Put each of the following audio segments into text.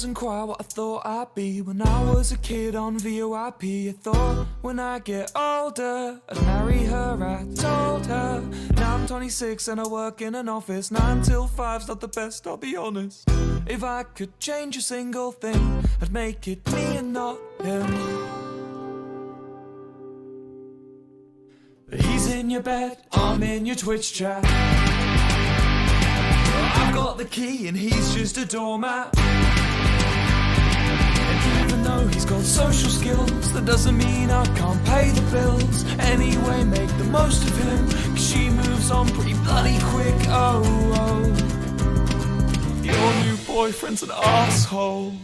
wasn't quite what I thought I'd be when I was a kid on VOIP. I thought when I get older I'd marry her, I told her. Now I'm 26 and I work in an office. 9 till 5's not the best, I'll be honest. If I could change a single thing, I'd make it me and not him. He's in your bed, I'm in your Twitch chat. I've got the key and he's just a doormat. And even though he's got social skills, that doesn't mean I can't pay the bills. Anyway, make the most of him, 'cause she moves on pretty bloody quick. Oh, oh. Your new boyfriend's an asshole.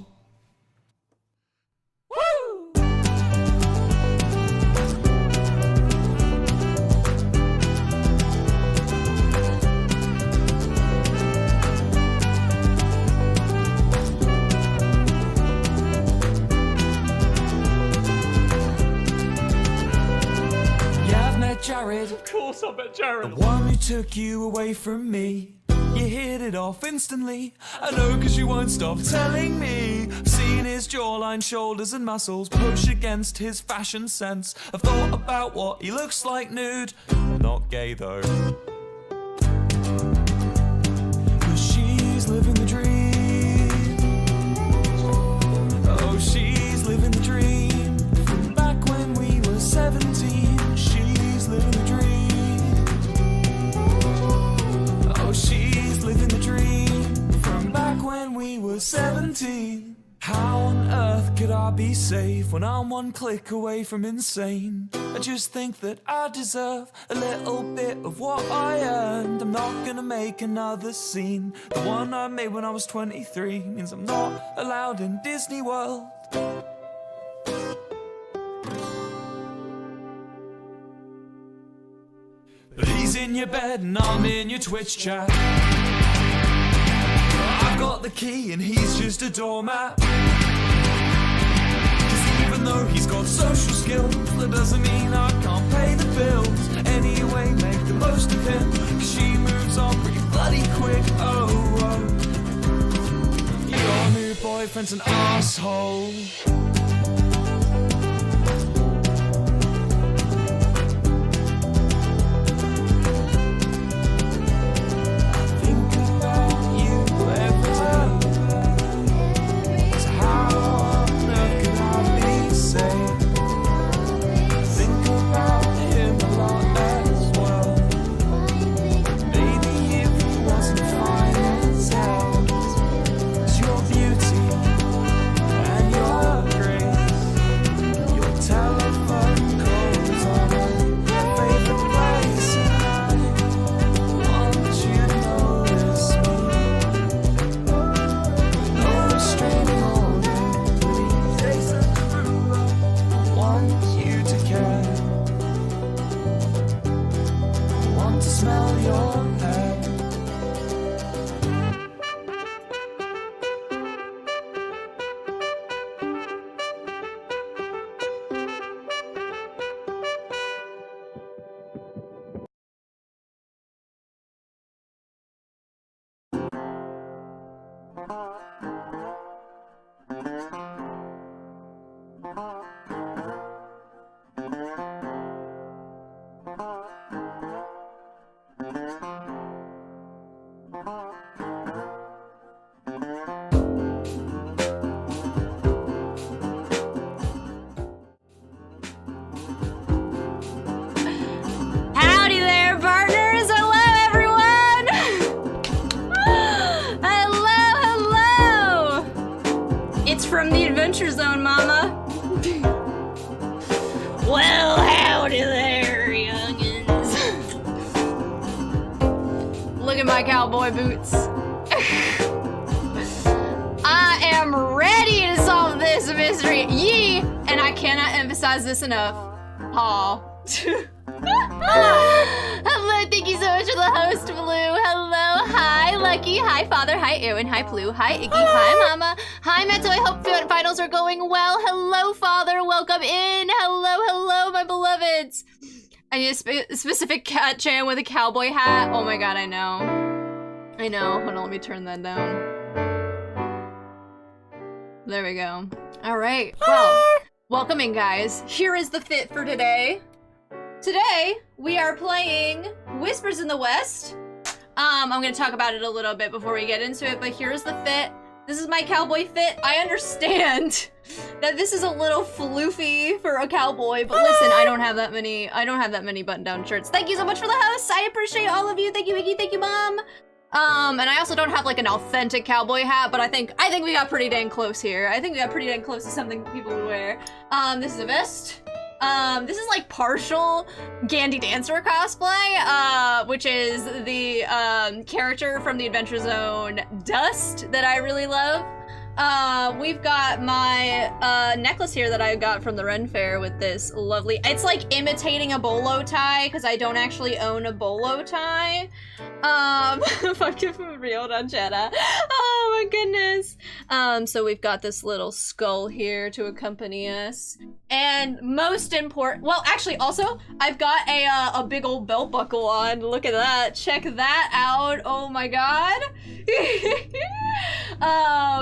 Jared, of course I bet Jared. The one who took you away from me. You hit it off instantly. I know, 'cause you won't stop telling me. I've seen his jawline, shoulders and muscles push against his fashion sense. I've thought about what he looks like nude. I'm not gay though. But she's living the dream. Oh, she's living the dream. From back when we were 17. Living the dream. Oh, she's living the dream from back when we were 17. How on earth could I be safe when I'm one click away from insane? I just think that I deserve a little bit of what I earned. I'm not gonna make another scene. The one I made when I was 23 means I'm not allowed in Disney World. He's in your bed and I'm in your Twitch chat. I've got the key and he's just a doormat. 'Cause even though he's got social skills, that doesn't mean I can't pay the bills. Anyway, make the most of him, 'cause she moves on pretty bloody quick. Oh, oh. Your new boyfriend's an asshole. From the Adventure Zone, Mama. Well, howdy there, youngins. Look at my cowboy boots. I am ready to solve this mystery. Yee! And I cannot emphasize this enough. Aw. Hello, thank you so much for the host, Pleu. Hello, hi, Lucky, hi, Father, hi, Erwin, hi, Pleu, hi, Iggy, hi, Mama, hi, Meto. I hope finals are going well. Hello, Father, welcome in. Hello, hello, my beloveds. I need a specific cat jam with a cowboy hat. Oh my god, I know. I know. Hold on, let me turn that down. There we go. All right, well, welcome in, guys. Here is the fit for today. Today, we are playing Whispers in the West. I'm gonna talk about it a little bit before we get into it, but here's the fit. This is my cowboy fit. I understand that this is a little floofy for a cowboy, but listen, I don't have that many button-down shirts. Thank you so much for the hosts. I appreciate all of you. Thank you, Iggy. Thank you, Mom. And I also don't have like an authentic cowboy hat, but I think we got pretty dang close here. I think we got pretty dang close to something people would wear. This is a vest. This is like partial Gandhi Dancer cosplay, which is the character from the Adventure Zone Dust that I really love. We've got my necklace here that I got from the Ren Fair with this lovely, it's like imitating a bolo tie because I don't actually own a bolo tie. Fucking for real, Ranchetta. Oh my goodness. So we've got this little skull here to accompany us. And most important, well, actually also, I've got a big old belt buckle on. Look at that. Check that out. Oh my god.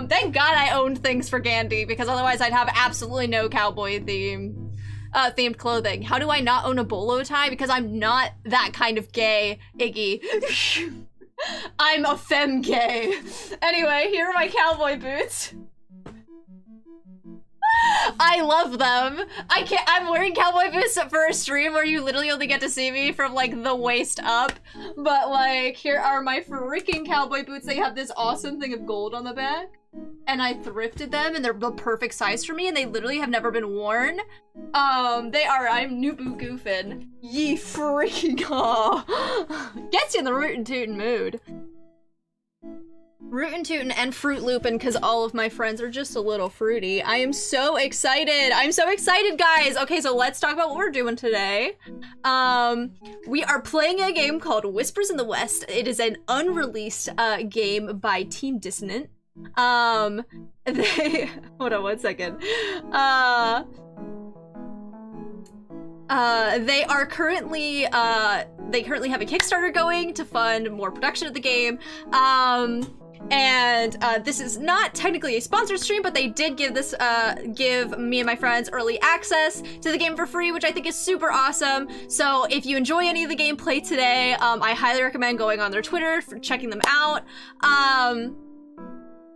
Thank God I owned things for Gandhi because otherwise I'd have absolutely no cowboy themed clothing. How do I not own a bolo tie? Because I'm not that kind of gay, Iggy. I'm a femme gay. Anyway, here are my cowboy boots. I love them. I'm wearing cowboy boots for a stream where you literally only get to see me from like the waist up. But like, here are my freaking cowboy boots. They have this awesome thing of gold on the back. And I thrifted them and they're the perfect size for me and they literally have never been worn. I'm new boo goofing. Ye freaking gets you in the rootin' tootin' mood. Rootin' Tootin' and Fruit Loopin' because all of my friends are just a little fruity. I am so excited. I'm so excited, guys. Okay, so let's talk about what we're doing today. We are playing a game called Whispers in the West. It is an unreleased game by Team Dissonant. Hold on one second. They currently have a Kickstarter going to fund more production of the game. And this is not technically a sponsored stream, but they did give me and my friends early access to the game for free, which I think is super awesome. So if you enjoy any of the gameplay today, I highly recommend going on their Twitter for checking them out.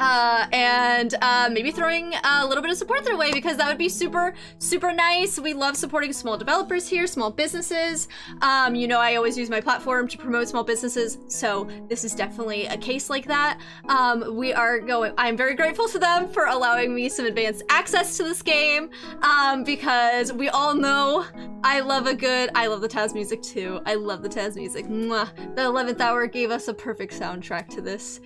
And maybe throwing a little bit of support their way because that would be super, super nice. We love supporting small developers here, small businesses. You know, I always use my platform to promote small businesses, so this is definitely a case like that. I'm very grateful to them for allowing me some advanced access to this game, because we all know I love the Taz music too. I love the Taz music. Mwah. The 11th Hour gave us a perfect soundtrack to this.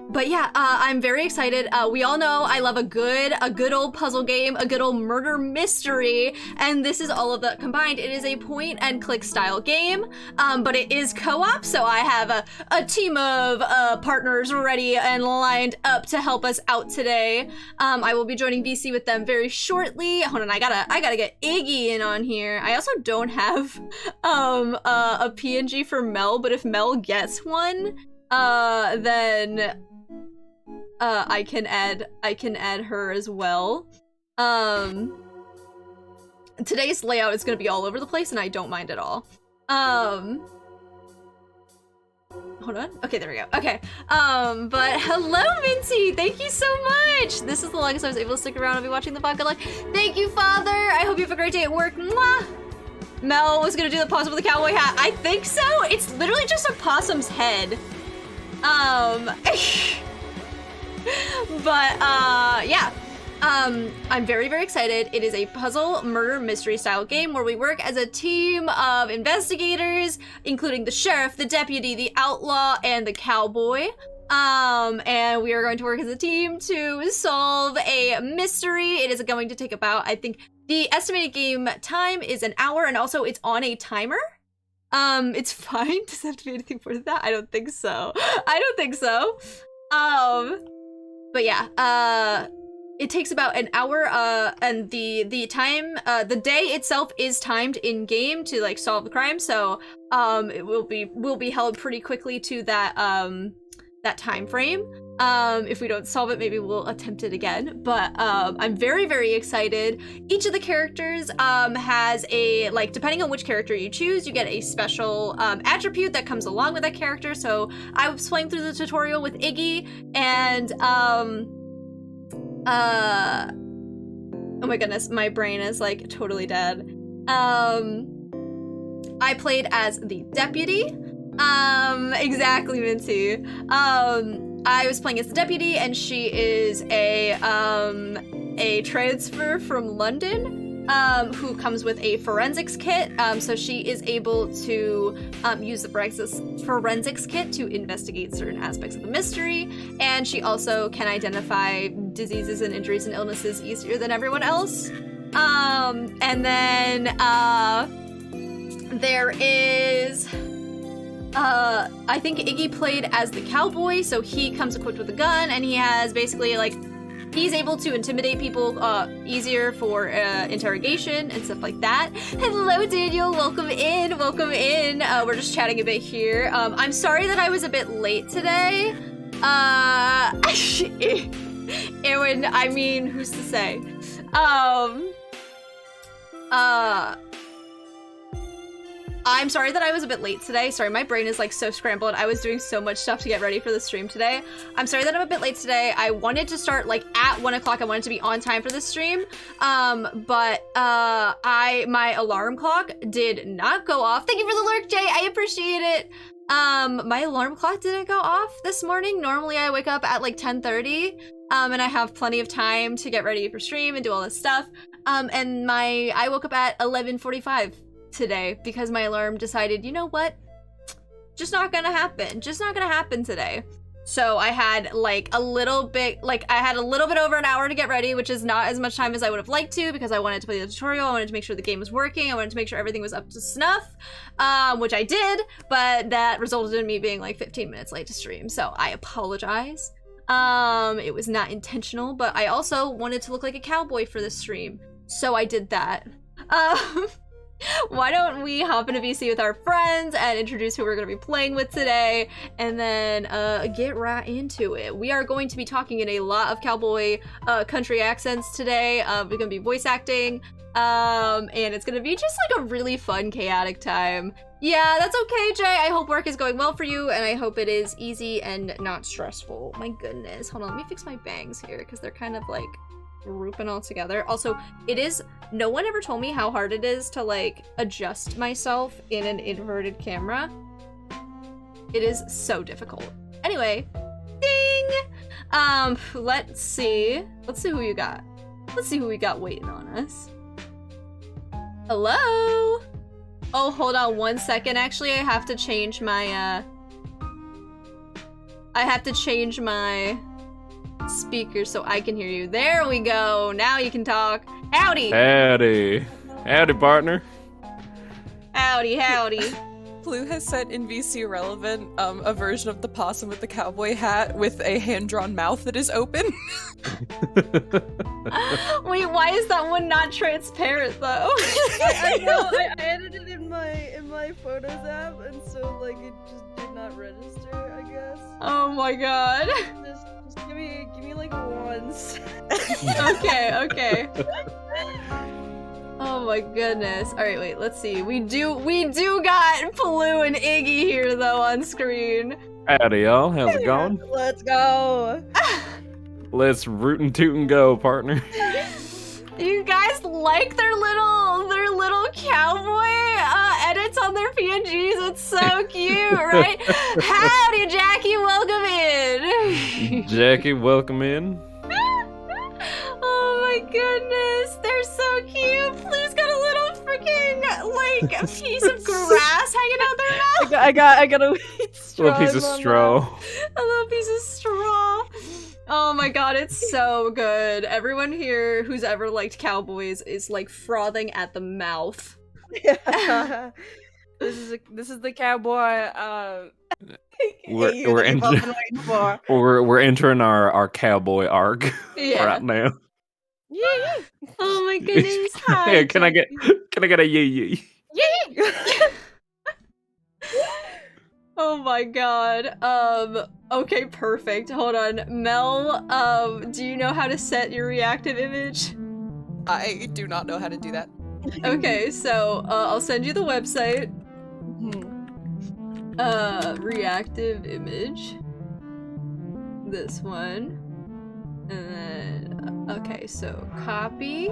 But yeah, I'm very excited. We all know I love a good old puzzle game, a good old murder mystery, and this is all of that combined. It is a point and click style game, but it is co-op, so I have a team of partners ready and lined up to help us out today. I will be joining VC with them very shortly. Hold on, I gotta get Iggy in on here. I also don't have a PNG for Mel, but if Mel gets one, then I can add her as well. Today's layout is gonna be all over the place and I don't mind at all. Hold on. Okay, there we go. Okay. But hello, Minty! Thank you so much! This is the longest I was able to stick around and be watching the vodka live. Thank you, Father! I hope you have a great day at work. Mwah! Mel was gonna do the possum with the cowboy hat. I think so! It's literally just a possum's head. But, yeah. I'm very, very excited. It is a puzzle murder mystery style game where we work as a team of investigators, including the sheriff, the deputy, the outlaw, and the cowboy. And we are going to work as a team to solve a mystery. It is going to take about, I think, the estimated game time is an hour, and also it's on a timer. It's fine. Does it have to be anything more than that? I don't think so. I don't think so. But yeah, it takes about an hour, and the time, the day itself is timed in game to like solve the crime, so it will be held pretty quickly to that that time frame. If we don't solve it, maybe we'll attempt it again. But I'm very, very excited. Each of the characters has a, like, depending on which character you choose, you get a special attribute that comes along with that character. So I was playing through the tutorial with Iggy, and oh my goodness, my brain is like totally dead. I played as the deputy. Exactly, Minty. I was playing as the deputy, and she is a transfer from London, who comes with a forensics kit. So she is able to use the forensics kit to investigate certain aspects of the mystery, and she also can identify diseases and injuries and illnesses easier than everyone else. And then there is I think Iggy played as the cowboy, so he comes equipped with a gun, and he has basically, like, he's able to intimidate people easier for interrogation and stuff like that. Hello, Daniel. Welcome in. Welcome in. We're just chatting a bit here. I'm sorry that I was a bit late today. Ewan, I mean, who's to say? I'm sorry that I was a bit late today. Sorry, my brain is like so scrambled. I was doing so much stuff to get ready for the stream today. I'm sorry that I'm a bit late today. I wanted to start like at 1 o'clock. I wanted to be on time for the stream. But my alarm clock did not go off. Thank you for the lurk, Jay. I appreciate it. My alarm clock didn't go off this morning. Normally I wake up at like 10:30. And I have plenty of time to get ready for stream and do all this stuff. And I woke up at 11:45. today because my alarm decided, you know what? Just not gonna happen. Just not gonna happen today. So I had like a little bit over an hour to get ready, which is not as much time as I would have liked to because I wanted to play the tutorial. I wanted to make sure the game was working. I wanted to make sure everything was up to snuff, which I did, but that resulted in me being like 15 minutes late to stream. So I apologize. It was not intentional, but I also wanted to look like a cowboy for this stream. So I did that. Why don't we hop into VC with our friends and introduce who we're going to be playing with today, and then get right into it. We are going to be talking in a lot of cowboy country accents today. We're going to be voice acting, and it's going to be just like a really fun, chaotic time. Yeah, that's okay, Jay. I hope work is going well for you, and I hope it is easy and not stressful. My goodness. Hold on, let me fix my bangs here, because they're kind of like grouping all together. Also, no one ever told me how hard it is to like adjust myself in an inverted camera. It is so difficult. Anyway, ding! Let's see who you got. Let's see who we got waiting on us. Hello? Oh, hold on 1 second. Actually, I have to change my speaker so I can hear you. There we go. Now you can talk. Howdy. Howdy. Howdy, partner. Howdy, howdy. Pleu has sent in VC Irrelevant a version of the possum with the cowboy hat with a hand-drawn mouth that is open. Wait, why is that one not transparent though? I know. I edited it in my Photos app, and so like it just did not register, I guess. Oh my god. Just give me like once. Okay. Oh my goodness. All right, wait. Let's see. We do got Pleu and Iggy here though on screen. Howdy, y'all. How's it going? Let's go. Let's root and toot and go, partner. You guys like their little cowboy edits on their PNGs? It's so cute, right? Howdy, Jackie. Welcome in. Jackie, welcome in. Oh my goodness, they're so cute. Plew's got a little freaking like a piece of grass hanging out their mouth. I got a straw. Little piece of straw. A little piece of straw. Oh my god, it's so good. Everyone here who's ever liked cowboys is like frothing at the mouth. Yeah. This is the cowboy. We're entering our cowboy arc right now. Yeah. Oh my goodness. Hi, Yeah, can I get a yee yee? Yeah. Oh my god. Okay, perfect. Hold on. Mel, do you know how to set your reactive image? I do not know how to do that. Okay, so, I'll send you the website. Reactive image. This one. And then, okay, so copy,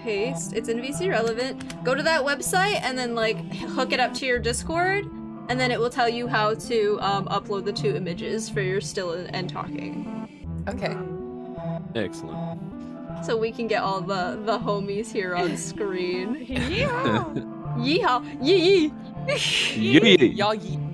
paste. It's in VC Relevant. Go to that website and then, like, hook it up to your Discord. And then it will tell you how to upload the 2 images for your still and talking. Okay. Excellent. So we can get all the homies here on screen. Yeehaw! Yeehaw! Yee! Yeah. Y'all yeet.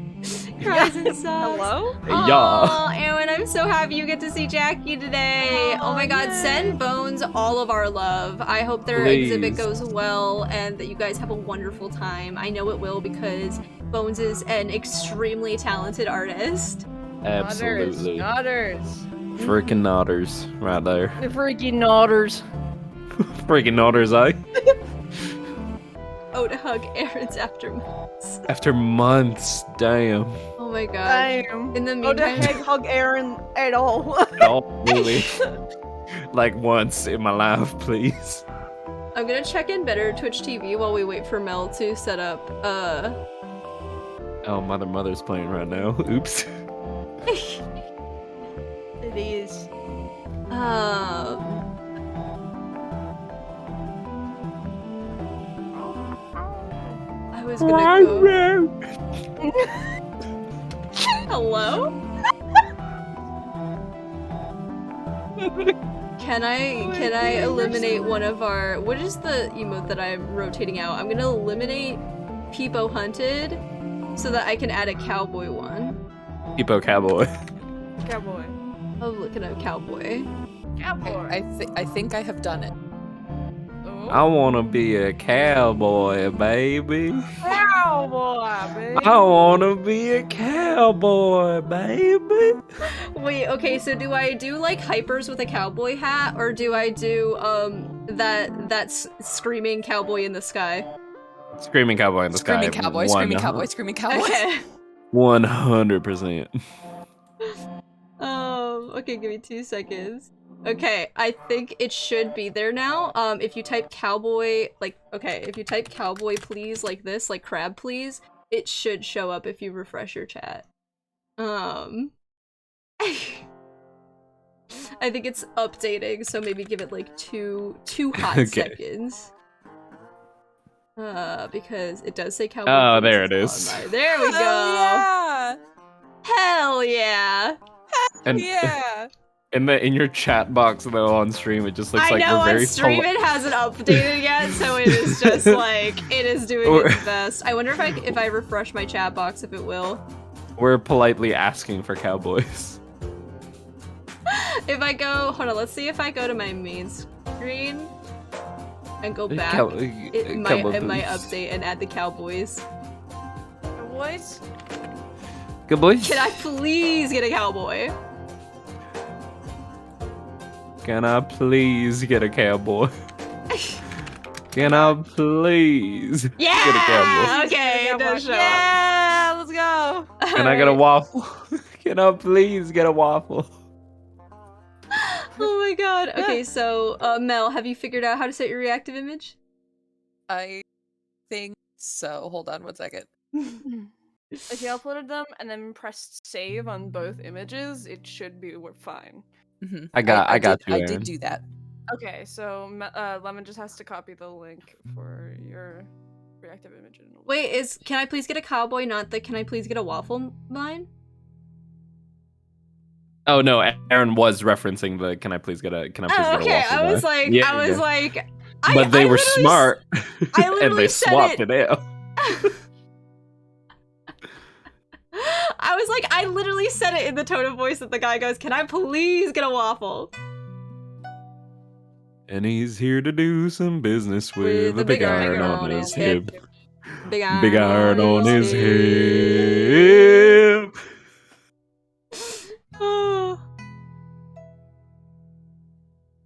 Cries and sobs. Hello? Yeah. Oh, Aaron, I'm so happy you get to see Jackie today. Oh my god, yay. send Bones all of our love. I hope their exhibit goes well and that you guys have a wonderful time. I know it will because Bones is an extremely talented artist. Absolutely. Nodders. Freaking nodders right there. The freaking nodders. Freaking nodders, eh? Oh, to hug Aaron's after months. After months, damn. Oh my god. Damn. In the Oh, the meantime, heck hug Aaron at all. Oh, really? Like once in my life, please. I'm gonna check in better Twitch TV while we wait for Mel to set up, Oh, Mother's playing right now. Oops. It is. I was gonna go. Hello? Can I eliminate one of our, what is the emote that I'm rotating out? I'm gonna eliminate Peepo Hunted so that I can add a cowboy one. Hippo cowboy. Cowboy. Oh, look at a cowboy. Cowboy. I think I have done it. Oh. I wanna be a cowboy, baby. Cowboy, baby. I wanna be a cowboy, baby. Wait, okay, so do I do like hypers with a cowboy hat, or do I do that's screaming cowboy in the sky? Screaming cowboy in the sky. Screaming cowboy, screaming cowboy, screaming cowboy. Okay. 100%. Okay, give me 2 seconds. Okay, I think it should be there now. If you type cowboy, like, okay, if you type cowboy please like this, like crab please, it should show up if you refresh your chat. I think it's updating, so maybe give it like two hot Okay. seconds. Because it does say cowboy. Oh, please there it is is. on my- There we go. Yeah. Hell yeah. And Yeah. in your chat box though on stream, it just looks I like know we're very on stream it hasn't updated yet, so it is just like it is doing its best. I wonder if I refresh my chat box if it will. we're politely asking for cowboys. If I go, hold on, let's see if I go to my main screen and go back. It might Cowboys. update and add the cowboys. What? Cowboys? Can I please get a cowboy? Can I please get a cowboy? Can I please Yeah! get a cowboy? Okay, it does show up. Yeah, let's go. Can I get a waffle? Can I please get a waffle? Oh my god. Okay, so Mel, have you figured out how to set your reactive image? I think so. Hold on 1 second. If you uploaded them and then pressed save on both images, it should be fine. Mhm. I got you, I Aaron. did do that. Okay, so Lemon just has to copy the link for your reactive image. Wait, can I please get a cowboy, not the can I please get a waffle line? Oh no, Aaron was referencing the can I please get a Oh, waffle? okay. I was line? like, Yeah, I was yeah. like, But they I were literally smart, I and literally they said swapped it. it out. I was like, I literally said it in the tone of voice that the guy goes, "Can I please get a waffle?" And he's here to do some business with a big iron on his hip. Big Big iron on his hip. Oh.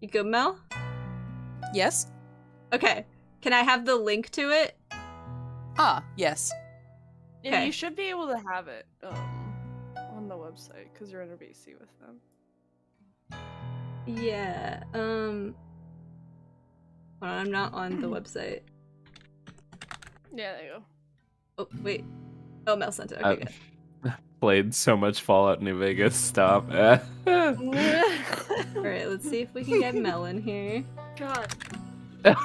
You good, Mel? Yes? Okay. Can I have the link to it? Ah, yes. Yeah, Okay. you should be able to have it on the website because you're in a VC with them. Yeah. Hold on, I'm not on the website. Yeah, there you go. Oh wait. Oh, Mel sent it. Okay, good. Played so much Fallout New Vegas. Stop. All right, let's see if we can get Mel in here. God.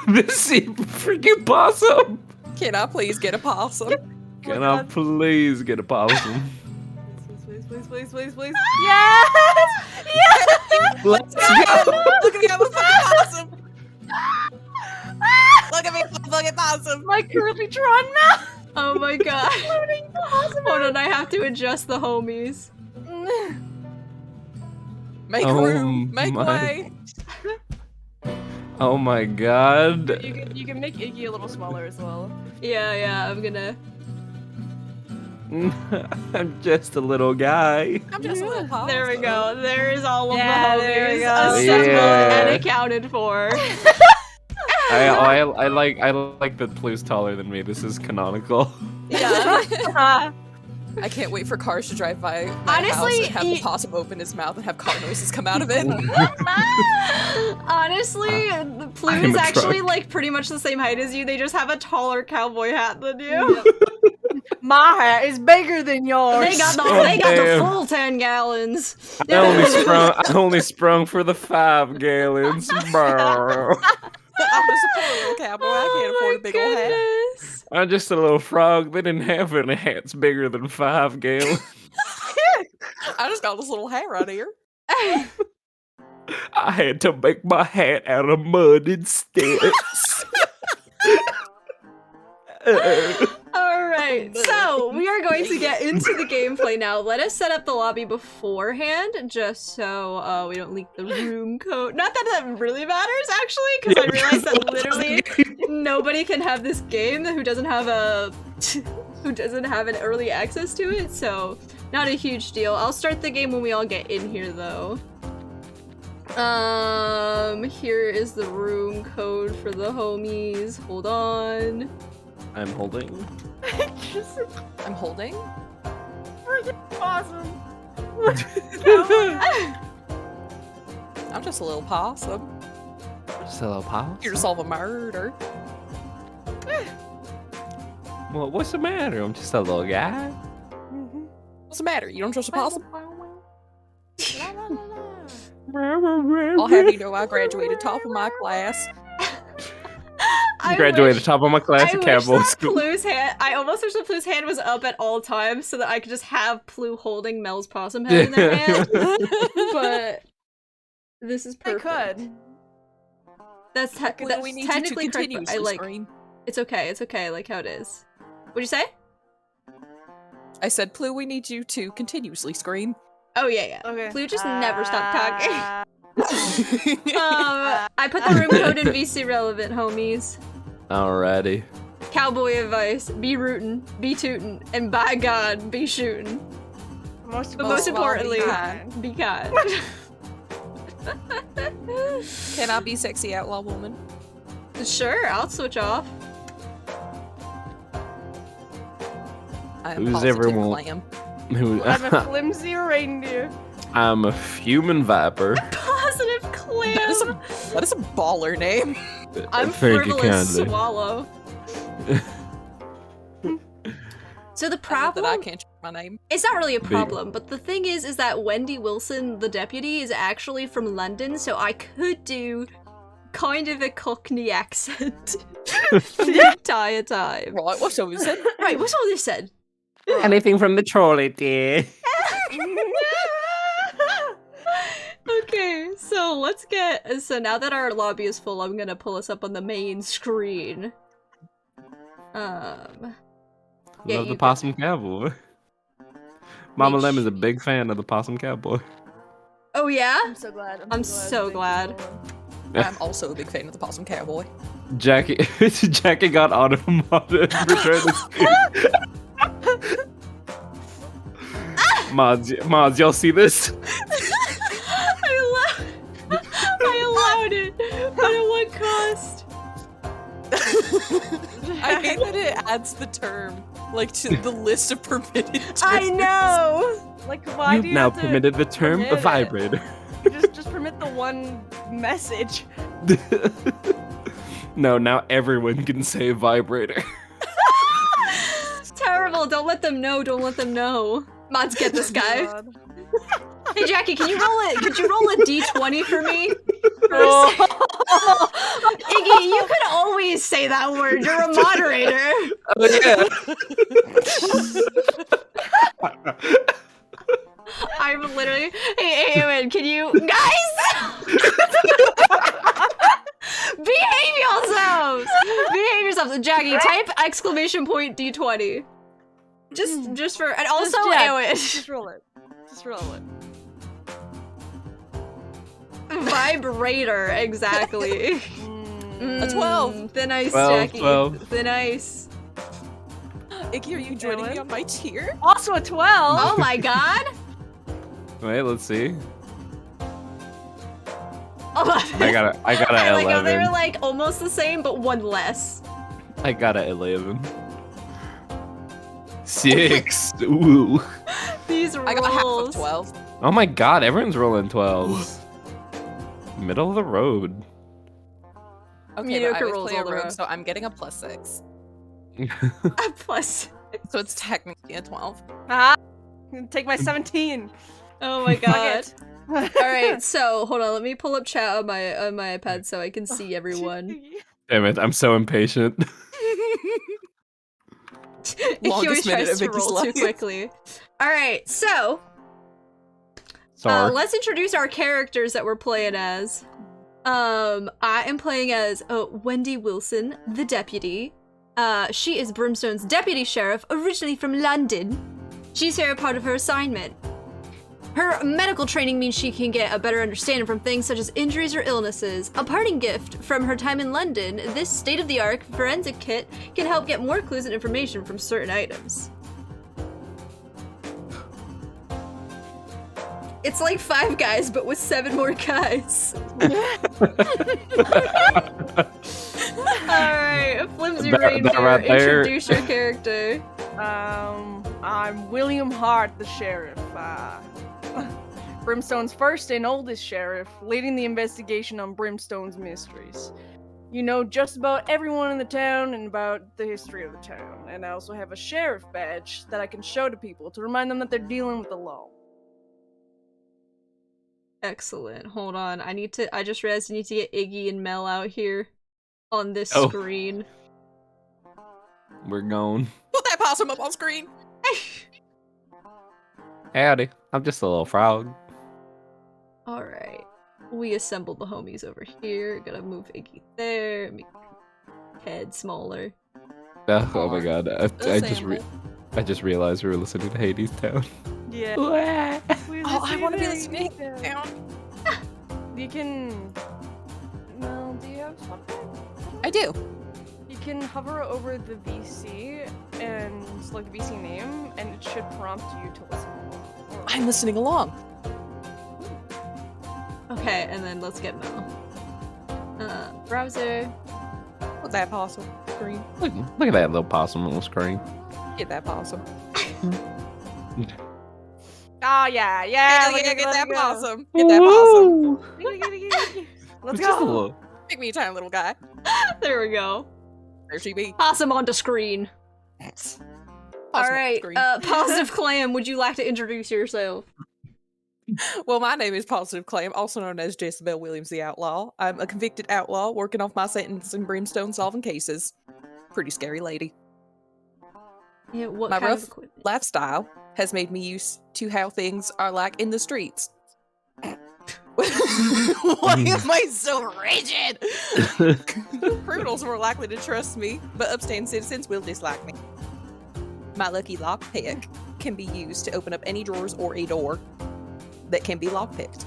This freaking possum. Can I please get a possum? Can I please get a possum? Please. Yes! Let's go. Look at me, I'm a fucking possum! Look at me, I'm a fucking possum! My curly Tron mouth! Oh my god. Hold on, I have to adjust the homies. Make Oh room, make my- way! Oh my god. You can make Iggy a little smaller as well. Yeah, I'm gonna. I'm just a little guy. I'm just a little possum. There we go. There is all of Yeah, the there we homies go. assembled Yeah. and accounted for. I like that Pleu's taller than me. This is canonical. Yeah. I can't wait for cars to drive by my Honestly, house and have the possum open his mouth and have car noises come out of it. Honestly, Pleu I'm is a actually truck. like pretty much the same height as you. They just have a taller cowboy hat than you. My hat is bigger than yours. They got the Oh, they got the damn. full 10 gallons. I only sprung for the 5 gallons. Brr. I'm just a poor little cowboy. I can't afford a big old hat. Goodness. I'm just a little frog. They didn't have any hats bigger than 5 gallons. I just got this little hat right here. I had to make my hat out of mud instead. Alright, so we are going to get into the gameplay now. Let us set up the lobby beforehand, just so we don't leak the room code. Not that that really matters, actually, because I realized that literally nobody can have this game who doesn't have an early access to it, so not a huge deal. I'll start the game when we all get in here, though. Here is the room code for the homies. Hold on. I'm holding. I'm holding. Freaking awesome. I'm just a little possum. Just a little pile. Here to solve a murder. Well, what's the matter? I'm just a little guy. What's the matter? You don't trust a possum? I'll have you know I graduated top of my class. I Graduated wish- top of my class I at wish Cowboy that School. Pleu's hand. I almost wish that Pleu's hand was up at all times so that I could just have Pleu holding Mel's possum head in their hand. But this is I perfect. could. That's Pleu, that's we need technically you to correct. But I continuously like. scream. It's okay. It's okay. I like how it is. What'd you say? I said, Pleu, we need you to continuously scream. Oh yeah. Okay. Pleu just never stopped talking. I put the room code in VC relevant, homies. Alrighty. Cowboy advice: be rootin', be tootin', and by God, be shootin'. Most But most of all, be importantly, kind. be kind. Can I be sexy outlaw woman? Sure, I'll switch off. I am Who's positive everyone? clam. I'm a flimsy reindeer. I'm a human viper. Positive That is clam. that is a baller name. I'm Thank you frivolous kindly. swallow. So the I love problem, that I can't change my name. it's not really a problem, but the thing is that Wendy Wilson, the deputy, is actually from London, so I could do kind of a Cockney accent the entire time. Right, what's over said? Right, what's all this said? Anything from the trolley, dear. Okay, so let's get. So now that our lobby is full, I'm gonna pull us up on the main screen. Yeah, Love you the Possum Cowboy. Mama Lem is a big fan of the Possum Cowboy. Oh yeah? I'm so glad. I'm so glad. I'm also a big fan of the Possum Cowboy. Jackie got automated and returned the Mods, y'all see this? I allowed it, but at what cost? I hate that it adds the term like to the list of permitted terms. I know. Like, why do You've you now have to permitted the term permit it? vibrator. Just permit the one message. No, now everyone can say vibrator. It's terrible. Don't let them know. Don't let them know. Mods, get this guy. God. Hey Jackie, can you roll it? Could you roll a d20 for me? Iggy, you could always say that word. You're a moderator. Oh, yeah. I'm literally. Hey, Eamon, can you guys behave yourselves? Behave yourselves, Jackie. Type exclamation point d20. Just for and also Eamon. Just roll it. Just roll it. Vibrator, exactly. A 12. Thin ice, 12, Jackie. 12. Thin ice. Iggy, are you joining me on my tier? Also a 12. Oh my god. Wait, let's see. Oh, I got a I like how 11. they were like almost the same, but one less. I got a 11. 6. Ooh. These rolls. I got half of 12. Oh my god, everyone's rolling 12s. Middle of the road. Okay, but Mediocre I was rolls playing all a rogue, around. so I'm getting a +6. A plus. So it's technically a 12. Ah, take my 17. Oh my Fuck god. it. All right, so hold on. Let me pull up chat on my iPad so I can see everyone. Damn it, I'm so impatient. He always Longest minute tries of to Iggy's roll too life. quickly. All right, so Sorry. let's introduce our characters that we're playing as. I am playing as Wendy Wilson, the deputy. She is Brimstone's deputy sheriff, originally from London. She's here as part of her assignment. Her medical training means she can get a better understanding from things such as injuries or illnesses. A parting gift from her time in London, this state-of-the-art forensic kit can help get more clues and information from certain items. It's like Five Guys, but with 7 more guys. Alright, Flimsy That Ranger, right there. introduce your character. I'm William Hart, the sheriff. Brimstone's first and oldest sheriff, leading the investigation on Brimstone's mysteries. You know just about everyone in the town and about the history of the town. And I also have a sheriff badge that I can show to people to remind them that they're dealing with the law. Excellent. Hold on. I just realized I need to get Iggy and Mel out here on this Oh. screen. We're gone. Put that possum up on screen. Howdy. I'm just a little frog. Alright. We assembled the homies over here. Gotta move Iggy there. Make head smaller. Oh my god. I Assemble. just realized we were listening to Hades Town. Yeah. Oh, I want to be listening. You can. No, do you have something? I do. You can hover over the VC and select the VC name, and it should prompt you to listen. Or- I'm listening along. Okay, and then let's get Mel. Browser. Put that possum screen. Look at that little possum on the screen. Get that possum. Oh yeah, yeah. Get that go. possum. Get that possum. Let's Just a go. little. Pick me a tiny little guy. There we go. There she be. Possum onto screen. Possum Alright, screen. Positive Clam, would you like to introduce yourself? Well, my name is Positive Clam, also known as Jezebel Williams the Outlaw. I'm a convicted outlaw working off my sentence in Brimstone solving cases. Pretty scary lady. Yeah, what My kind of rough equipment? lifestyle has made me used to how things are like in the streets. Why am I so rigid? Criminals are more likely to trust me, but upstanding citizens will dislike me. My lucky lockpick can be used to open up any drawers or a door that can be lockpicked.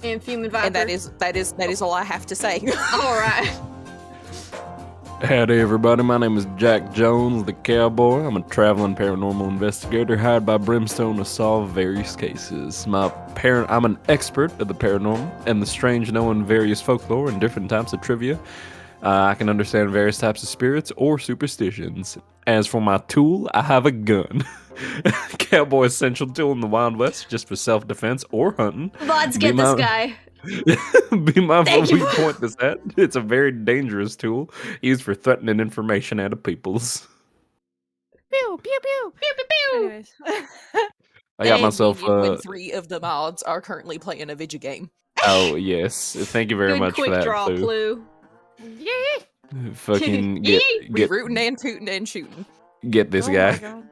And Fume and Viper. And that is all I have to say. Alright. Howdy, everybody. My name is Jack Jones, the cowboy. I'm a traveling paranormal investigator hired by Brimstone to solve various cases. I'm an expert of the paranormal and the strange, knowing various folklore and different types of trivia. I can understand various types of spirits or superstitions. As for my tool, I have a gun. Cowboy essential tool in the Wild West, just for self-defense or hunting. Let's Be get this my- guy. Be mindful Thank we you. point this at. It's a very dangerous tool used for threatening information out of peoples. Pew pew pew. Pew, pew, pew. Anyways. I got And myself. when 3 of the mods are currently playing a video game. Oh yes, thank you very Good much quick for that. draw, Pleu. Pleu. Yeah. Fucking Yee. We get rooting and tooting and shooting. this Oh my guy. God.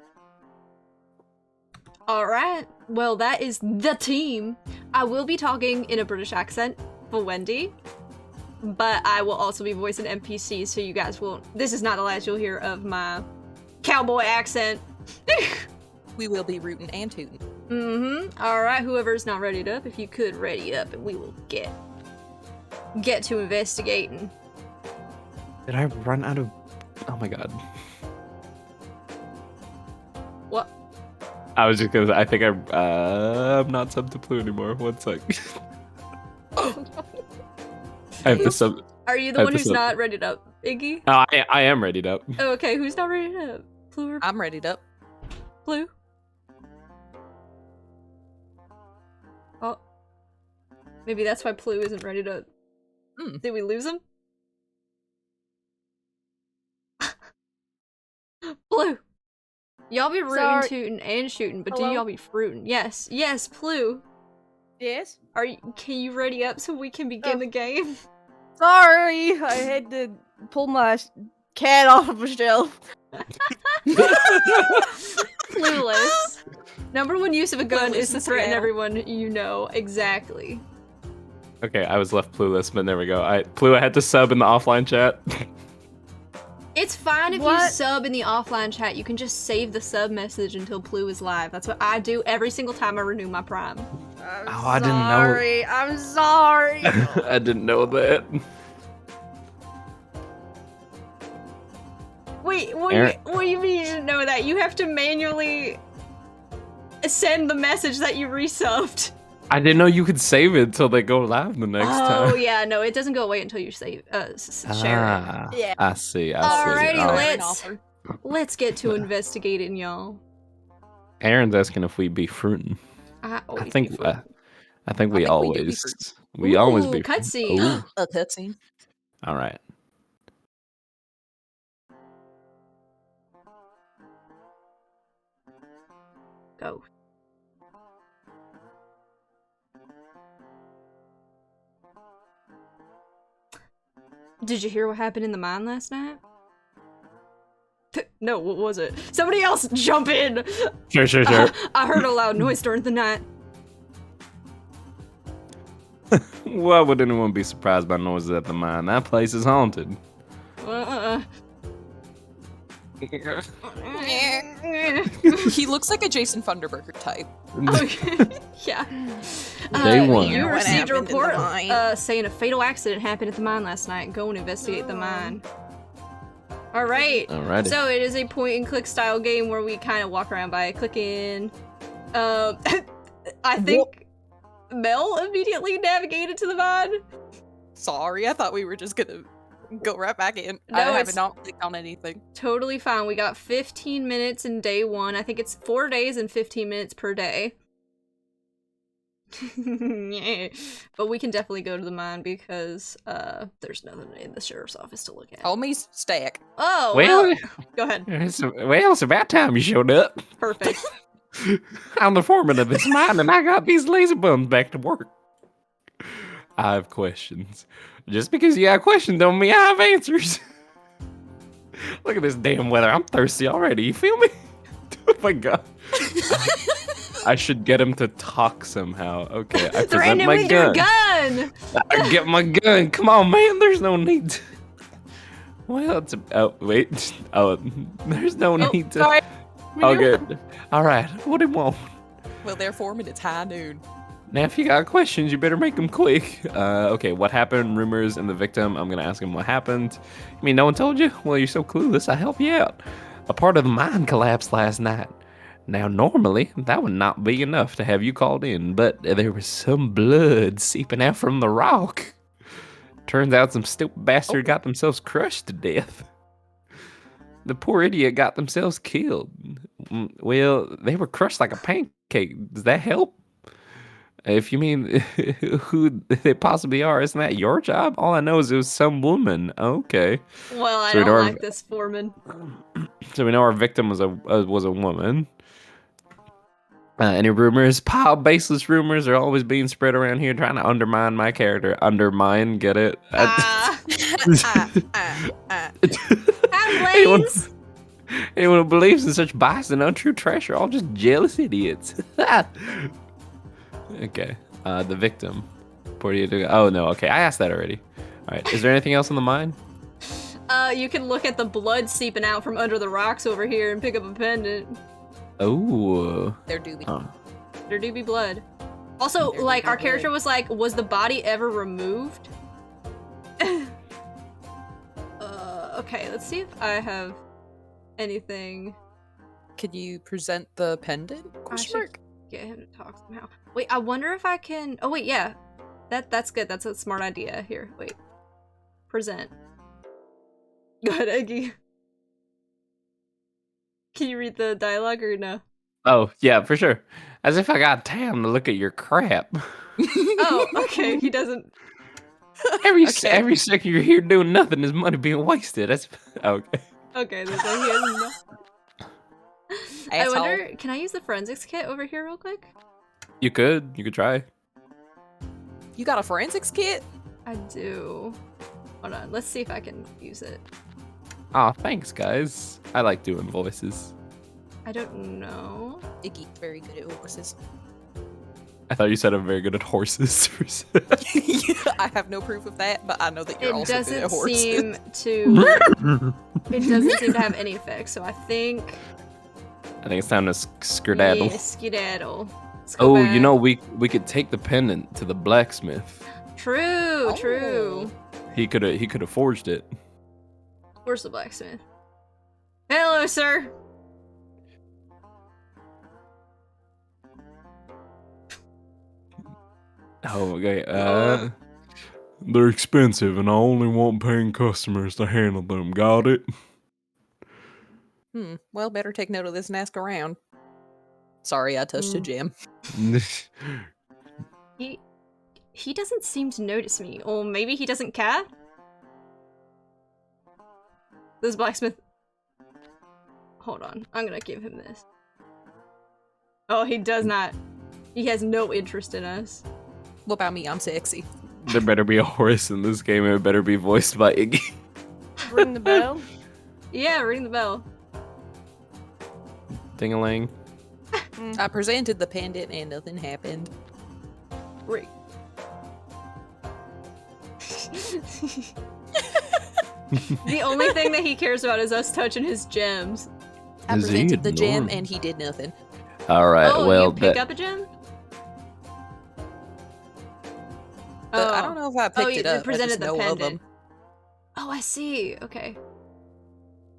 All right. Well, that is the team. I will be talking in a British accent for Wendy, but I will also be voicing NPCs, so you guys won't. This is not the last you'll hear of my cowboy accent. We will be rooting and tooting. All right. Whoever's not readied up, if you could ready up, and we will get to investigating. Did I run out of? Oh my god. What? I was just gonna. I think I'm not sub to Pleu anymore. 1 sec. I have to sub. Are you the I one just who's said- not readied up, Iggy? Oh, I am ready up. Oh, okay. Who's not readied up? Pleu or I'm ready to. Pleu? Oh. Maybe that's why Pleu isn't ready to. Did we lose him? Pleu! Y'all be rooting, Sorry. tooting, and shooting, but Hello? do y'all be fruiting? Yes, yes, Pleu. Yes. Can you ready up so we can begin the game? Sorry, I had to pull my cat off of a shelf. Clueless. Number one use of a gun is to Clueless threaten Seattle. everyone you know. Exactly. Okay, I was left clueless, but there we go. Pleu, I had to sub in the offline chat. It's fine if you What? sub in the offline chat. You can just save the sub message until Pleu is live. That's what I do every single time I renew my Prime. I didn't know. I'm sorry. I didn't know that. Wait, what Aaron- do you mean you didn't know that? You have to manually send the message that you resubbed. I didn't know you could save it until they go live the next time. Oh yeah, no, it doesn't go away until you save share it. Ah, Yeah. I see. I see. Alrighty, All right. let's get to investigating, y'all. Aaron's asking if we be fruiting. I I think we think we do be always fruiting. we always Ooh, be cutscene. Ooh. A cutscene. All right. Go. Did you hear what happened in the mine last night? No, what was it? Somebody else jump in! Sure. I heard a loud noise during the night. Why would anyone be surprised by noises at the mine? That place is haunted. He looks like a Jason Funderburker type. Okay. Yeah. Day one. You What received a happened in the report mine? saying a fatal accident happened at the mine last night. Go and investigate the mine. All right. Alrighty. So it is a point and click style game where we kind of walk around by clicking. I think Mel immediately navigated to the mine. Sorry, I thought we were just gonna go right back in. No, I it's- haven't not clicked on anything. Totally fine. We got 15 minutes in day one. I think it's 4 days and 15 minutes per day. Yeah. But we can definitely go to the mine because there's nothing in the sheriff's office to look at. Homies, stack. Oh, well, well. Go ahead. it's about time you showed up. Perfect. I'm the foreman of this mine, and I got these lazy bums back to work. I have questions. Just because you have questions don't mean I have answers. Look at this damn weather. I'm thirsty already. You feel me? Oh my god. I should get him to talk somehow. Okay, I Threaten present him my with your gun. gun! I get my gun. Come on, man. There's no need to... Well, it's a... Oh, wait. Oh, there's no need to... Sorry. Oh, good. All right. What do you want? Well, therefore, it's high noon. Now, if you got questions, you better make them quick. Okay, what happened? Rumors and the victim. I'm gonna ask him what happened. You mean no one told you? Well, you're so clueless. I help you out. A part of the mine collapsed last night. Now, normally, that would not be enough to have you called in, but there was some blood seeping out from the rock. Turns out some stupid bastard got themselves crushed to death. The poor idiot got themselves killed. Well, they were crushed like a pancake. Does that help? If you mean who they possibly are, isn't that your job? All I know is it was some woman. Okay. Well, I So we don't know like this foreman. So we know our victim was a woman. Any rumors? Baseless rumors are always being spread around here, trying to undermine my character. Undermine, get it? Anyone, Blaze. anyone who believes in such bias and untrue trash are all just jealous idiots. Okay. The victim. Oh no. Okay, I asked that already. All right. Is there anything else on the mine? You can look at the blood seeping out from under the rocks over here and pick up a pendant. Oh. There do be. There do be blood. Also, There like, do be our character blood. was like, was the body ever removed? Okay, let's see if I have anything. Could you present the pendant? I Question should mark. get him to talk somehow. Wait, I wonder if I can. Oh wait, yeah, that's good. That's a smart idea. Here, wait. Present. Go ahead, Iggy. Can you read the dialogue or no? Oh yeah, for sure. As if I got time to look at your crap. Oh, okay. He doesn't. Every Okay. every second you're here doing nothing is money being wasted. That's okay. Okay, that's why he has no. I Asshole. wonder, can I use the forensics kit over here real quick? You could try. You got a forensics kit? I do. Hold on, let's see if I can use it. Aw, thanks guys. I like doing voices. I don't know. Iggy, very good at horses. I thought you said I'm very good at horses. I have no proof of that, but I know that you're It also good doesn't at horses. seem to. It doesn't seem to have any effect, so I think. I think it's time to skedaddle. Yeah, skedaddle. Let's go Oh, back. you know, we could take the pendant to the blacksmith. True, true. He could have forged it. Where's the blacksmith? Hello, sir. Oh, okay. They're expensive, and I only want paying customers to handle them. Got it? Well, better take note of this and ask around. Sorry, I touched a gem. He doesn't seem to notice me, or maybe he doesn't care. This blacksmith. Hold on, I'm gonna give him this. Oh, he does not. He has no interest in us. What about me? I'm sexy. There better be a horse in this game. It better be voiced by Iggy. Ring the bell. Yeah, ring the bell. Ding-a-ling. I presented the pendant and nothing happened. Ring. The only thing that he cares about is us touching his gems. I Is he presented the gem ignoring? and he did nothing. All right. Oh, well, you pick up a gem? But I don't know if I picked you it up. I presented just the know of pendant. them. Oh, I see. Okay.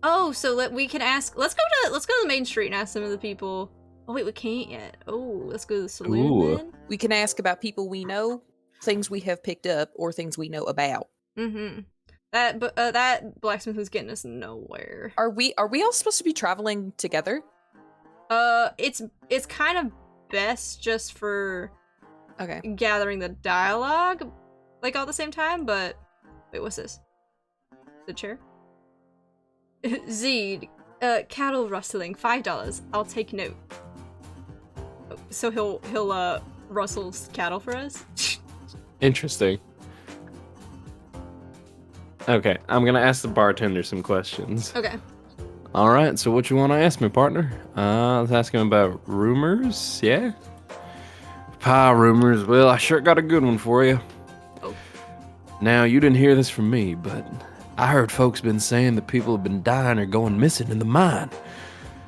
Oh, so we can ask. Let's go to the main street and ask some of the people. Oh wait, we can't yet. Oh, let's go to the saloon Ooh. then. We can ask about people we know, things we have picked up, or things we know about. Mm-hmm. That blacksmith was getting us nowhere. Are we all supposed to be traveling together? It's kind of best just for Okay. gathering the dialogue, like all at the same time. But wait, what's this? The chair. Zed, cattle rustling, $5. I'll take note. So he'll rustle cattle for us. interesting. Okay, I'm gonna ask the bartender some questions. Okay. All right, so what you want to ask me, partner? Let's ask him about rumors, yeah? Rumors. Well, I sure got a good one for you. Oh. Now, you didn't hear this from me, but I heard folks been saying that people have been dying or going missing in the mine.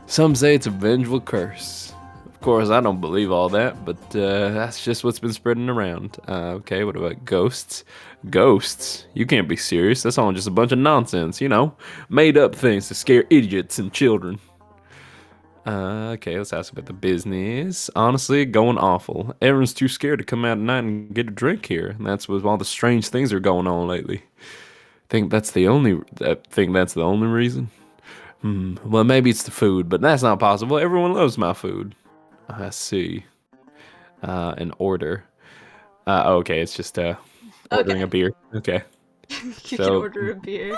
Some say it's a vengeful curse. Of course, I don't believe all that, but that's just what's been spreading around. Okay, what about ghosts? Ghosts? You can't be serious. That's all just a bunch of nonsense, you know? Made up things to scare idiots and children. Okay, let's ask about the business. Honestly, going awful. Everyone's too scared to come out at night and get a drink here. And that's with all the strange things that are going on lately. I think that's the only reason. Well, maybe it's the food, but that's not possible. Everyone loves my food. I see. An order. Okay, it's just ordering a beer. Okay. You can So- order a beer.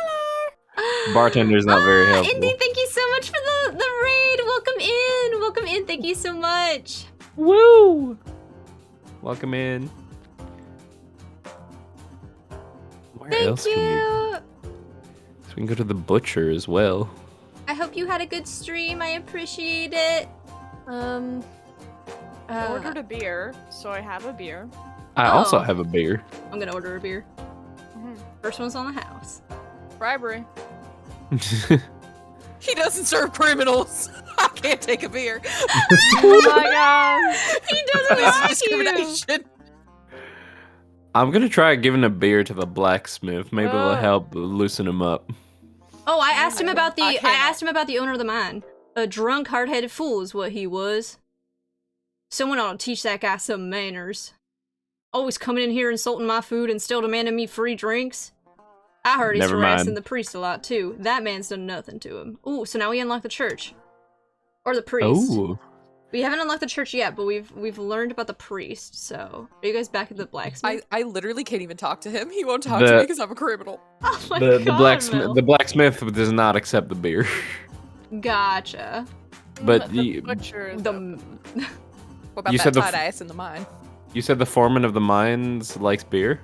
Bartender's not very helpful. Indy, thank you so much for the raid. Welcome in. Welcome in. Thank you so much. Woo! Welcome in. Where Thank else you. can we can go to the butcher as well. I hope you had a good stream. I appreciate it. I ordered a beer, so I have a beer. I also Oh. have a beer. I'm gonna order a beer. Mhm. First one's on the house. Bribery. He doesn't serve criminals. I can't take a beer. Oh my god. He doesn't This is like you. discrimination. I'm gonna try giving a beer to the blacksmith. Maybe it'll Oh. help loosen him up. Oh, I asked him about I I cannot. asked him about the owner of the mine. A drunk, hard-headed fool is what he was. Someone ought to teach that guy some manners. Always coming in here insulting my food and still demanding me free drinks. I heard he's Never harassing mind. the priest a lot too. That man's done nothing to him. Ooh, so now we unlock the church. Or the priest. Oh, We haven't unlocked the church yet, but we've learned about the priest, so are you guys back at the blacksmith? I literally can't even talk to him. He won't talk The- to me because I'm a criminal. Oh my the god, Mel. blacksmith does not accept the beer. Gotcha. But the you butcher is The open. What about You that said the tight ass in the mine? said the foreman of the mines likes beer.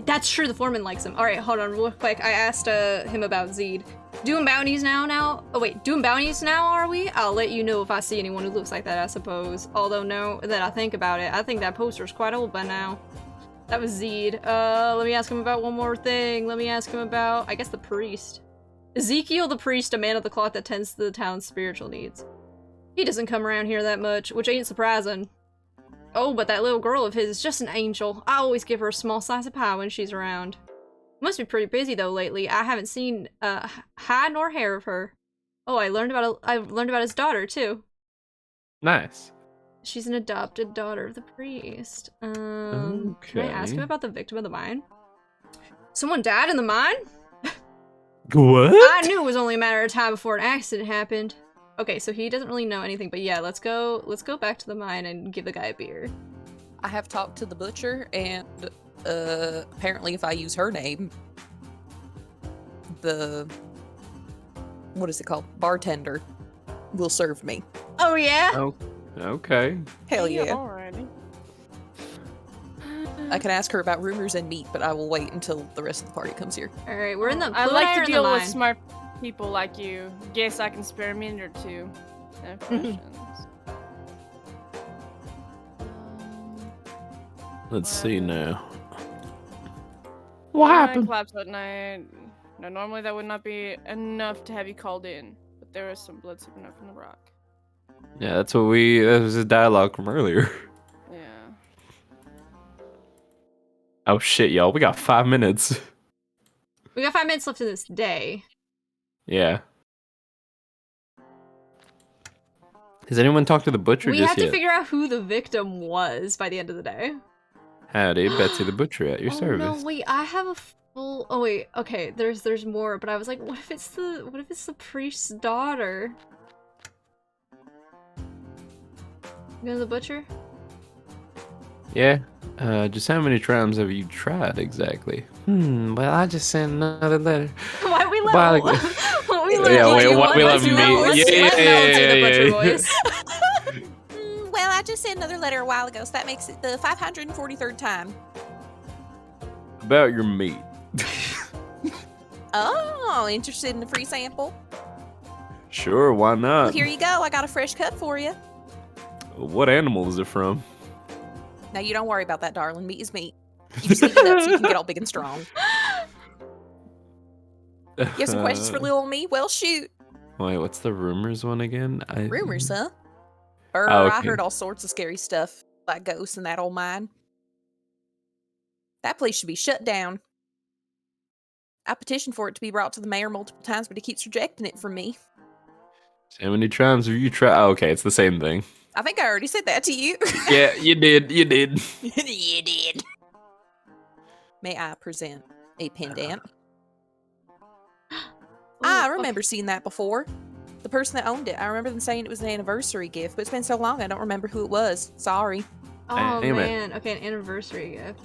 That's true, the foreman likes him. Alright, hold on real quick. I asked him about Zed. Doing bounties now? Oh wait, doing bounties now, are we? I'll let you know if I see anyone who looks like that, I suppose. Although, no, that I think about it, I think that poster's quite old by now. That was Zed. Let me ask him about one more thing. Let me ask him about, I guess, the priest. Ezekiel the priest, a man of the cloth that tends to the town's spiritual needs. He doesn't come around here that much, which ain't surprising. Oh, but that little girl of his is just an angel. I always give her a small slice of pie when she's around. Must be pretty busy though lately. I haven't seen hide nor hair of her. Oh, I learned about his daughter too. Nice. She's an adopted daughter of the priest. Can I ask him Okay. about the victim of the mine? Someone died in the mine? What? I knew it was only a matter of time before an accident happened. Okay, so he doesn't really know anything, but yeah, let's go back to the mine and give the guy a beer. I have talked to the butcher, and apparently, if I use her name, the what is it called? Bartender will serve me. Oh yeah? Oh, okay. Hell yeah! Alrighty. I can ask her about rumors and meat, but I will wait until the rest of the party comes here. Alright, we're in the I Pleu like are to in the deal with mine. smart people like you. Guess I can spare a minute or two. I have questions. Let's see now. What happened? Collapse at night. Now, normally that would not be enough to have you called in, but there is some blood seeping up from the rock. Yeah, that was a dialogue from earlier. Yeah. Oh shit, y'all. We got 5 minutes. We got 5 minutes left in this day. Yeah. Has anyone talked to the butcher We just have to yet? figure out who the victim was by the end of the day. Howdy, Betsy the butcher at your Oh service. no, wait, I have a full. Oh wait, okay, there's more, but I was like, what if it's the priest's daughter? You know the butcher? Yeah. Just how many times have you tried exactly? Well, I just sent another letter. Why we let Why- why we let Yeah, you wait, do what one? we Let's let do me- that. Let's yeah, let Mel do the butcher yeah. voice. Well, I just sent another letter a while ago, so that makes it the 543rd time. About your meat. Oh, interested in a free sample? Sure, why Well, not? here you go. I got a fresh cut for you. What animal is it from? Now, you don't worry about that, darling. Meat is meat. You just eat it up so you can get all big and strong. You have some questions for little me? Well, shoot. Wait, what's the rumors one again? Rumors, huh? Or Oh, I okay. heard all sorts of scary stuff, like ghosts in that old mine. That place should be shut down. I petitioned for it to be brought to the mayor multiple times, but he keeps rejecting it from me. How many times have you tried? Oh, okay, it's the same thing. I think I already said that to you. Yeah, you did. You did. You did. May I present a pendant? I remember seeing that before. The person that owned it, I remember them saying it was an anniversary gift, but it's been so long I don't remember who it was. Sorry. Oh Damn it. man. Okay, an anniversary gift.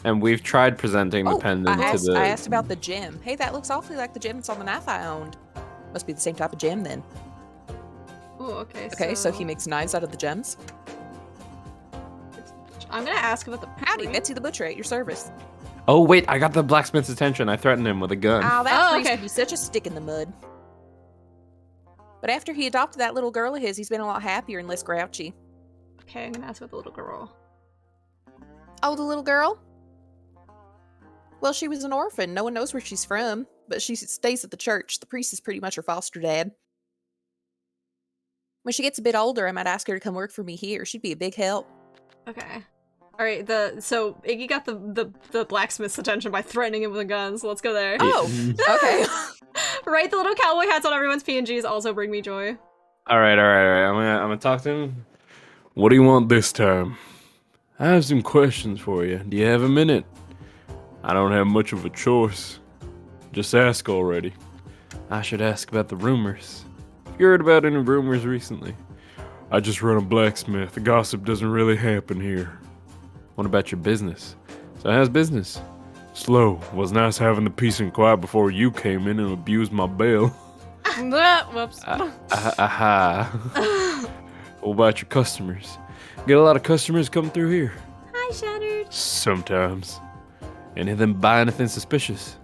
And we've tried presenting the pendant I to the. asked about the gem. Hey, that looks awfully like the gem that's on the knife I owned. Must be the same type of gem then. Oh, okay. Okay, so he makes knives out of the gems. I'm gonna ask about the. Howdy, Betsy the Butcher at your service. Oh wait, I got the blacksmith's attention. I threatened him with a gun. Oh, that Oh, priest okay. would be such a stick in the mud. But after he adopted that little girl of his, he's been a lot happier and less grouchy. Okay, I'm gonna ask about the little girl. Oh, the little girl? Well, she was an orphan. No one knows where she's from, but she stays at the church. The priest is pretty much her foster dad. When she gets a bit older, I might ask her to come work for me here. She'd be a big help. Okay. All right. So Iggy got the blacksmith's attention by threatening him with a gun. So let's go there. Oh, okay. Right. The little cowboy hats on everyone's PNGs also bring me joy. All right. I'm gonna talk to him. What do you want this time? I have some questions for you. Do you have a minute? I don't have much of a choice. Just ask already. I should ask about the rumors. You heard about any rumors recently? I just run a blacksmith. The gossip doesn't really happen here. What about your business? So how's business? Slow. Was nice having the peace and quiet before you came in and abused my bell. Whoops. Aha. What about your customers? Get a lot of customers come through here? Hi, Shattered. Sometimes. Any of them buy anything suspicious?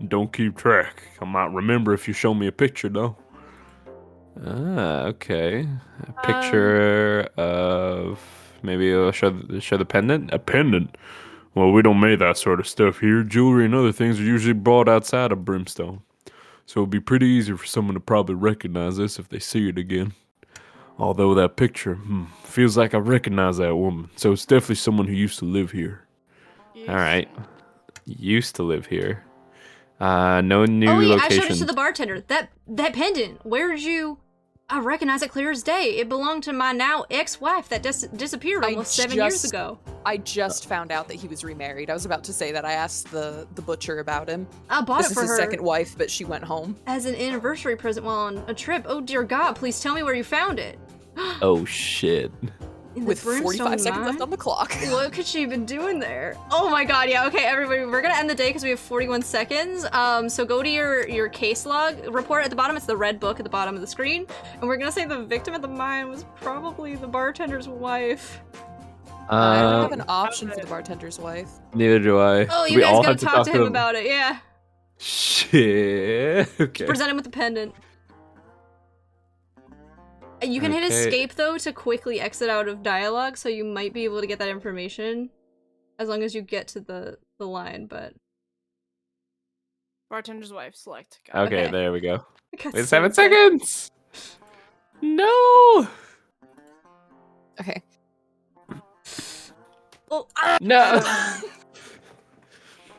Don't keep track. I might remember if you show me a picture, though. Ah, okay. A picture of... Maybe show the pendant? A pendant? Well, we don't make that sort of stuff here. Jewelry and other things are usually brought outside of Brimstone. So it'd be pretty easy for someone to probably recognize this if they see it again. Although that picture, feels like I recognize that woman. So it's definitely someone who used to live here. Alright. Used to live here. No new Oh wait, I location. showed it to the bartender. That pendant. Where did you? I recognize it clear as day. It belonged to my now ex-wife that disappeared almost 7 years ago. I just found out that he was remarried. I was about to say that. I asked the butcher about him. I bought This it is for his her second wife, but she went home. as an anniversary present while on a trip. Oh dear God, please tell me where you found it. Oh shit. In the With 45 Brimstone seconds left mine? on the clock. What could she have been doing there? Oh my God, yeah, okay, everybody, we're gonna end the day because we have 41 seconds. So go to your case log report at the bottom. It's the red book at the bottom of the screen. And we're gonna say the victim of the mine was probably the bartender's wife. I don't have an option for the bartender's wife. Neither do I. Oh, you We guys all gotta have to talk to him about it, yeah. Shit. Okay. Present him with the pendant. You can hit Okay. escape though to quickly exit out of dialogue, so you might be able to get that information as long as you get to the line, but Bartender's wife, select. Got it. Okay, Okay. there we go. I got Wait, so 7 excited. seconds. No. Okay. Oh, No.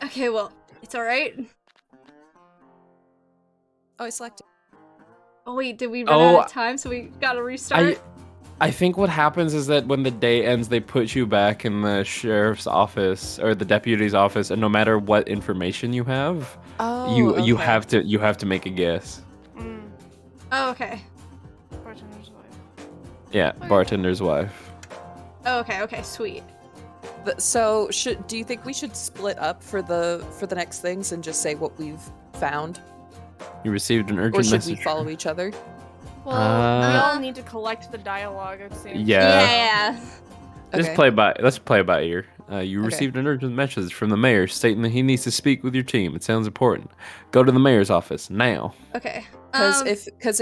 okay, well, it's alright. Oh, I selected. Oh wait, did we run out Oh, of time, so we gotta restart? I think what happens is that when the day ends, they put you back in the sheriff's office or the deputy's office, and no matter what information you have, Oh, you okay. have to make a guess. Oh, okay. Bartender's wife. Yeah, bartender's wife. Oh, okay, sweet. So, do you think we should split up for the next things and just say what we've found, You received an urgent or should message. we follow each other? Well, we Uh, all need to collect the dialogue, it seems. Yeah. Yeah. Let's Okay. play by ear. You received an urgent message from the mayor stating that he needs to speak with your team. It sounds important. Go to the mayor's office now. Okay. Because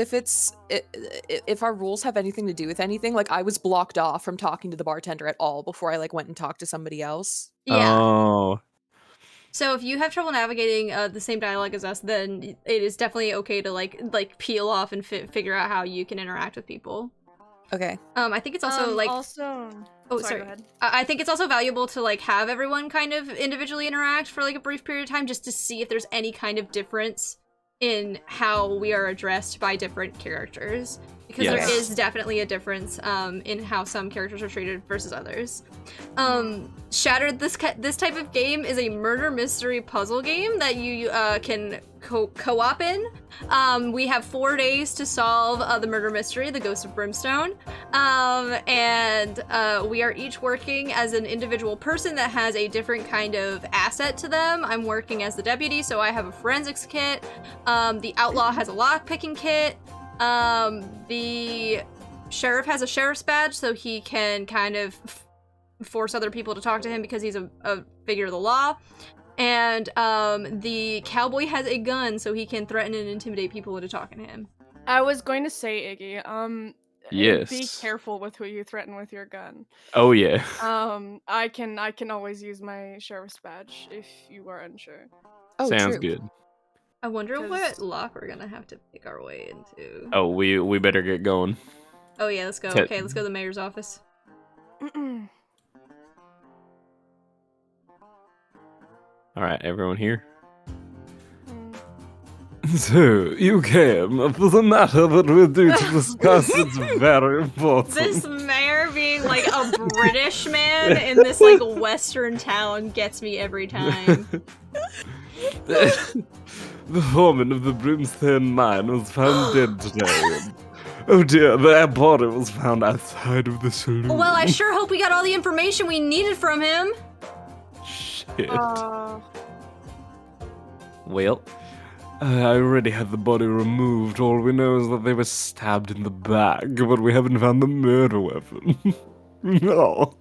if our rules have anything to do with anything, like I was blocked off from talking to the bartender at all before I went and talked to somebody else. Yeah. Oh. So if you have trouble navigating the same dialogue as us, then it is definitely okay to like peel off and figure out how you can interact with people. Okay. I think it's also like also. oh Sorry, sorry. go ahead. I think it's also valuable to like have everyone kind of individually interact for like a brief period of time just to see if there's any kind of difference in how we are addressed by different characters. Because there Yes. is definitely a difference in how some characters are treated versus others. Shattered, this type of game is a murder mystery puzzle game that you can co-op in. We have 4 days to solve the murder mystery, the Ghost of Brimstone, and we are each working as an individual person that has a different kind of asset to them. I'm working as the deputy, so I have a forensics kit. The outlaw has a lock-picking kit. The sheriff has a sheriff's badge, so he can kind of force other people to talk to him because he's a figure of the law. And the cowboy has a gun, so he can threaten and intimidate people into talking to him. I was going to say, Iggy, Yes. be careful with who you threaten with your gun. Oh yeah. I can always use my sheriff's badge if you are unsure. Oh, Sounds true. good. I wonder 'Cause- what lock we're gonna have to pick our way into. Oh, we better get going. Oh yeah, let's go. Okay. Okay, let's go to the mayor's office. All right, everyone here. Mm. So, you came for the matter that we're due to discuss. It's very important. This mayor being like a British man in this like western town gets me every time. The foreman of the Brimstone mine was found dead today. Oh dear, their body was found outside of the saloon. Well, I sure hope we got all the information we needed from him. Shit. Well, I already had the body removed. All we know is that they were stabbed in the back, but we haven't found the murder weapon. No.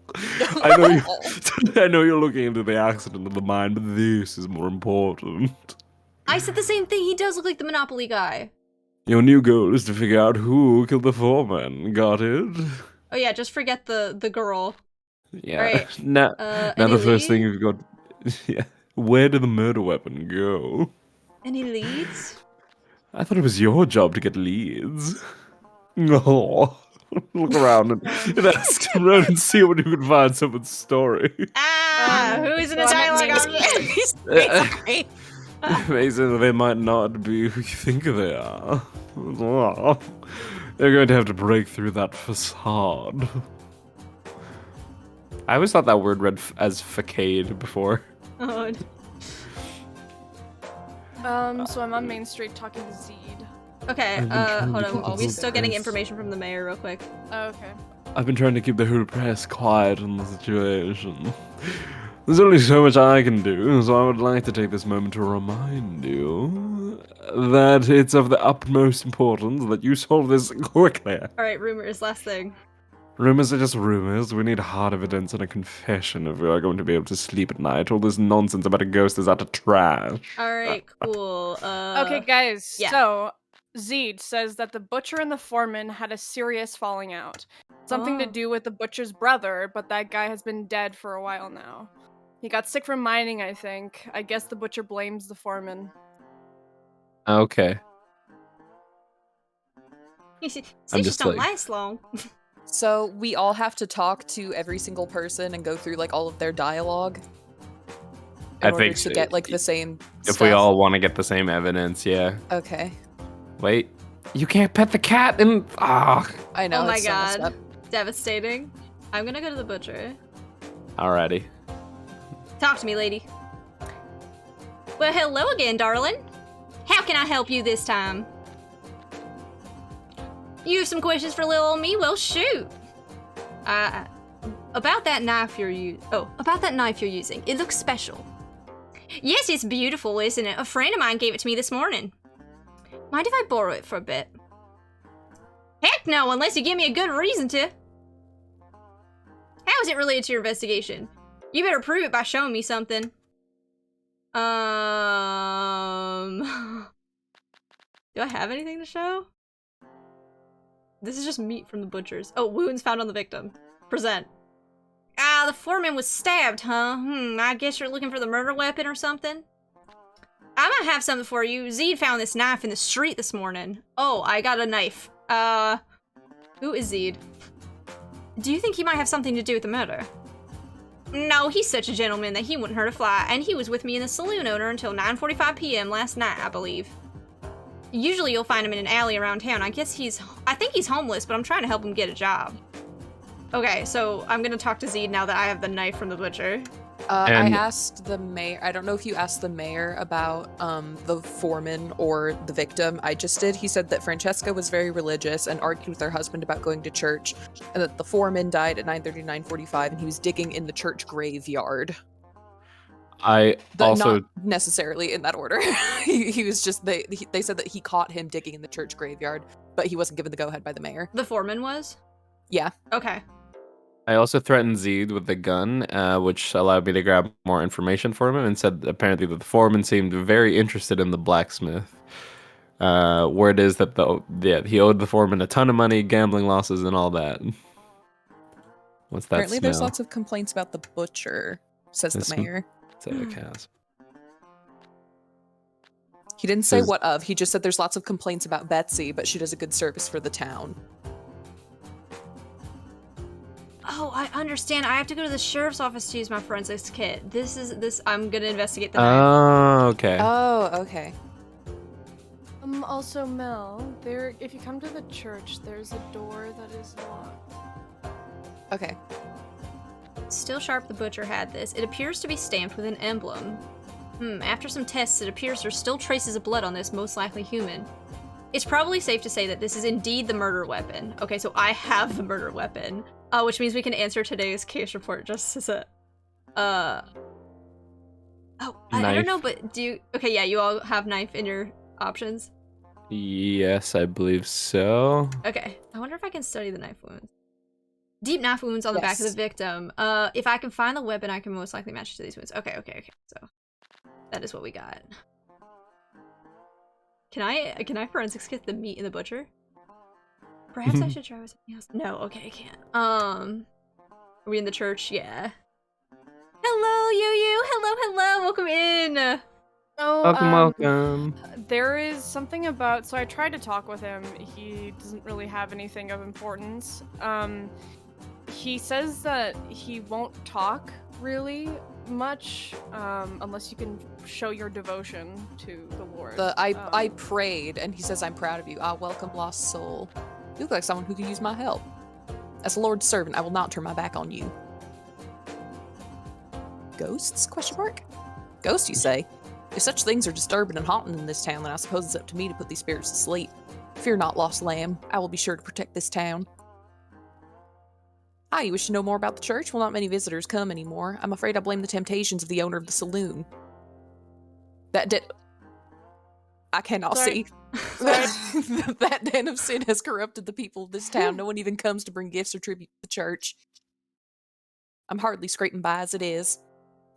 I know you're looking into the accident of the mine, but this is more important. I said the same thing. He does look like the Monopoly guy. Your new goal is to figure out who killed the foreman. Got it? Oh yeah, just forget the girl. Yeah. Right. Now Any the first thing leads? you've got. Yeah. Where did the murder weapon go? Any leads? I thought it was your job to get leads. No. Look around and ask around and see what you can find someone's story. Who's in the so dialogue? Mason, they might not be who you think they are. They're going to have to break through that facade. I always thought that word read as facade before. Oh, so I'm on Main Street talking to Zed. okay, I've been trying hold to keep on. We're the still getting press. information from the mayor real quick. Oh, okay. I've been trying to keep the whole press quiet on the situation. There's only so much I can do, so I would like to take this moment to remind you that it's of the utmost importance that you solve this quickly. Alright, rumors, last thing. Rumors are just rumors. We need hard evidence and a confession if we are going to be able to sleep at night. All this nonsense about a ghost is utter trash. Alright, cool. Okay, guys. yeah. So Zed says that the butcher and the foreman had a serious falling out. Something to Oh. do with the butcher's brother, but that guy has been dead for a while now. He got sick from mining, I think. I guess the butcher blames the foreman. Okay. Stitches just don't like- last long. So we all have to talk to every single person and go through like all of their dialogue in I order think to so. get like the same If stuff. we all want to get the same evidence, yeah. Okay. Wait. You can't pet the cat and... Ah. I know. Oh my it's so messed god. up. Devastating. I'm gonna go to the butcher. Alrighty. Talk to me, lady. Well, hello again, darling. How can I help you this time? You have some questions for little old me? Well, shoot. About that knife you're using. It looks special. Yes, it's beautiful, isn't it? A friend of mine gave it to me this morning. Mind if I borrow it for a bit? Heck no, unless you give me a good reason to. How is it related to your investigation? You better prove it by showing me something. Do I have anything to show? This is just meat from the butchers. Oh, wounds found on the victim. Present. Ah, the foreman was stabbed, huh? I guess you're looking for the murder weapon or something? I might have something for you. Zed found this knife in the street this morning. Oh, I got a knife. Who is Zed? Do you think he might have something to do with the murder? No, he's such a gentleman that he wouldn't hurt a fly, and he was with me and the saloon owner until 9:45 p.m. last night, I believe. Usually you'll find him in an alley around town. I think he's homeless, but I'm trying to help him get a job. Okay, so I'm gonna talk to Zed now that I have the knife from the butcher. I asked the mayor. I don't know if you asked the mayor about the foreman or the victim. I just did. He said that Francesca was very religious and argued with her husband about going to church, and that the foreman died at 9:30, 9:45, and he was digging in the church graveyard. Not necessarily in that order. he was just they said that he caught him digging in the church graveyard, but he wasn't given the go-ahead by the mayor. The foreman was? Yeah. Okay. I also threatened Zed with the gun, which allowed me to grab more information from him, and said apparently that the foreman seemed very interested in the blacksmith. Word is that he owed the foreman a ton of money, gambling losses, and all that. What's that Apparently smell? there's lots of complaints about the butcher, says the mayor. Cows. He didn't say what of. He just said there's lots of complaints about Betsy, but she does a good service for the town. Oh, I understand. I have to go to the sheriff's office to use my forensics kit. I'm gonna investigate the knife. Oh, okay. Oh, okay. Also, Mel, if you come to the church, there's a door that is locked. Okay. Still Sharp the Butcher had this. It appears to be stamped with an emblem. After some tests, it appears there's still traces of blood on this, most likely human. It's probably safe to say that this is indeed the murder weapon. Okay, so I have the murder weapon, which means we can answer today's case report just as a, I don't know, but okay, yeah, you all have knife in your options? Yes, I believe so. Okay, I wonder if I can study the knife wounds. Deep knife wounds on the back of the victim. If I can find the weapon, I can most likely match it to these wounds. Okay. So that is what we got. Can I forensics kit the meat in the butcher? Perhaps I should try with something else. No, okay, I can't. Are we in the church? Yeah. Hello, Yu. Hello. Welcome in. Oh, Welcome. There is something about. So I tried to talk with him. He doesn't really have anything of importance. He says that he won't talk really much unless you can show your devotion to the Lord. I prayed, and he says, "I'm proud of you. I welcome lost soul. You look like someone who could use my help. As the Lord's servant, I will not turn my back on you." Ghosts? ? Ghosts, you say? If such things are disturbing and haunting in this town, then I suppose it's up to me to put these spirits to sleep. Fear not, lost lamb. I will be sure to protect this town. Hi, you wish to know more about the church? Well, not many visitors come anymore. I'm afraid I blame the temptations of the owner of the saloon. I cannot see. That den of sin has corrupted the people of this town. No one even comes to bring gifts or tribute to the church. I'm hardly scraping by as it is.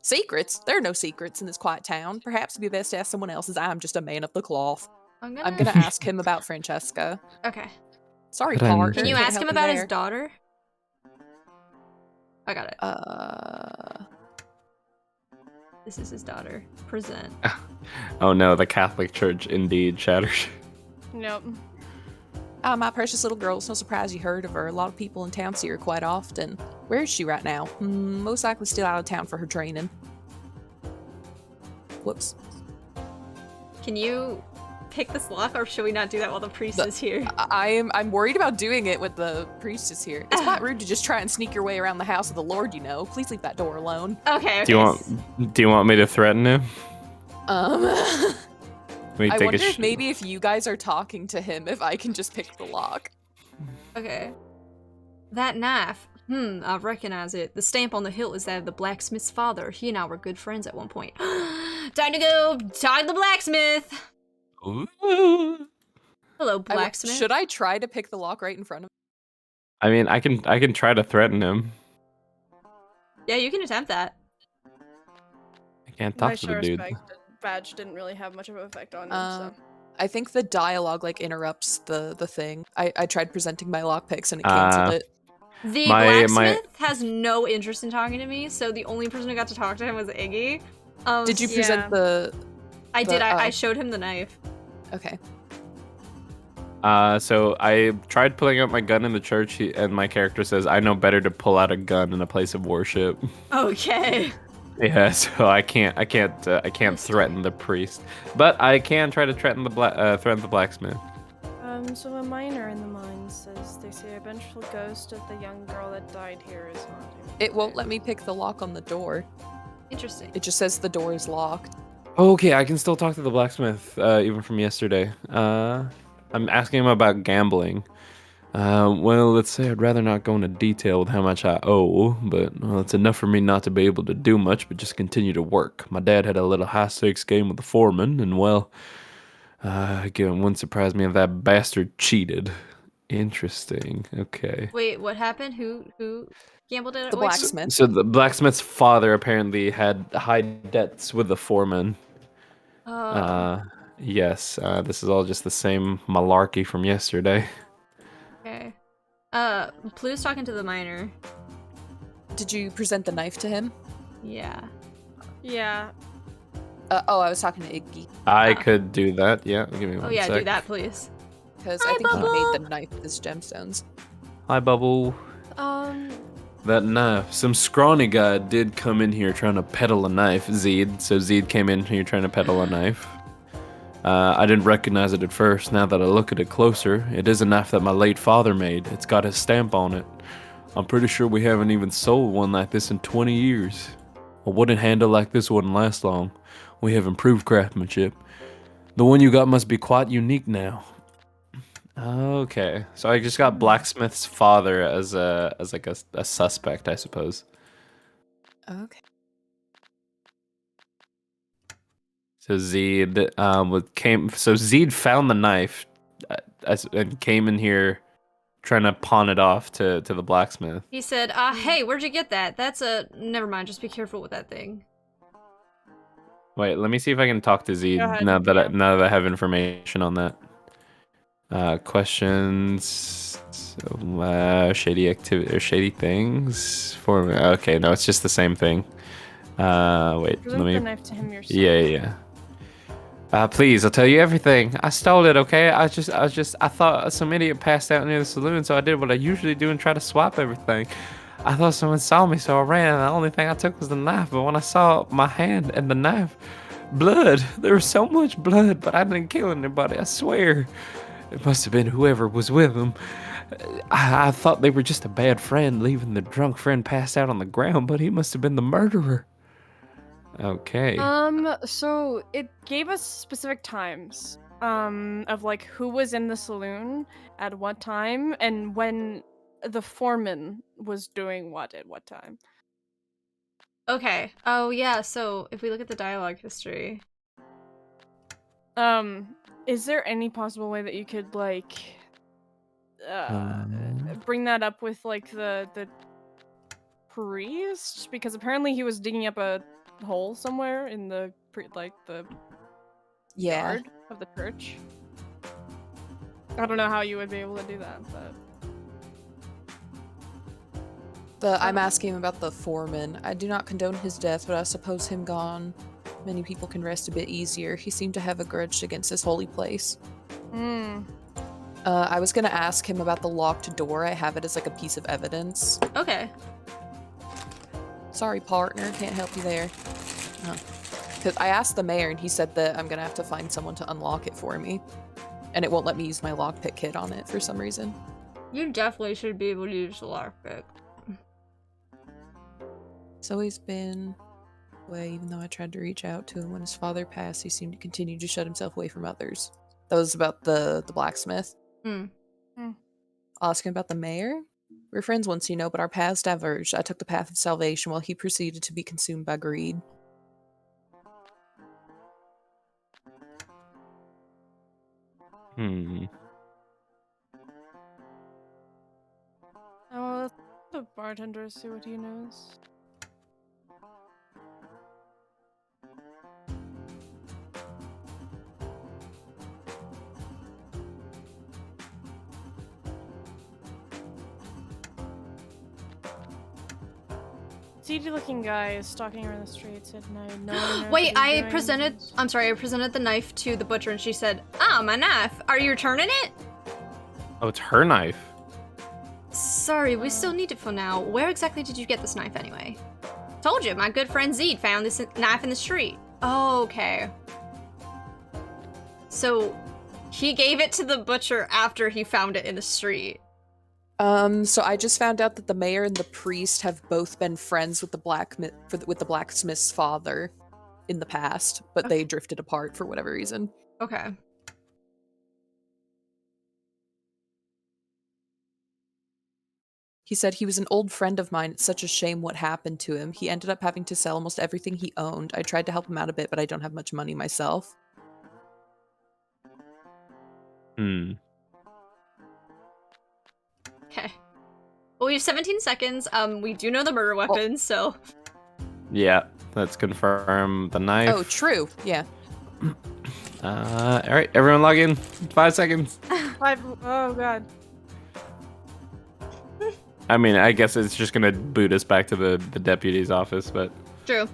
Secrets? There are no secrets in this quiet town. Perhaps it'd be best to ask someone else, as I'm just a man of the cloth. I'm gonna ask him about Francesca. Okay. Sorry, Clark. Can you ask him about his daughter? I got it. This is his daughter. Present. Oh no, the Catholic Church indeed shattered. Nope. My precious little girl, it's no surprise you heard of her. A lot of people in town see her quite often. Where is she right now? Most likely still out of town for her training. Whoops. Can you pick this lock, or should we not do that while the priest is here? I'm worried about doing it with the priestess here. It's quite rude to just try and sneak your way around the house of the Lord, you know. Please leave that door alone. Okay. Do you want me to threaten him? I wonder if maybe if you guys are talking to him, if I can just pick the lock. Okay. That knife. I recognize it. The stamp on the hilt is that of the blacksmith's father. He and I were good friends at one point. Time to go talk to the blacksmith. Ooh. Hello, blacksmith. Should I try to pick the lock right in front of him? I mean, I can try to threaten him. Yeah, you can attempt that. I can't talk to the dude. Badge didn't really have much of an effect on him, so. I think the dialogue interrupts the thing. I tried presenting my lockpicks and it canceled it. The blacksmith has no interest in talking to me, so the only person who got to talk to him was Iggy. Did you present the... I did. I showed him the knife. Okay. So I tried pulling out my gun in the church, and my character says, "I know better to pull out a gun in a place of worship." Okay. Yeah, so I can't threaten the priest, but I can try to threaten the blacksmith. So a miner in the mine says they see a vengeful ghost of the young girl that died here is haunting. It won't let me pick the lock on the door. Interesting. It just says the door is locked. Okay, I can still talk to the blacksmith, even from yesterday. I'm asking him about gambling. Well, let's say I'd rather not go into detail with how much I owe, but well, it's enough for me not to be able to do much, but just continue to work. My dad had a little high-stakes game with the foreman, and well, again, wouldn't surprise me if that bastard cheated. Interesting. Okay. Wait, what happened? Who gambled at it? The Wait, blacksmith. So the blacksmith's father apparently had high debts with the foreman. Oh, Yes. This is all just the same malarkey from yesterday. okay. Plew's talking to the miner. Did you present the knife to him? Yeah. Yeah. Oh, I was talking to Iggy. I could do that. Yeah. Give me one Oh yeah, sec. do that, please. Because Hi, I think he Bubble. made the knife with his gemstones. Hi, Bubble. That knife. Some scrawny guy did come in here trying to peddle a knife, Zed. So Zed came in here trying to peddle a knife. I didn't recognize it at first. Now that I look at it closer, it is a knife that my late father made. It's got his stamp on it. I'm pretty sure we haven't even sold one like this in 20 years. A wooden handle like this wouldn't last long. We have improved craftsmanship. The one you got must be quite unique now. Okay, so I just got blacksmith's father as a suspect, I suppose. Okay. So Zed Zed found the knife and came in here trying to pawn it off to the blacksmith. He said, hey, where'd you get that? That's never mind, just be careful with that thing. Wait, let me see if I can talk to Zed Go ahead, now that yeah. now that I have information on that. Questions, shady activity or shady things for me. Okay, no, it's just the same thing. Wait, Present let me. the knife to him yourself. Yeah. Please, I'll tell you everything. I stole it, okay? I thought some idiot passed out near the saloon, so I did what I usually do and try to swap everything. I thought someone saw me, so I ran, and the only thing I took was the knife. But when I saw my hand and the knife, blood. There was so much blood, but I didn't kill anybody, I swear. It must have been whoever was with them. I thought they were just a bad friend, leaving the drunk friend passed out on the ground, but he must have been the murderer. Okay. So it gave us specific times, of like who was in the saloon at what time and when the foreman was doing what at what time. Okay. Oh yeah, so if we look at the dialogue history. Is there any possible way that you could like bring that up with like the priest? Because apparently he was digging up a hole somewhere in the Yeah. yard of the church. I don't know how you would be able to do that, but I'm asking him about the foreman. I do not condone his death, but I suppose him gone, many people can rest a bit easier. He seemed to have a grudge against this holy place. I was gonna ask him about the locked door. I have it as like a piece of evidence. Okay. Sorry, partner, can't help you there. Because I asked the mayor and he said that I'm gonna have to find someone to unlock it for me. And it won't let me use my lockpick kit on it for some reason. You definitely should be able to use the lockpick. So he's been away, even though I tried to reach out to him when his father passed, he seemed to continue to shut himself away from others. That was about the blacksmith. Hmm. I'll ask him about the mayor. We were friends once, you know, but our paths diverged. I took the path of salvation while he proceeded to be consumed by greed. oh, the bartender, see what he knows. Seedy-looking guy is stalking around the streets at night. No one knows Wait, what he's I doing. presented the knife to the butcher and she said, ah, my knife. Are you returning it? Oh, it's her knife. Sorry, we still need it for now. Where exactly did you get this knife anyway? Told you, my good friend Zed found this knife in the street. Oh, okay. So, he gave it to the butcher after he found it in the street. So I just found out that the mayor and the priest have both been friends with the blacksmith's father in the past, but they drifted apart for whatever reason. Okay. He said he was an old friend of mine. It's such a shame what happened to him. He ended up having to sell almost everything he owned. I tried to help him out a bit, but I don't have much money myself. Okay. Well, we have 17 seconds. We do know the murder weapons, so... Yeah, let's confirm the knife. Oh, true. Yeah. All right, everyone log in. 5 seconds. 5. Oh god. I mean, I guess it's just gonna boot us back to the deputy's office, but... True.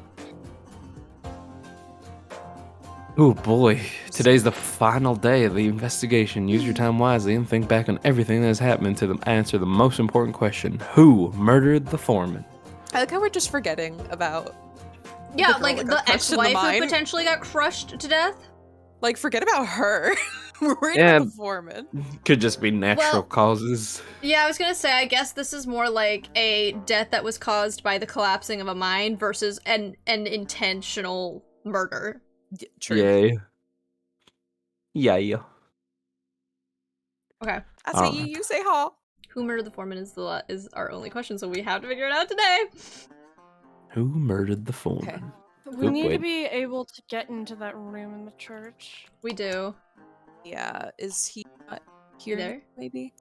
Oh boy, today's the final day of the investigation. Use your time wisely and think back on everything that has happened to answer the most important question. Who murdered the foreman? I like how we're just forgetting about... Yeah, girl like that the got crushed in the ex-wife who mine. potentially got crushed to death. Like, forget about her. We're worried Yeah. about the foreman. Could just be natural Well- causes. Yeah, I was gonna say, I guess this is more like a death that was caused by the collapsing of a mine versus an intentional murder. True. Yay. Yeah. Okay. I say Alright. you say ha. Who murdered the foreman is our only question, so we have to figure it out today. Who murdered the foreman? Okay. We Oop, need to wait. be able to get into that room in the church. We do. Yeah, is he not here? there? Maybe?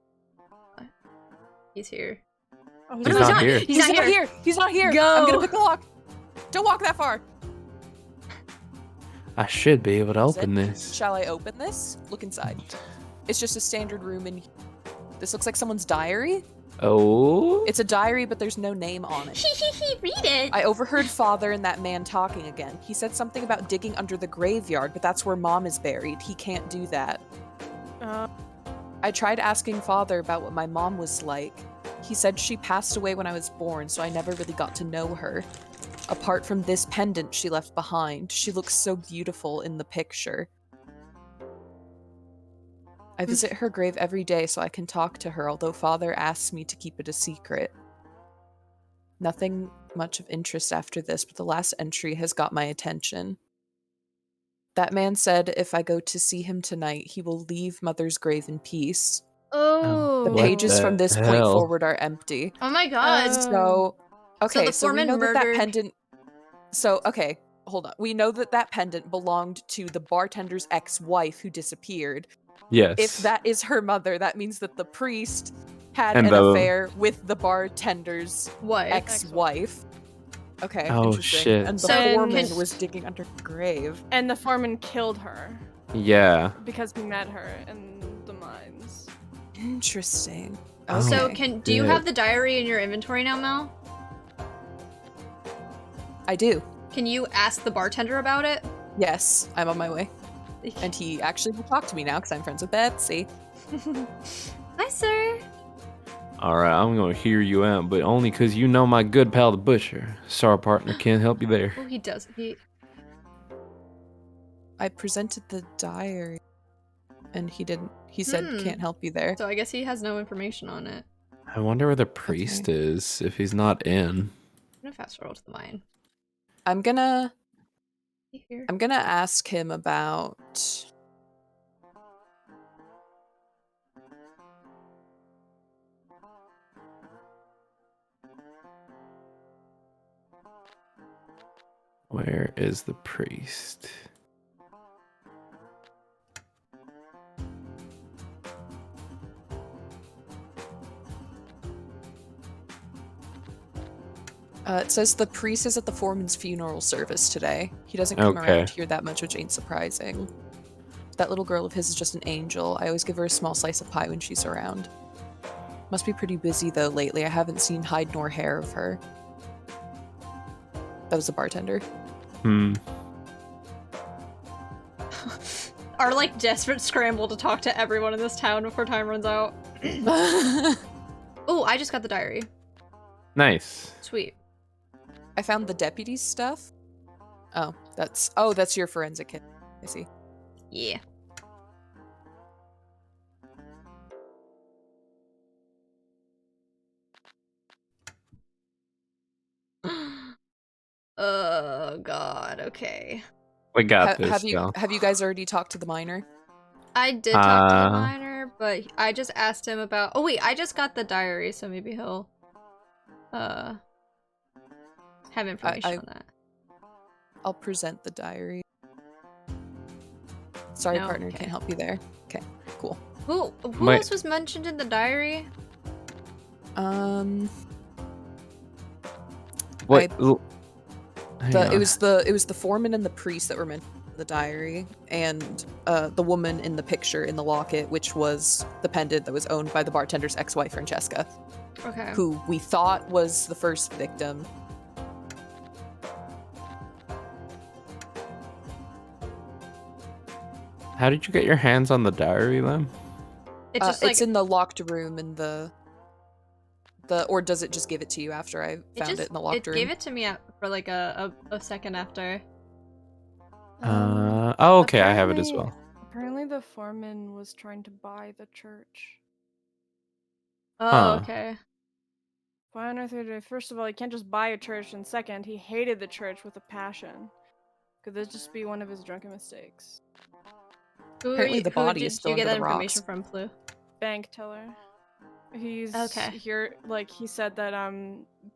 He's here. Oh, He's not here. He's not here. He's not here. Go. I'm gonna pick the lock. Don't walk that far. I should be able to Is it? open this. Shall I open this? Look inside. It's just a standard room in here. This looks like someone's diary. Oh? It's a diary, but there's no name on it. Read it. I overheard father and that man talking again. He said something about digging under the graveyard, but that's where mom is buried. He can't do that. I tried asking father about what my mom was like. He said she passed away when I was born, so I never really got to know her. Apart from this pendant she left behind, she looks so beautiful in the picture. I visit her grave every day so I can talk to her, although father asks me to keep it a secret. Nothing much of interest after this, but the last entry has got my attention. That man said if I go to see him tonight, he will leave mother's grave in peace. Oh. The What pages the from this point hell? forward are empty. Oh my god. So, okay, the so we foreman know that murdered- pendant... So, okay, hold on. We know that pendant belonged to the bartender's ex-wife who disappeared. Yes. If that is her mother, that means that the priest had And an the- affair with the bartender's What? ex-wife. Okay, Oh, interesting. shit. And the So foreman can- was digging under her grave. And the foreman killed her Yeah. because he met her in the mines. Interesting. Oh, So Okay. do you shit. have the diary in your inventory now, Mel? I do. Can you ask the bartender about it? Yes, I'm on my way. And he actually will talk to me now because I'm friends with Betsy. Hi, sir. Alright, I'm gonna hear you out, but only because you know my good pal the butcher. Sorry, partner, can't help you there. Oh, he does. I presented the diary, and he didn't. He said, "Can't help you there." So I guess he has no information on it. I wonder where the priest is, if he's not in. I'm gonna fast forward to the mine. I'm gonna Here. ask him about. Where is the priest? It says the priest is at the foreman's funeral service today. He doesn't come Okay. around here that much, which ain't surprising. That little girl of his is just an angel. I always give her a small slice of pie when she's around. Must be pretty busy though lately. I haven't seen hide nor hair of her. That was the bartender. Our like desperate scramble to talk to everyone in this town before time runs out. Oh, I just got the diary. Nice. Sweet. I found the deputy's stuff. Oh, that's your forensic kit. I see. Yeah. Oh God. Okay. We got Ha- this, y'all. have you guys already talked to the miner? I did talk to the Uh, miner, but I just asked him about. Oh wait, I just got the diary, so maybe he'll have information on that. I'll present the diary. Sorry, No? partner, Okay. can't help you there. Okay, cool. Who Wait. else was mentioned in the diary? What? It was the foreman and the priest that were mentioned in the diary, and the woman in the picture in the locket, which was the pendant that was owned by the bartender's ex-wife Francesca, Okay. who we thought was the first victim. How did you get your hands on the diary, Lem? It's just like It's in the locked room in the or does it just give it to you after I found it in the locked room? It gave it to me for like a second after. Oh, okay, I have it as well. Apparently the foreman was trying to buy the church. Oh, Huh. okay. Why on earth would I? First of all, he can't just buy a church, and second, he hated the church with a passion. Could this just be one of his drunken mistakes? Apparently the body is still Did you get under that the information rocks. from, Pleu? Bank teller. He's Okay. here, like he said that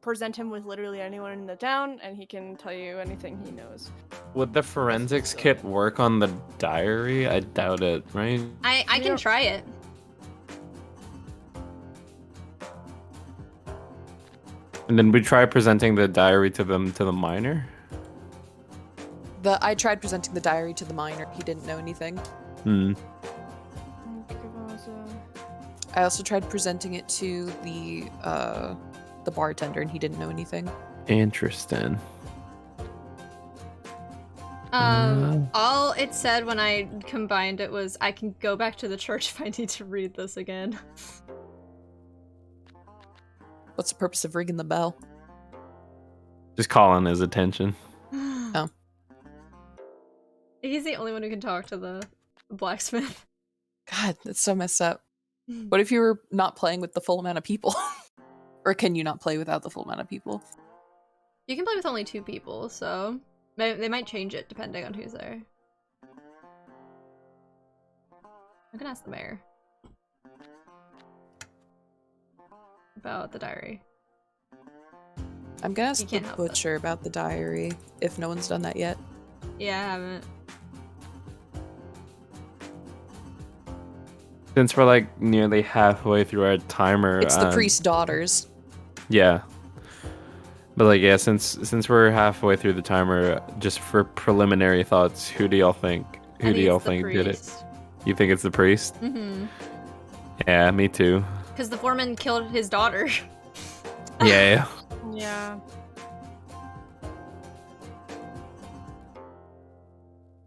present him with literally anyone in the town, and he can tell you anything he knows. Would the forensics kit work on the diary? I doubt it, right? I can don't- try it. And then we try presenting the diary to the miner. I tried presenting the diary to the miner. He didn't know anything. I also tried presenting it to the bartender, and he didn't know anything. Interesting. All it said when I combined it was, I can go back to the church if I need to read this again. What's the purpose of ringing the bell? Just calling his attention. Oh. He's the only one who can talk to the blacksmith. God, that's so messed up. What if you were not playing with the full amount of people? Or can you not play without the full amount of people? You can play with only 2 people, so they might change it depending on who's there. I'm gonna ask the mayor about the diary. I'm gonna ask You the can't help it. butcher about the diary, if no one's done that yet. Yeah, I haven't. Since we're like nearly halfway through our timer, It's the priest's daughters. Yeah. But like, yeah, since we're halfway through the timer, just for preliminary thoughts, who do y'all think? Who do y'all think did it? You think it's the priest? Mm-hmm. Yeah, me too. Because the foreman killed his daughter. Yeah. Yeah.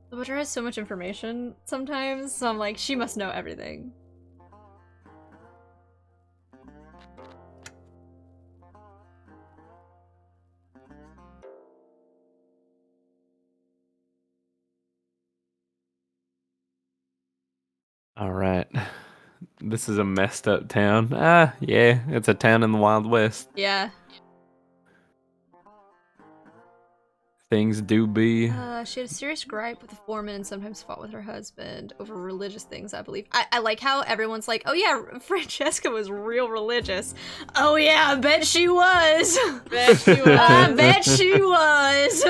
The butcher has so much information sometimes, so I'm like, she must know everything. All right. This is a messed up town. Ah, yeah, it's a town in the Wild West. Yeah. Things do be. She had a serious gripe with the foreman and sometimes fought with her husband over religious things, I believe. I like how everyone's like, oh yeah, Francesca was real religious. Oh yeah, I bet she was. Bet she was. I bet she was.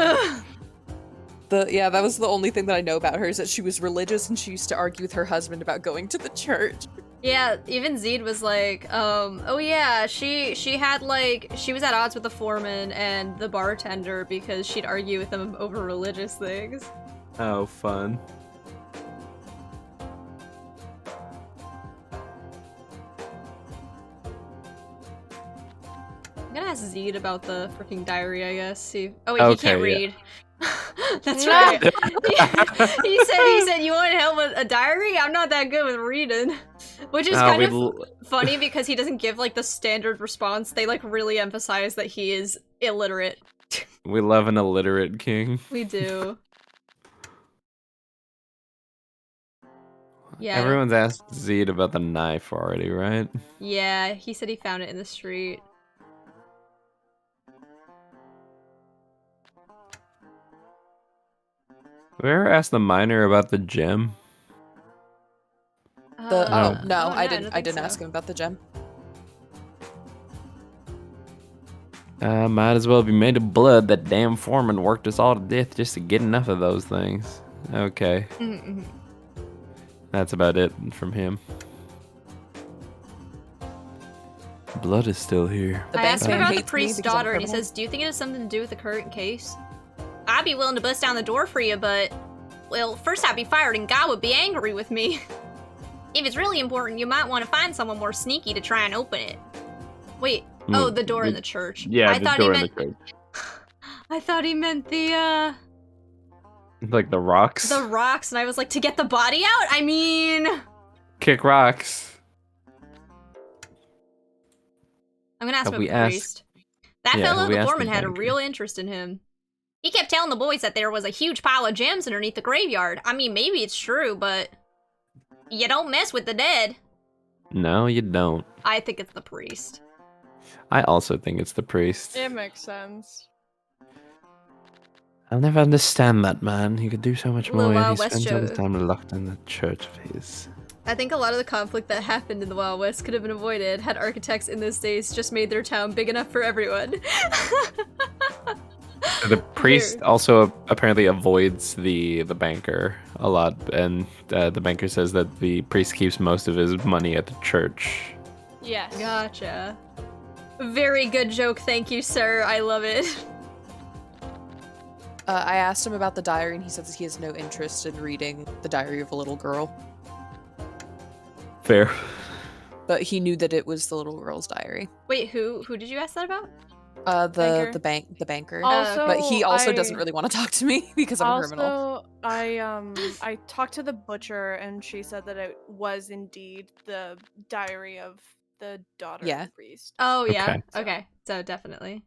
That was the only thing that I know about her, is that she was religious and she used to argue with her husband about going to the church. Yeah, even Zeed was like, oh yeah, she had like, she was at odds with the foreman and the bartender because she'd argue with them over religious things. Oh, fun. gonna ask Zed about the freaking diary, I guess. See. Oh wait, he Okay, can't yeah. read. That's right. he said you want help with a diary? I'm not that good with reading. Which is kind of funny because he doesn't give like the standard response. They like really emphasize that he is illiterate. We love an illiterate king. We do. Yeah. Everyone's asked Zed about the knife already, right? Yeah, he said he found it in the street. Have we ever asked the miner about the gem? No, I think didn't so. ask him about the gem. Might as well be made of blood. That damn foreman worked us all to death just to get enough of those things. Okay. Mm-hmm. That's about it from him. Blood is still here. The I bank asked him man about the hates me priest's because I'm a daughter, and he criminal. says, do you think it has something to do with the current case? I'd be willing to bust down the door for you, but... Well, first I'd be fired and God would be angry with me. If it's really important, you might want to find someone more sneaky to try and open it. Wait, oh, the door in the church. Yeah, I the thought door he in the meant... church. I thought he meant the Like the rocks? rocks, and I was like, to get the body out? I mean... Kick rocks. I'm gonna ask Have about we the asked- priest. That Yeah, fellow, have we the asked foreman, the had a banker? real interest in him. He kept telling the boys that there was a huge pile of gems underneath the graveyard. I mean, maybe it's true, but... You don't mess with the dead. No, you don't. I think it's the priest. I also think it's the priest. It makes sense. I'll never understand that man. He could do so much The more. He Wild West spends all his show. time locked in the church of his. I think a lot of the conflict that happened in the Wild West could have been avoided had architects in those days just made their town big enough for everyone. The priest also apparently avoids the banker a lot, and the banker says that the priest keeps most of his money at the church. Yes. Gotcha. Very good joke, thank you, sir. I love it. I asked him about the diary, and he says he has no interest in reading the diary of a little girl. Fair. But he knew that it was the little girl's diary. Wait, who did you ask that about? Banker. The banker. Also, But he also doesn't really want to talk to me because I'm a criminal. Also, I talked to the butcher, and she said that it was indeed the diary of the daughter Yeah. of the priest. Oh, yeah. Okay. Okay, so definitely.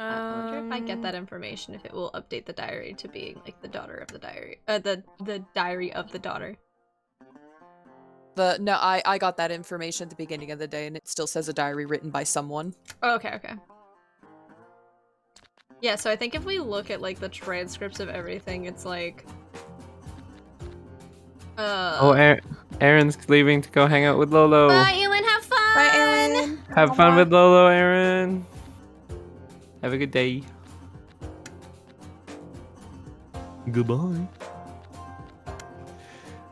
I wonder if I get that information, if it will update the diary to being like the daughter of the diary. The diary of the daughter. I got that information at the beginning of the day, and it still says a diary written by someone. Oh, okay. Yeah, so I think if we look at like the transcripts of everything, it's like... Aaron's leaving to go hang out with Lolo. Bye, Ewan, have fun! Bye, Aaron. Have fun with Lolo, Aaron. Have a good day. Goodbye.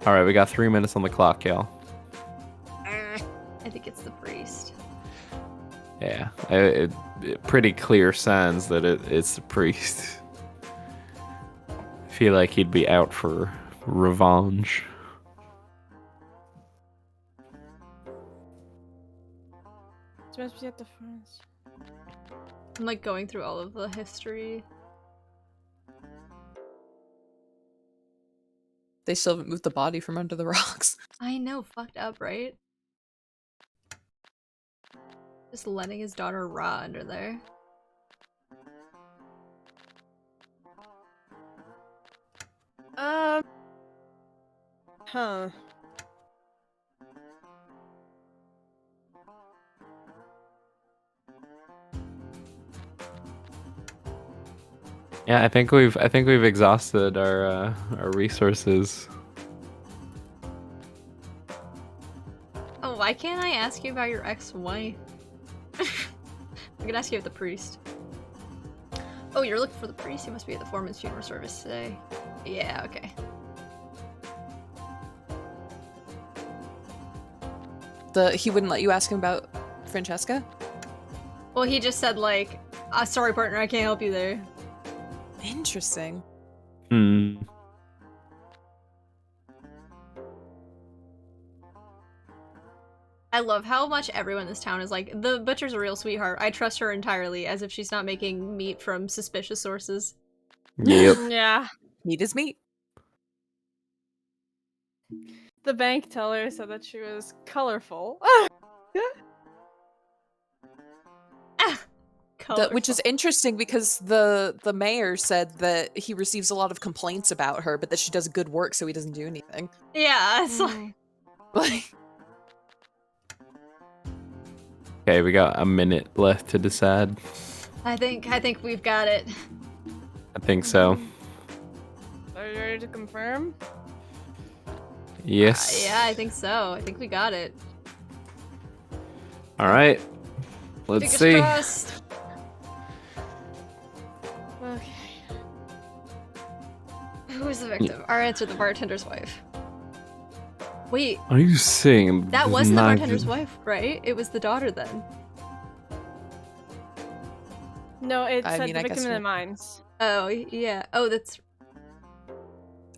All right, we got 3 minutes on the clock, y'all. I think it's the priest. Yeah, pretty clear signs that it's the priest. I feel like he'd be out for revenge. It's supposed to be at the front. I'm like going through all of the history. They still haven't moved the body from under the rocks. I know, fucked up, right? Just letting his daughter rot under there. Huh. Yeah, I think we've exhausted our resources. Oh, why can't I ask you about your ex-wife? I'm gonna ask you about the priest. Oh, you're looking for the priest? You must be at the foreman's funeral service today. Yeah, okay. He wouldn't let you ask him about Francesca? Well, he just said like, sorry partner, I can't help you there. Interesting. Hmm. I love how much everyone in this town is like, the butcher's a real sweetheart. I trust her entirely, as if she's not making meat from suspicious sources. Yep. Yeah. Meat is meat. The bank teller said that she was colorful. Which is interesting because the mayor said that he receives a lot of complaints about her, but that she does good work, so he doesn't do anything. Yeah, it's like... Like, Okay, we got a minute left to decide. I think we've got it. I think so. Are you ready to confirm? Yes. Yeah, I think so. I think we got it. All right. Let's Fingers see. crossed. Okay. Who is the victim? Our answer, the bartender's wife. Wait, Are you saying that this wasn't the knife bartender's is- wife, right? It was the daughter then. No, it I said mean, the I victim guess in the we'll- Oh, mines. yeah. Oh, that's...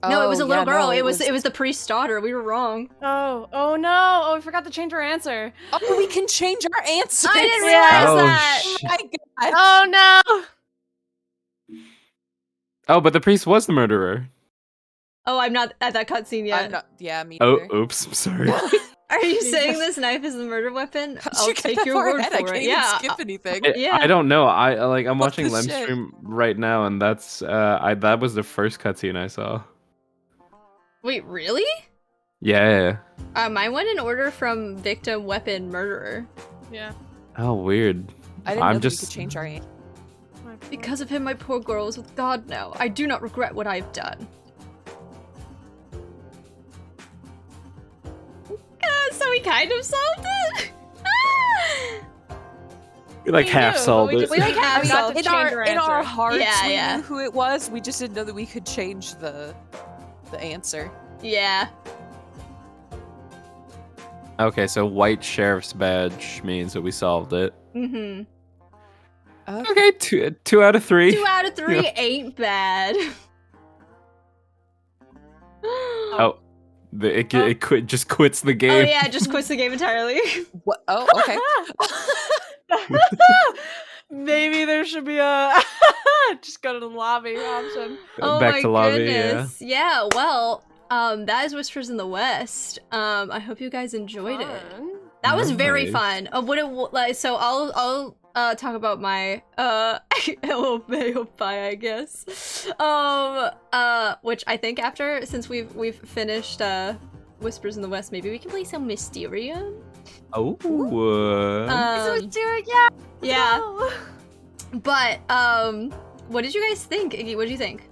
No, it was a little yeah, girl. no, it was the priest's daughter. We were wrong. Oh no! Oh, we forgot to change our answer. Oh, we can change our answer. I didn't Yeah. realize Oh, that. shit. My God. Oh no! Oh, but the priest was the murderer. Oh, I'm not at that cutscene yet. I'm not. Yeah, me Oh, neither. oops. I'm sorry. Are you saying this knife is the murder weapon? How'd I'll you get take that your far word ahead? I for can't it. even Yeah. skip anything. Yeah. I don't know. I'm What watching the Lem's shit? stream right now, and that's that was the first cutscene I saw. Wait, really? Yeah. Mine went in order from victim, weapon, murderer. Yeah. Oh, weird. I didn't I'm know that we just could change our answer. Because of him, my poor girl is with God now. I do not regret what I've done. So we kind of solved it. We like We half knew, but solved we it. just- We like half We got solved. to In change our our in our answer. hearts, Yeah, we yeah. knew who it was. We just didn't know that we could change the answer. Yeah. Okay, so white sheriff's badge means that we solved it. Mm-hmm. Okay, two out of 3. 2 out of 3 Yeah. ain't bad. Oh, it just quits the game. Oh yeah, it just quits the game entirely. What? Oh, okay. Maybe there should be a just go to the lobby option. Oh Back my to lobby. goodness. Yeah, well, that is Whispers in the West. I hope you guys enjoyed it. Fun. That was very Nice. fun. What it like? So I'll talk about my LOPI, I guess. Which I think since we've finished Whispers in the West, maybe we can play some Mysterium. Oh. Yeah. But what did you guys think, Iggy? What did you think?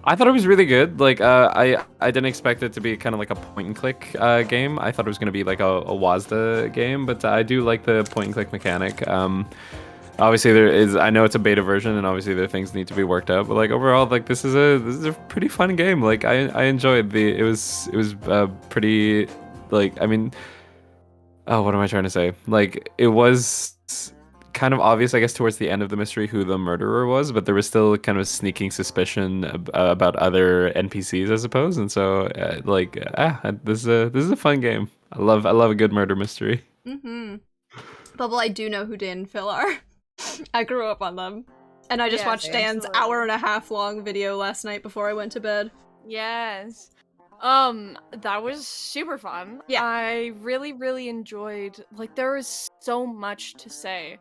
I thought it was really good. Like, I didn't expect it to be kind of like a point and click game. I thought it was going to be like a WASD game, but I do like the point and click mechanic. Obviously, I know it's a beta version, and obviously there things need to be worked out. But like overall, like this is a pretty fun game. Like I enjoyed it was pretty, like, I mean, oh, what am I trying to say? Like it was kind of obvious, I guess, towards the end of the mystery who the murderer was, but there was still kind of a sneaking suspicion about other NPCs, I suppose. And so, this is a fun game. I love a good murder mystery. Mm-hmm. Bubble, I do know who Dan and Phil are. I grew up on them. And I just Yes, watched Dan's absolutely. hour-and-a-half long video last night before I went to bed. Yes. That was super fun. Yeah. I really, really enjoyed, like, there was so much to say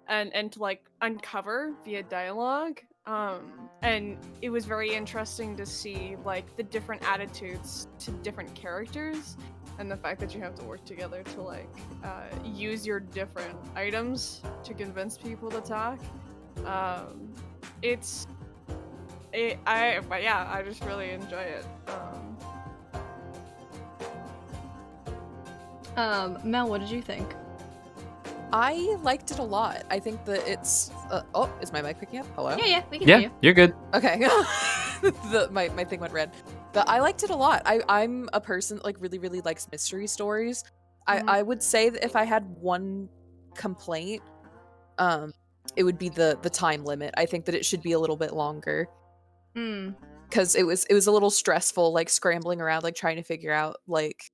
and to, like, uncover via dialogue. And it was very interesting to see, like, the different attitudes to different characters and the fact that you have to work together to, like, use your different items to convince people to talk. I just really enjoy it. Mel, what did you think? I liked it a lot. I think that it's. Oh, is my mic picking up? Hello. Yeah, we can hear Yeah, you. you're good. Okay. My thing went red. But I liked it a lot. I'm a person that, like, really, really likes mystery stories. I would say that if I had one complaint, it would be the time limit. I think that it should be a little bit longer. Mm. Because it was a little stressful, like scrambling around, like trying to figure out like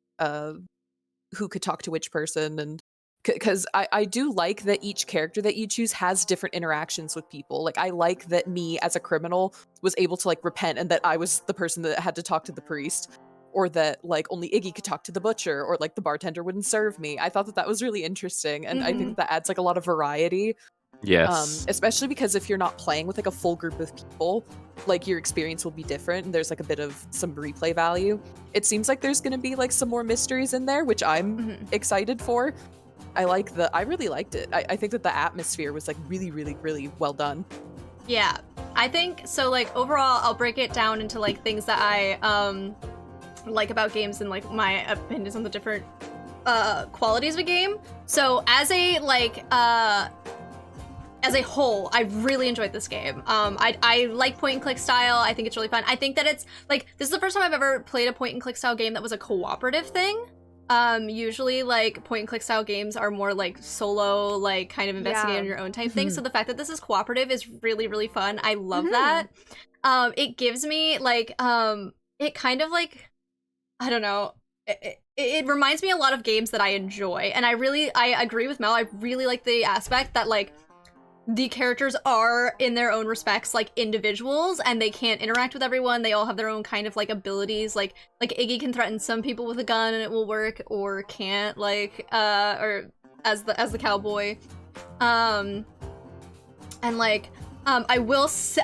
who could talk to which person, and because I do like that each character that you choose has different interactions with people. Like, I like that me as a criminal was able to like repent, and that I was the person that had to talk to the priest, or that like only Iggy could talk to the butcher, or like the bartender wouldn't serve me. I thought that that was really interesting, and I think that adds like a lot of variety. Yes. Especially because if you're not playing with like a full group of people, like your experience will be different, and there's like a bit of some replay value. It seems like there's gonna be like some more mysteries in there, which I'm excited for. I really liked it. I think that the atmosphere was like really, really, really well done. Yeah, I think so. Like overall, I'll break it down into like things that I like about games and like my opinions on the different qualities of a game. So as a like as a whole, I really enjoyed this game. I like point and click style. I think it's really fun. I think that it's like, this is the first time I've ever played a point and click style game that was a cooperative thing. Usually like point and click style games are more like solo, like kind of investigate on your own type thing. So the fact that this is cooperative is really, really fun. I love that. It gives me like, it kind of like, I don't know, it reminds me a lot of games that I enjoy. And I agree with Mel. I really like the aspect that like, the characters are in their own respects like individuals, and they can't interact with everyone. They all have their own kind of like abilities. Like Iggy can threaten some people with a gun and it will work, or can't, like or as the cowboy. And like I will say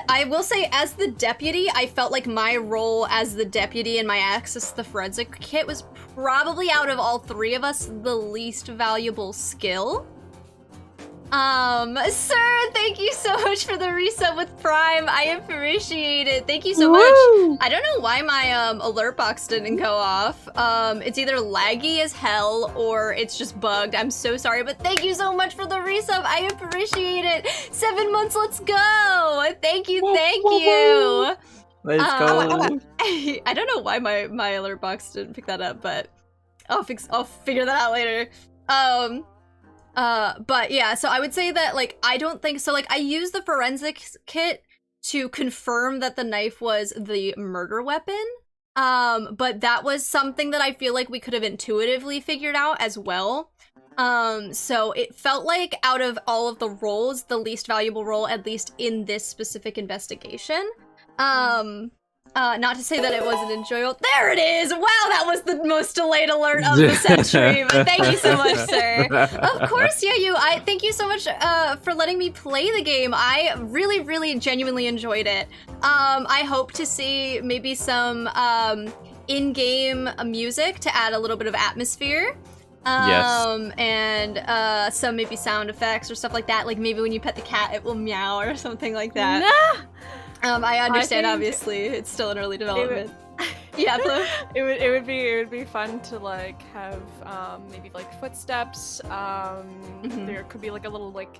as the deputy, I felt like my role as the deputy and my access to the forensic kit was probably, out of all three of us, the least valuable skill. Sir, thank you so much for the resub with Prime. I appreciate it. Thank you so much. I don't know why my alert box didn't go off. It's either laggy as hell or it's just bugged. I'm so sorry, but thank you so much for the resub. I appreciate it. 7 months, let's go. Thank you, thank you. Let's go. I don't know why my alert box didn't pick that up, but I'll figure that out later. But yeah, so I would say that, like, I don't think so. Like, I used the forensics kit to confirm that the knife was the murder weapon. But that was something that I feel like we could have intuitively figured out as well. So it felt like out of all of the roles, the least valuable role, at least in this specific investigation. Not to say that it wasn't enjoyable. There it is! Wow, that was the most delayed alert of the century, but thank you so much, sir. Of course, yeah, thank you so much for letting me play the game. I really, really genuinely enjoyed it. I hope to see maybe some in-game music to add a little bit of atmosphere. Yes. And some maybe sound effects or stuff like that. Like maybe when you pet the cat, it will meow or something like that. Nah! I understand, obviously, it's still in early development. Yeah, Pleu? It would be fun to like have maybe like footsteps. There could be like a little like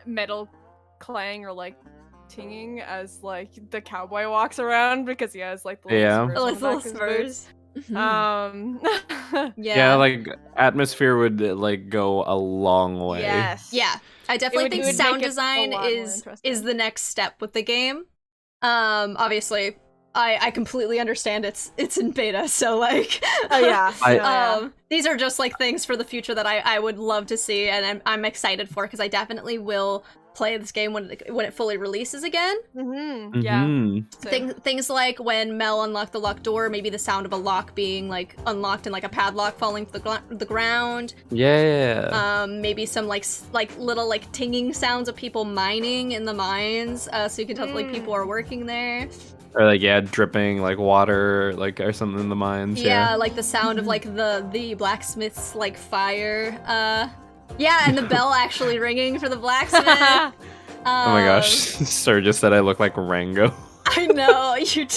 metal clang or like tinging as like the cowboy walks around, because he has like the little spurs. Yeah, like atmosphere would like go a long way. Yes. Yeah, I definitely think sound make it design a lot more is interesting. the next step with the game. Obviously, I completely understand it's in beta, so like, these are just like things for the future that I would love to see, and I'm excited for, because I definitely will play this game when it fully releases again. Things like when Mel unlocked the locked door, maybe the sound of a lock being like unlocked and like a padlock falling to the ground. Yeah. Maybe some like little like tinging sounds of people mining in the mines, so you can tell that, like, people are working there. Or like, yeah, dripping like water, like, or something in the mines. Yeah, like the sound of like the blacksmith's like fire. Yeah, and the bell actually ringing for the blacksmith. Oh my gosh, Sir just said I look like Rango. I know, you are.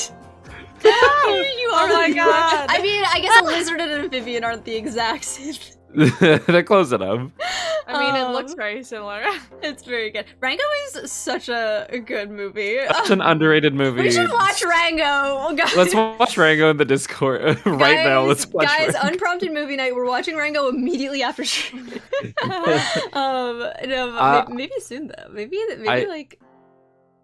Oh my god. I mean, I guess a lizard and an amphibian aren't the exact same. They're close enough. I mean, it looks very similar. It's very good. Rango is such a good movie. Such an underrated movie. We should watch Rango. Guys. Let's watch Rango in the Discord right now. Let's watch Guys, Rango. Unprompted movie night. We're watching Rango immediately after stream. Maybe soon though. Maybe like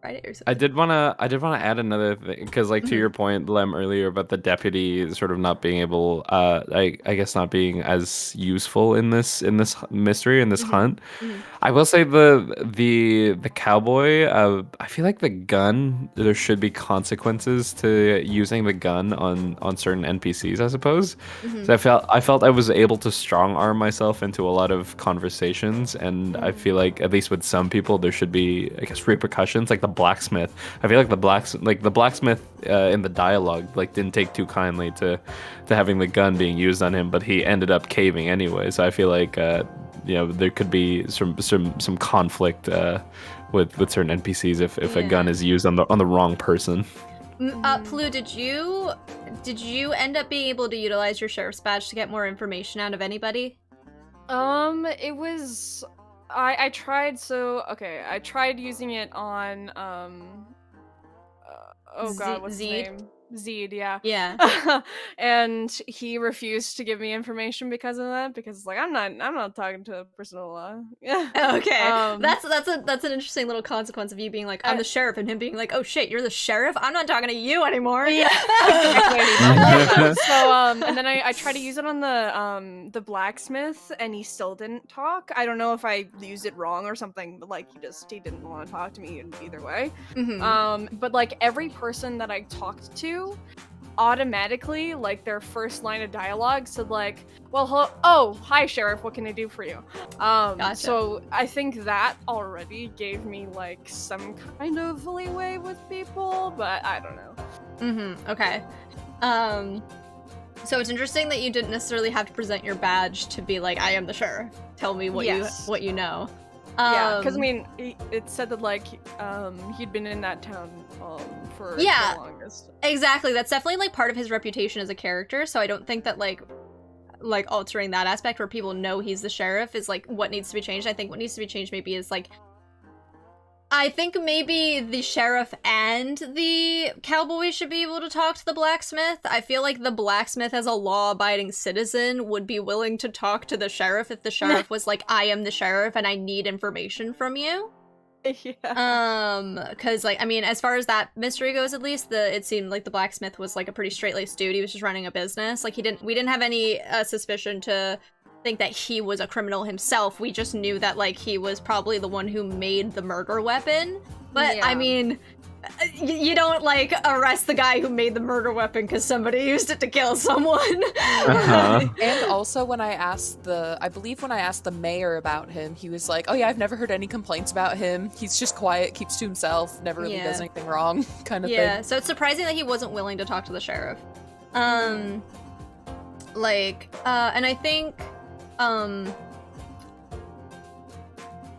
Friday or I something. did wanna add another thing because, like, to your point, Lem, earlier about the deputy sort of not being able, I guess not being as useful in this mystery, in this hunt. Mhm. I will say the cowboy. I feel like the gun. There should be consequences to using the gun on certain NPCs. I suppose. So I felt I was able to strong arm myself into a lot of conversations, and I feel like at least with some people there should be, I guess, repercussions. Like the blacksmith. I feel like the blacksmith in the dialogue like didn't take too kindly to having the gun being used on him, but he ended up caving anyway. So I feel like there could be some conflict with certain NPCs if a gun is used on the wrong person. Pleu, did you end up being able to utilize your sheriff's badge to get more information out of anybody? It was I tried I tried using it on oh god, what's his Zeed? name? Zeed, yeah. Yeah. And he refused to give me information because of that, because like I'm not talking to a person of law. Yeah. Okay. That's an interesting little consequence of you being like, I'm the sheriff, and him being like, oh shit, you're the sheriff? I'm not talking to you anymore. Yeah. So and then I tried to use it on the blacksmith, and he still didn't talk. I don't know if I used it wrong or something, but like he didn't want to talk to me either way. But like every person that I talked to automatically, like their first line of dialogue said like, well, hi sheriff, what can I do for you? Gotcha. So I think that already gave me like some kind of leeway with people, but I don't know. Okay. So it's interesting that you didn't necessarily have to present your badge to be like, I am the sheriff. Tell me what you know. Yeah, because I mean, it said that like he'd been in that town for the longest. Exactly. That's definitely like part of his reputation as a character. So I don't think that like altering that aspect where people know he's the sheriff is like what needs to be changed. I think what needs to be changed maybe is like, I think maybe the sheriff and the cowboy should be able to talk to the blacksmith. I feel like the blacksmith as a law-abiding citizen would be willing to talk to the sheriff if the sheriff was like, I am the sheriff and I need information from you. Yeah. Because like, I mean, as far as that mystery goes, at least, it seemed like the blacksmith was like a pretty straight-laced dude. He was just running a business. Like we didn't have any suspicion to think that he was a criminal himself. We just knew that like he was probably the one who made the murder weapon. But I mean, you don't like arrest the guy who made the murder weapon because somebody used it to kill someone. And also when I asked the mayor about him, he was like, oh yeah, I've never heard any complaints about him. He's just quiet, keeps to himself, never really does anything wrong, kind of thing. Yeah, so it's surprising that he wasn't willing to talk to the sheriff. And I think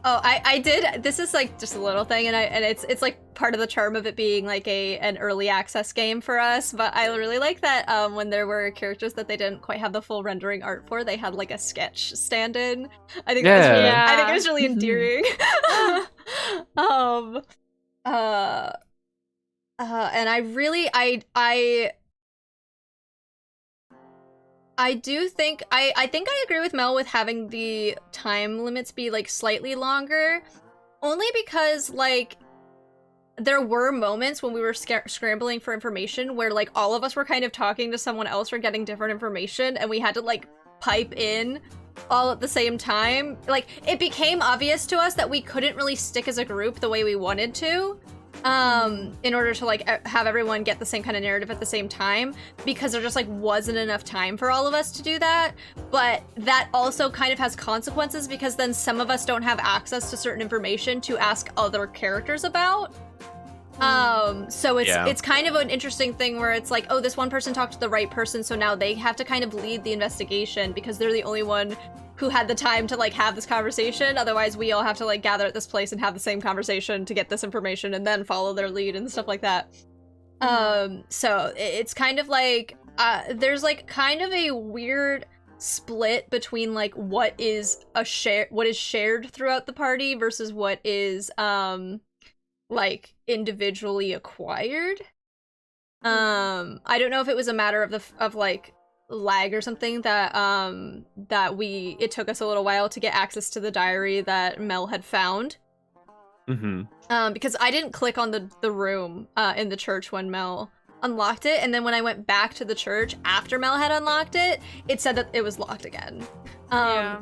I did, this is like just a little thing, and it's like part of the charm of it being like an early access game for us, but I really like that when there were characters that they didn't quite have the full rendering art for, they had like a sketch stand-in. I think I think it was really endearing. And I do think I think I agree with Mel with having the time limits be like slightly longer, only because like there were moments when we were scrambling for information where like all of us were kind of talking to someone else or getting different information, and we had to like pipe in all at the same time. Like it became obvious to us that we couldn't really stick as a group the way we wanted to. In order to like have everyone get the same kind of narrative at the same time, because there just like wasn't enough time for all of us to do that. But that also kind of has consequences, because then some of us don't have access to certain information to ask other characters about. So it's kind of an interesting thing where it's like, oh, this one person talked to the right person, so now they have to kind of lead the investigation because they're the only one who had the time to like have this conversation. Otherwise we all have to like gather at this place and have the same conversation to get this information and then follow their lead and stuff like that. So it's kind of like there's like kind of a weird split between like what is shared throughout the party versus what is like individually acquired. I don't know if it was a matter of like lag or something that it took us a little while to get access to the diary that Mel had found. Because I didn't click on the room in the church when Mel unlocked it, and then when I went back to the church after Mel had unlocked it, it said that it was locked again.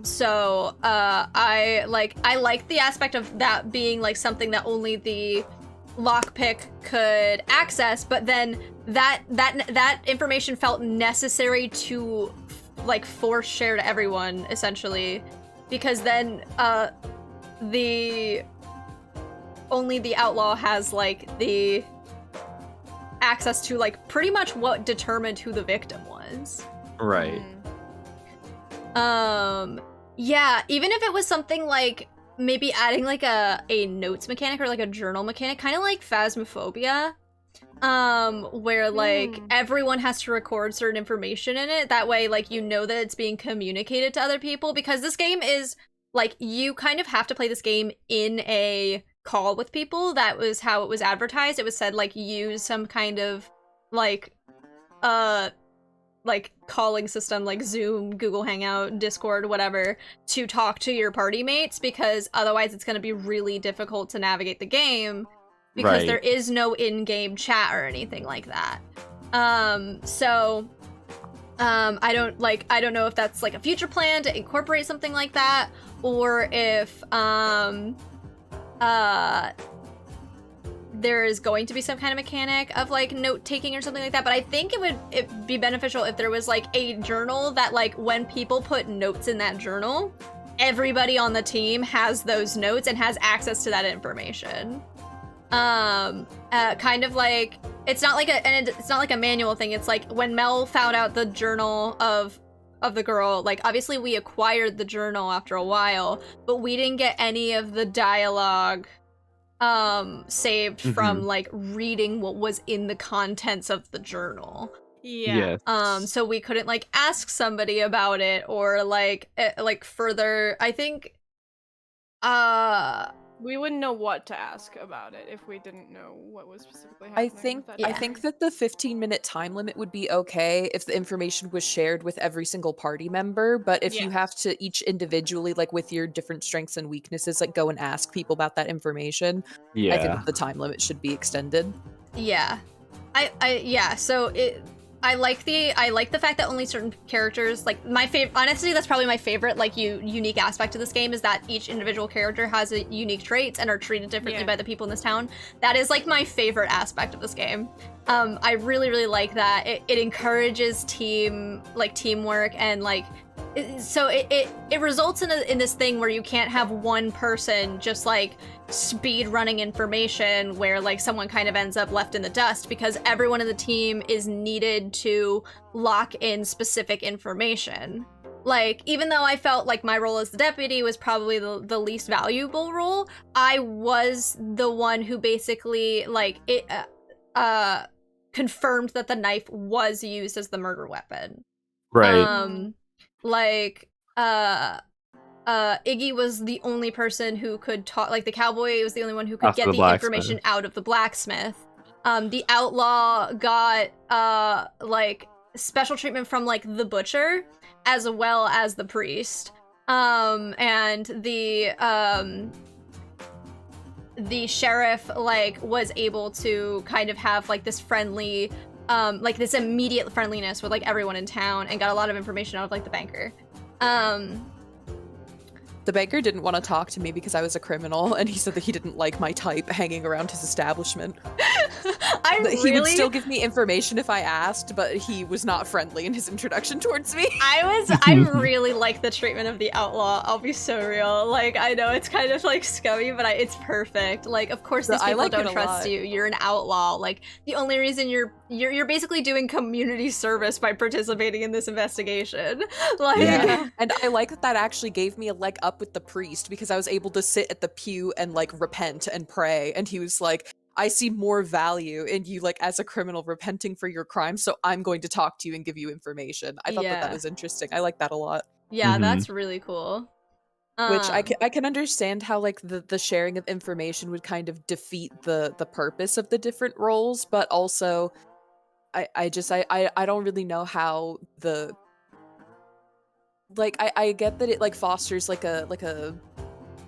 So I like the aspect of that being like something that only the lockpick could access, but then that information felt necessary to like force share to everyone essentially, because then only the outlaw has like the access to like pretty much what determined who the victim was. Right. Yeah, even if it was something like maybe adding like a notes mechanic or like a journal mechanic, kind of like Phasmophobia, where like everyone has to record certain information in it. That way, like, you know that it's being communicated to other people, because this game is like, you kind of have to play this game in a call with people. That was how it was advertised. It was said like use some kind of like calling system like Zoom, Google Hangout, Discord, whatever, to talk to your party mates, because otherwise it's going to be really difficult to navigate the game, because there is no in-game chat or anything like that. I don't know if that's like a future plan to incorporate something like that, or if there is going to be some kind of mechanic of like note taking or something like that. But I think it'd be beneficial if there was like a journal that like when people put notes in that journal, everybody on the team has those notes and has access to that information. Kind of like, it's not like a manual thing. It's like when Mel found out the journal of the girl, like obviously we acquired the journal after a while, but we didn't get any of the dialogue saved from like reading what was in the contents of the journal. So we couldn't like ask somebody about it, or like further, I think we wouldn't know what to ask about it if we didn't know what was specifically happening. I think that the 15-minute time limit would be okay if the information was shared with every single party member, but if you have to each individually, like with your different strengths and weaknesses, like go and ask people about that information, I think that the time limit should be extended. I like the fact that only certain characters, like honestly, that's probably my favorite like unique aspect of this game, is that each individual character has a unique traits and are treated differently by the people in this town. That is like my favorite aspect of this game. I really, really like that. It encourages teamwork, and like, so it results in this thing where you can't have one person just like speed running information where like someone kind of ends up left in the dust, because everyone in the team is needed to lock in specific information. Like, even though I felt like my role as the deputy was probably the least valuable role, I was the one who basically like confirmed that the knife was used as the murder weapon. Iggy was the only person who could talk, like the cowboy was the only one who could get the information out of the blacksmith. The outlaw got like special treatment from like the butcher as well as the priest. And the sheriff like was able to kind of have like this friendly like this immediate friendliness with like everyone in town, and got a lot of information out of like the banker. The banker didn't want to talk to me because I was a criminal, and he said that he didn't like my type hanging around his establishment. He would still give me information if I asked, but he was not friendly in his introduction towards me. I really like the treatment of the outlaw. I'll be so real. Like, I know it's kind of like scummy, but it's perfect. Like, of course these people don't trust you. You're an outlaw. Like, the only reason you're basically doing community service by participating in this investigation. Like, and I like that actually gave me a leg up with the priest, because I was able to sit at the pew and like repent and pray, and he was like, I see more value in you like as a criminal repenting for your crimes, so I'm going to talk to you and give you information. I thought that was interesting. I like that a lot. That's really cool. Which I can understand how like the sharing of information would kind of defeat the purpose of the different roles, but also I don't really know how the I get that it like fosters like a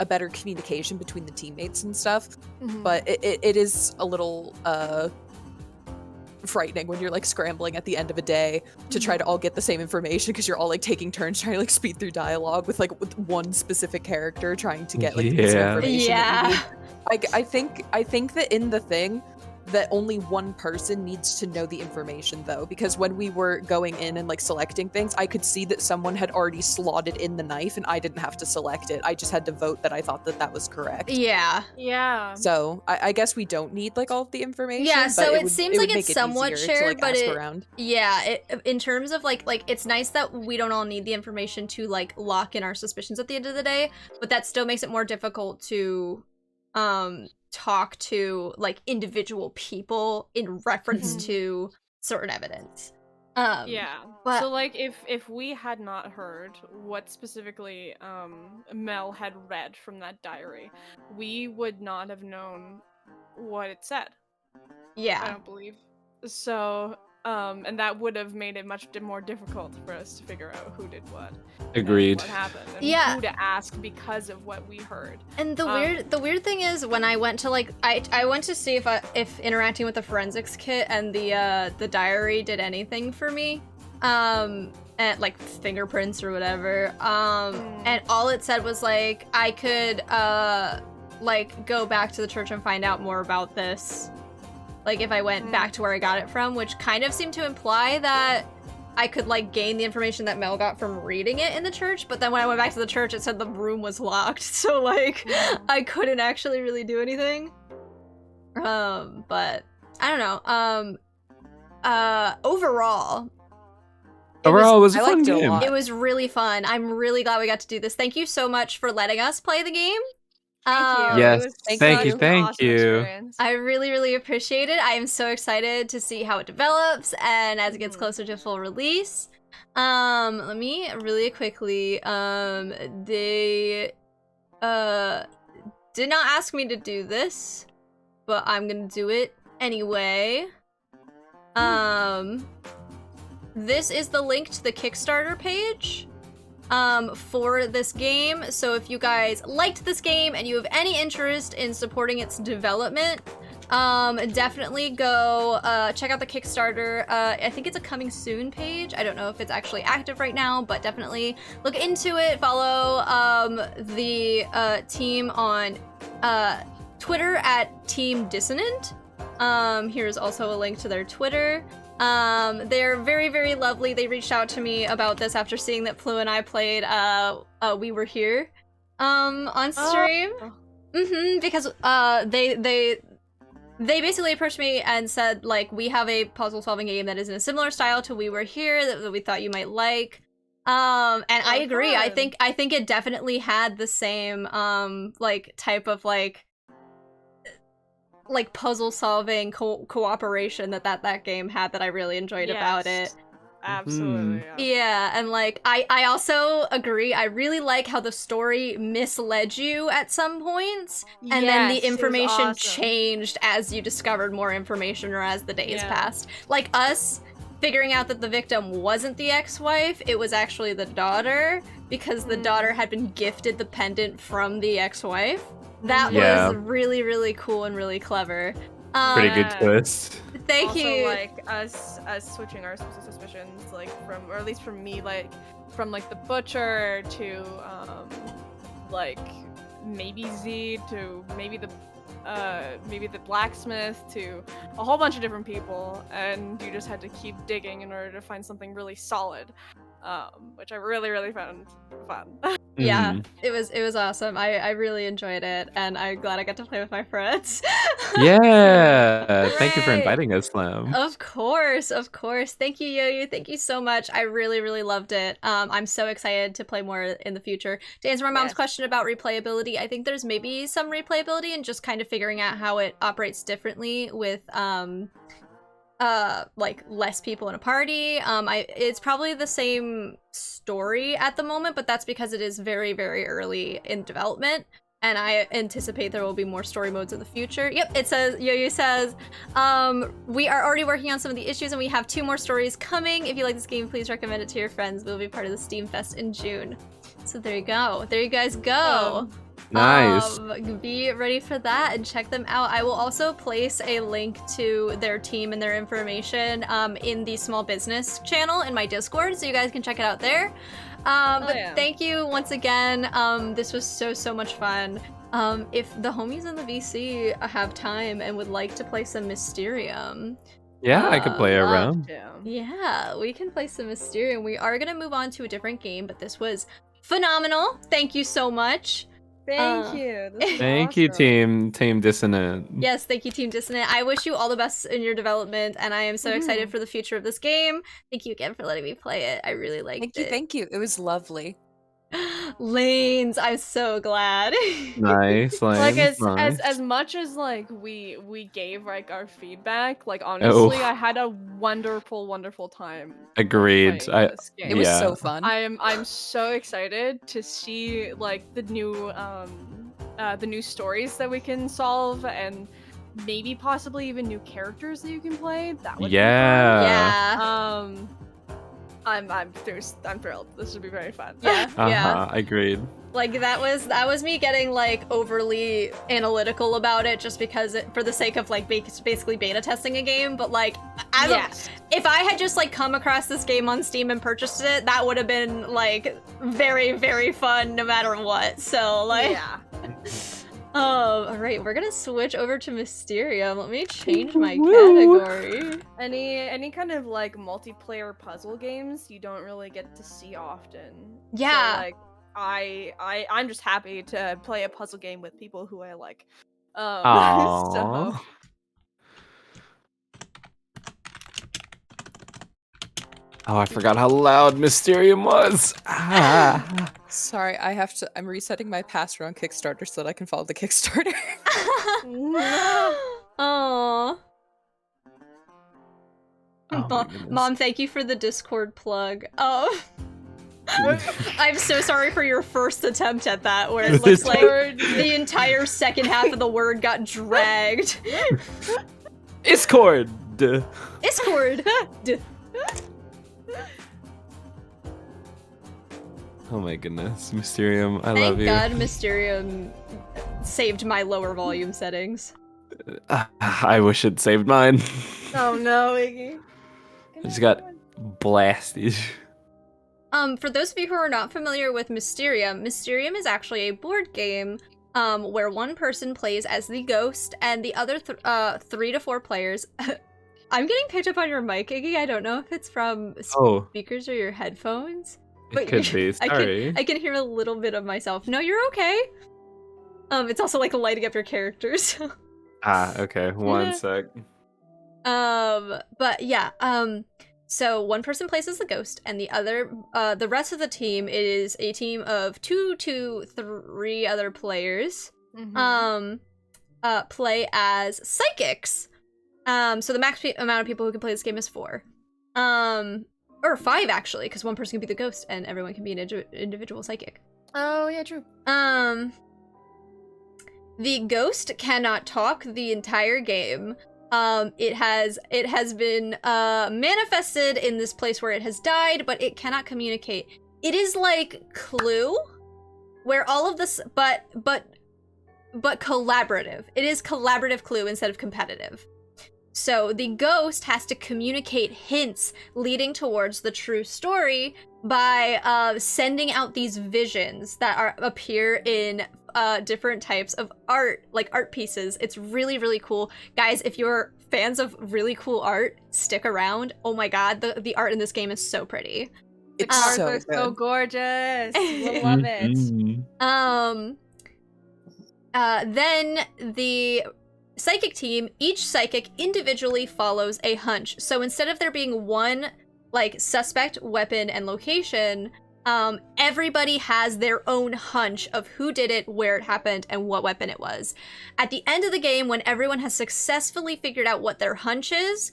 a better communication between the teammates and stuff. Mhm. But it is a little frightening when you're like scrambling at the end of a day to try to all get the same information because you're all like taking turns trying to like speed through dialogue with one specific character trying to get like the piece of Yeah. information that you Yeah. need. I think that in the thing that only one person needs to know the information though, because when we were going in and like selecting things, I could see that someone had already slotted in the knife and I didn't have to select it. I just had to vote that I thought that that was correct. Yeah. Yeah. So I guess we don't need like all of the information. Yeah, but so it would- seems would like make it's it somewhat easier shared, to, like, but ask it- around. Yeah, in terms of like it's nice that we don't all need the information to like lock in our suspicions at the end of the day, but that still makes it more difficult to talk to like individual people in reference Mhm. to certain evidence. Yeah. but- So like if we had not heard what specifically Mel had read from that diary, we would not have known what it said. I Yeah. don't believe. So and that would have made it much more difficult for us to figure out who did what. and Agreed. What happened? And Yeah. who to ask because of what we heard. And the weird thing is when I went to like I went to see if interacting with the forensics kit and the diary did anything for me. And like fingerprints or whatever. And all it said was like I could like go back to the church and find out more about this. Like if I went back to where I got it from, which kind of seemed to imply that I could like gain the information that Mel got from reading it in the church, but then when I went back to the church it said the room was locked, so like I couldn't actually really do anything. But I don't know. Overall Overall, it was a I fun liked it a game. lot. it was really fun. I'm really glad we got to do this. Thank you so much for letting us play the game. Thank you. Yes, It was thank you, such an thank awesome you. experience. I really, really appreciate it. I am so excited to see how it develops and as it gets closer to full release. Let me really quickly, they did not ask me to do this, but I'm gonna do it anyway. This is the link to the Kickstarter page for this game. So if you guys liked this game and you have any interest in supporting its development, definitely go check out the Kickstarter. I think it's a coming soon page. I don't know if it's actually active right now, but definitely look into it. Follow the team on Twitter at Team Dissonant. Here's also a link to their Twitter. They're very, very lovely. They reached out to me about this after seeing that Pleu and I played We Were Here on stream. Because they basically approached me and said like we have a puzzle solving game that is in a similar style to We Were Here that we thought you might like. And I agree. I fun. think it definitely had the same like type of like puzzle solving cooperation that game had that I really enjoyed about it. Absolutely. Yeah, and like I also agree. I really like how the story misled you at some points, and then the Yes, it was information awesome. changed as you discovered more information or as the days Yeah. passed. Like us figuring out that the victim wasn't the ex-wife, it was actually the daughter, because the daughter had been gifted the pendant from the ex-wife. That Yeah. was really, really cool and really clever. Pretty good Yeah. twist. Thank also, you. like us switching our suspicions, like from, or at least from me, like from like the butcher to like maybe Z to maybe the blacksmith to a whole bunch of different people, and you just had to keep digging in order to find something really solid, which I really found fun. Yeah, Mm. it was awesome. I really enjoyed it, and I'm glad I got to play with my friends. Yeah. Thank you for Right. inviting us, Slam. Of course. Thank you, Yo-Yo. Thank you so much. I really loved it. I'm so excited to play more in the future. To answer my mom's Yes. question about replayability, I think there's maybe some replayability and just kind of figuring out how it operates differently with like less people in a party. It's probably the same story at the moment, but that's because it is very early in development, and I anticipate there will be more story modes in the future. Yep, it says, Yo-Yo says, we are already working on some of the issues and we have 2 more stories coming. If you like this game, please recommend it to your friends. We'll be part of the Steam Fest in June. So there you go. There you guys go. Nice. Be ready for that and check them out. I will also place a link to their team and their information in the small business channel in my Discord, so you guys can check it out there. But thank you once again. This was so much fun. If the homies in the VC have time and would like to play some Mysterium, Yeah, I could play around. yeah, we can play some Mysterium. We are gonna move on to a different game, but this was phenomenal. Thank you so much. Thank you. This is Thank you, awesome. Team Dissonant. Yes, thank you, Team Dissonant. I wish you all the best in your development, and I am so excited for the future of this game. Thank you again for letting me play it. I really liked it. Thank you. It was lovely. Lanes, I'm so glad. Nice. Like nice. as much as like we gave like our feedback, like honestly, I had a wonderful time. Agreed. playing this game. It was so fun. I'm so excited to see like the new stories that we can solve, and maybe possibly even new characters that you can play. That would Yeah. be fun. I'm thrilled. This would be very fun. Yeah. Agreed. Like that was me getting like overly analytical about it just because for the sake of like basically beta testing a game, but like if I had just like come across this game on Steam and purchased it, that would have been like very fun no matter what. So like all right, we're gonna switch over to Mysterium. Let me change my category. Any kind of like multiplayer puzzle games you don't really get to see often. Yeah. So, like I'm just happy to play a puzzle game with people who I like. So Oh, I forgot how loud Mysterium was. Sorry, I'm resetting my password on Kickstarter so that I can follow the Kickstarter. Aww. Oh, Mom, thank you for the Discord plug. Oh. I'm so sorry for your first attempt at that, where it looks like the entire second half of the word got dragged. Discord. Discord. Oh my goodness, Mysterium, I Thank love you. God Mysterium saved my lower volume settings. I wish it saved mine. Oh no, Iggy. I just got blasted. For those of you who are not familiar with Mysterium, Mysterium is actually a board game where one person plays as the ghost and the other 3 to 4 players. I'm getting picked up on your mic, Iggy. I don't know if it's from speakers or your headphones. It could be, sorry. I can hear a little bit of myself. No, you're okay. It's also like lighting up your characters. Okay, one sec. But yeah, so one person plays as the ghost, and the rest of the team is a team of 2 to 3 other players. Play as psychics. So the max amount of people who can play this game is 4. Or 5 actually, because one person can be the ghost and everyone can be an individual psychic. Oh yeah, true. The ghost cannot talk the entire game. It has been manifested in this place where it has died, but it cannot communicate. It is like Pleu, where all of this, but collaborative. It is collaborative Pleu instead of competitive. So the ghost has to communicate hints leading towards the true story by sending out these visions that appear in different types of art, like art pieces. It's really cool. Guys, if you're fans of really cool art, stick around. Oh my god, the art in this game is so pretty. It's so gorgeous. We'll love it. Then the psychic team, each psychic individually follows a hunch. So instead of there being one like suspect, weapon, and location, everybody has their own hunch of who did it, where it happened, and what weapon it was. At the end of the game, when everyone has successfully figured out what their hunch is,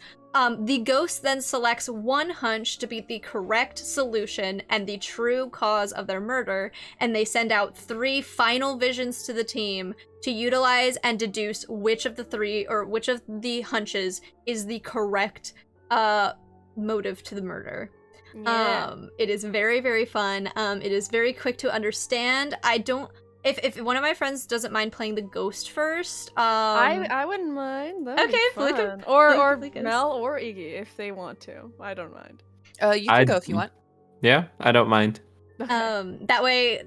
the ghost then selects one hunch to be the correct solution and the true cause of their murder, and they send out 3 final visions to the team to utilize and deduce which of the 3 or which of the hunches is the correct motive to the murder. It is very fun. It is very quick to understand. If one of my friends doesn't mind playing the ghost first, I wouldn't mind. That'd Okay, be Flip can- fun. Or Flip can- Mel or Iggy if they want to. I don't mind. You can go if you want. Yeah, I don't mind. that way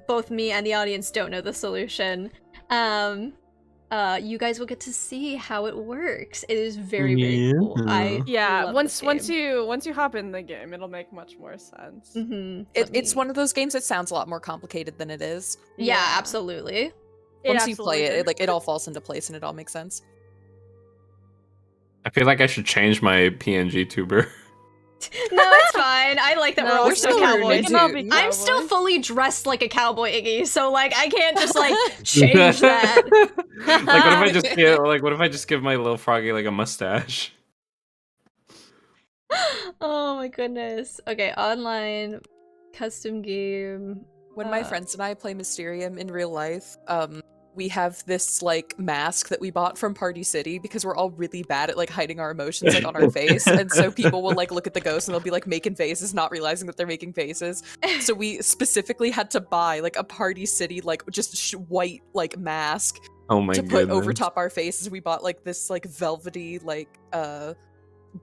both me and the audience don't know the solution. You guys will get to see how it works. It is very, very cool. I Yeah, love once this game. once you hop in the game, it'll make much more sense. It's one of those games that sounds a lot more complicated than it is. Yeah, absolutely. Once you play it, it all falls into place and it all makes sense. I feel like I should change my PNG tuber. No, it's fine. I like that No, we're all we're still still cowboys. We can all be I'm still cowboys. fully dressed like a cowboy, Iggy, so like I can't just like change that. Like what if I just give my little froggy like a mustache? Oh my goodness. Okay, online custom game. When my friends and I play Mysterium in real life, we have this like mask that we bought from Party City because we're all really bad at like hiding our emotions like on our face, and so people will like look at the ghost and they'll be like making faces, not realizing that they're making faces. So we specifically had to buy like a Party City like just white like mask Oh my to goodness. put over top our faces. We bought like this like velvety like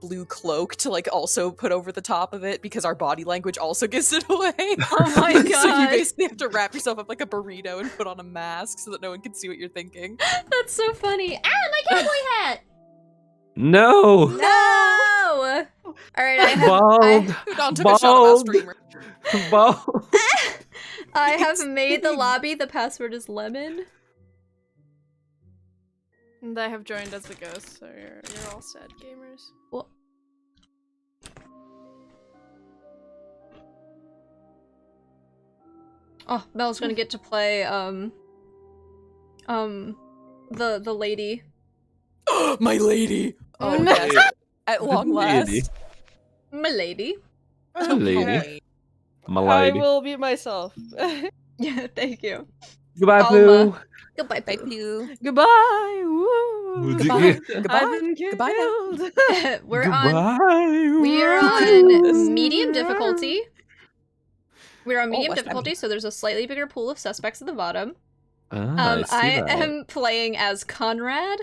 blue cloak to like also put over the top of it because our body language also gives it away. Oh my So you god. basically have to wrap yourself up like a burrito and put on a mask so that no one can see what you're thinking. That's so funny. Ah, my cowboy hat! No! No! Alright, I have Bald! Don took a shot about Bald! streamer. Bald! I have made the lobby. The password is lemon. And I have joined as a ghost, so you're all sad gamers. Well, oh, Mel's gonna get to play the lady. My lady! Oh yes. At long Lady. last. My lady. My lady. Okay. My I lady. will be myself. Yeah, thank you. Goodbye, Alma. Pleu. Goodbye, Bye, Pooh. Pew. Goodbye. Woo. Goodbye. I've Goodbye. been Goodbye now. killed. We're on. Goodbye. We are Rose. on medium difficulty. We're on medium West difficulty, so there's a slightly bigger pool of suspects at the bottom. Ah, I that. am playing as Conrad.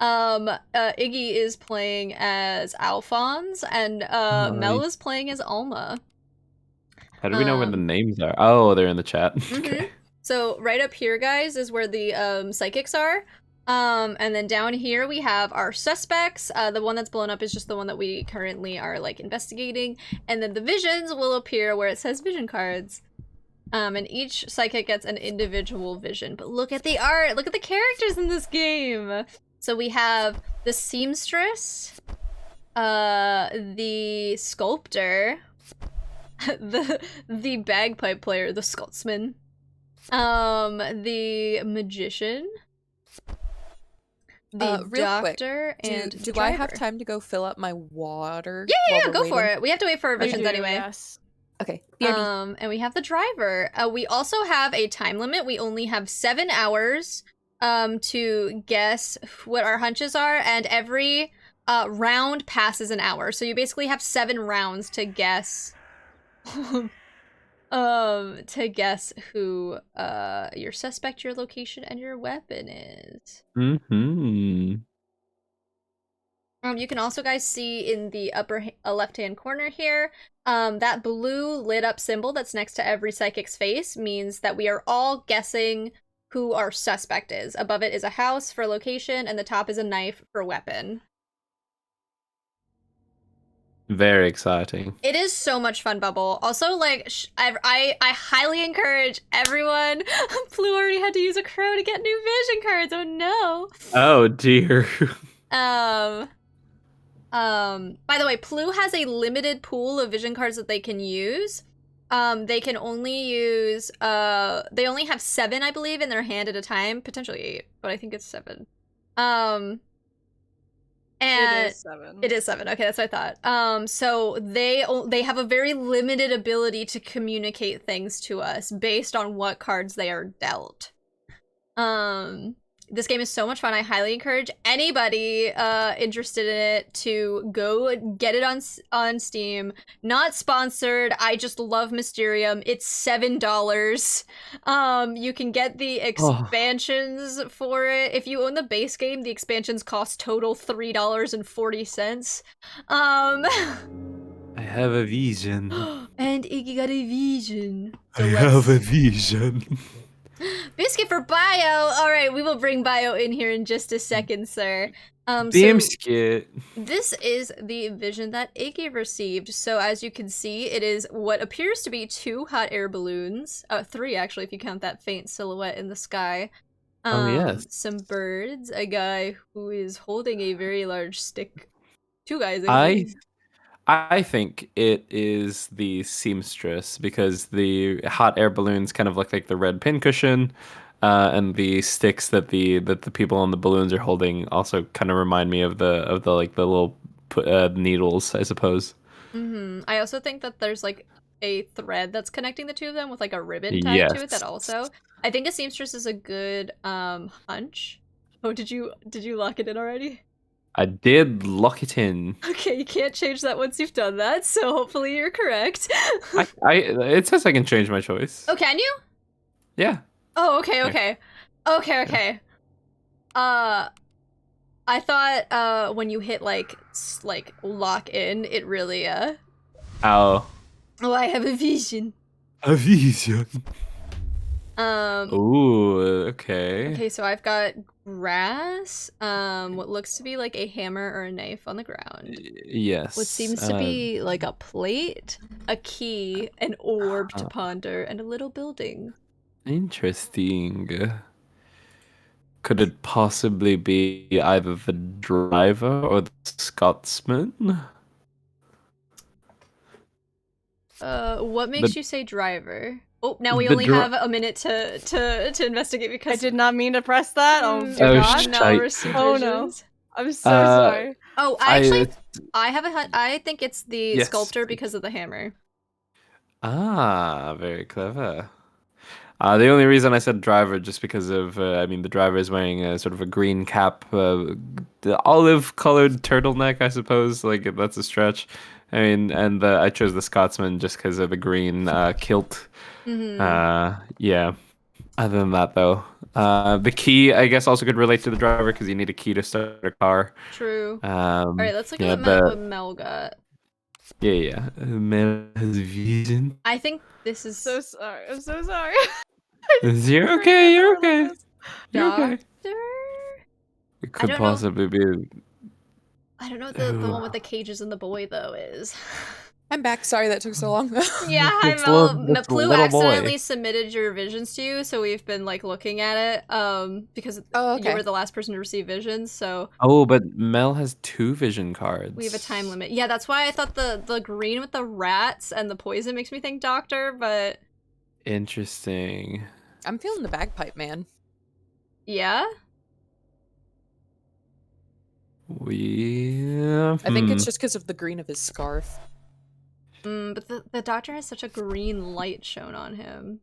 Iggy is playing as Alphonse, and Mel is playing as Alma. How do we know where the names are? Oh, they're in the chat. Mhm. Okay. So right up here, guys, is where the psychics are. And then down here we have our suspects. The one that's blown up is just the one that we currently are like investigating. And then the visions will appear where it says vision cards. And each psychic gets an individual vision. But look at the art! Look at the characters in this game! So we have the seamstress, the sculptor, the bagpipe player, the Scotsman, the magician, the Real doctor, quick, and do the I have driver. time to go fill up my water? Yeah, while we're go for waiting? it. We have to wait for our You visions do, anyway. Yes. Okay. And we have the driver. We also have a time limit. We only have 7 hours to guess what our hunches are, and every round passes an hour. So you basically have 7 rounds to guess who your suspect, your location, and your weapon is. Mm-hmm. You can also, guys, see in the upper left-hand corner here, that blue lit-up symbol that's next to every psychic's face means that we are all guessing who our suspect is. Above it is a house for location, and the top is a knife for weapon. Very exciting. It is so much fun, Bubble. Also, like, I highly encourage everyone. Pleu already had to use a crow to get new vision cards. Oh no. Oh dear. By the way, Pleu has a limited pool of vision cards that they can use. They can only use, they only have 7, I believe, in their hand at a time. Potentially 8, but I think it's 7. And It is 7. It is 7. Okay, that's what I thought. So they have a very limited ability to communicate things to us based on what cards they are dealt. This game is so much fun. I highly encourage anybody interested in it to go and get it on Steam. Not sponsored. I just love Mysterium. It's $7. You can get the expansions for it. If you own the base game, the expansions cost total $3.40. I have a vision. And Iggy got a vision. So I have a vision. Biscuit for Bio! Alright, we will bring Bio in here in just a second, sir. Biscuit. This is the vision that Iggy received. So as you can see, it is what appears to be 2 hot air balloons. 3 actually, if you count that faint silhouette in the sky. Oh, yes. Some birds, a guy who is holding a very large stick. 2 guys. I think it is the seamstress because the hot air balloons kind of look like the red pincushion, and the sticks that the people on the balloons are holding also kind of remind me of the like the little needles, I suppose. I also think that there's like a thread that's connecting the 2 of them with like a ribbon tied to it. That also, I think a seamstress is a good hunch. Oh, did you lock it in already? I did lock it in. Okay, you can't change that once you've done that, so hopefully you're correct. It says I can change my choice. Oh, can you? Yeah. Oh, okay. I thought when you hit like lock in, it really Oh. Oh, I have a vision. A vision. Ooh, okay. Okay, so I've got grass, what looks to be like a hammer or a knife on the ground. Yes. What seems to be like a plate, a key, an orb to ponder, and a little building. Interesting. Could it possibly be either the driver or the Scotsman? What makes you say driver? Oh, now we only have a minute to investigate because I did not mean to press that. Oh, do dear not God. now receive Oh, no. visions. I'm so sorry. Oh, I think it's the sculptor because of the hammer. Ah, very clever. The only reason I said driver just because of, I mean, the driver is wearing a sort of a green cap, the olive-colored turtleneck, I suppose. Like, that's a stretch. I mean, and I chose the Scotsman just because of the green kilt. Yeah. Other than that, though, the key, I guess, also could relate to the driver because you need a key to start a car. True. All right, let's look at what Mel got. Yeah. Mel has vision. I think this is So sorry. I'm so sorry. You're okay. You're okay. You're okay. Doctor. It could possibly be. I don't know what the one with the cages and the boy though is. I'm back. Sorry that took so long. Yeah, It's Mel. little Pleu boy. accidentally submitted your visions to you, so we've been like looking at it. Because you were the last person to receive visions, so. Oh, but Mel has 2 vision cards. We have a time limit. Yeah, that's why I thought the green with the rats and the poison makes me think doctor, but. Interesting. I'm feeling the bagpipe man. Yeah. I I think it's just because of the green of his scarf. But the doctor has such a green light shown on him.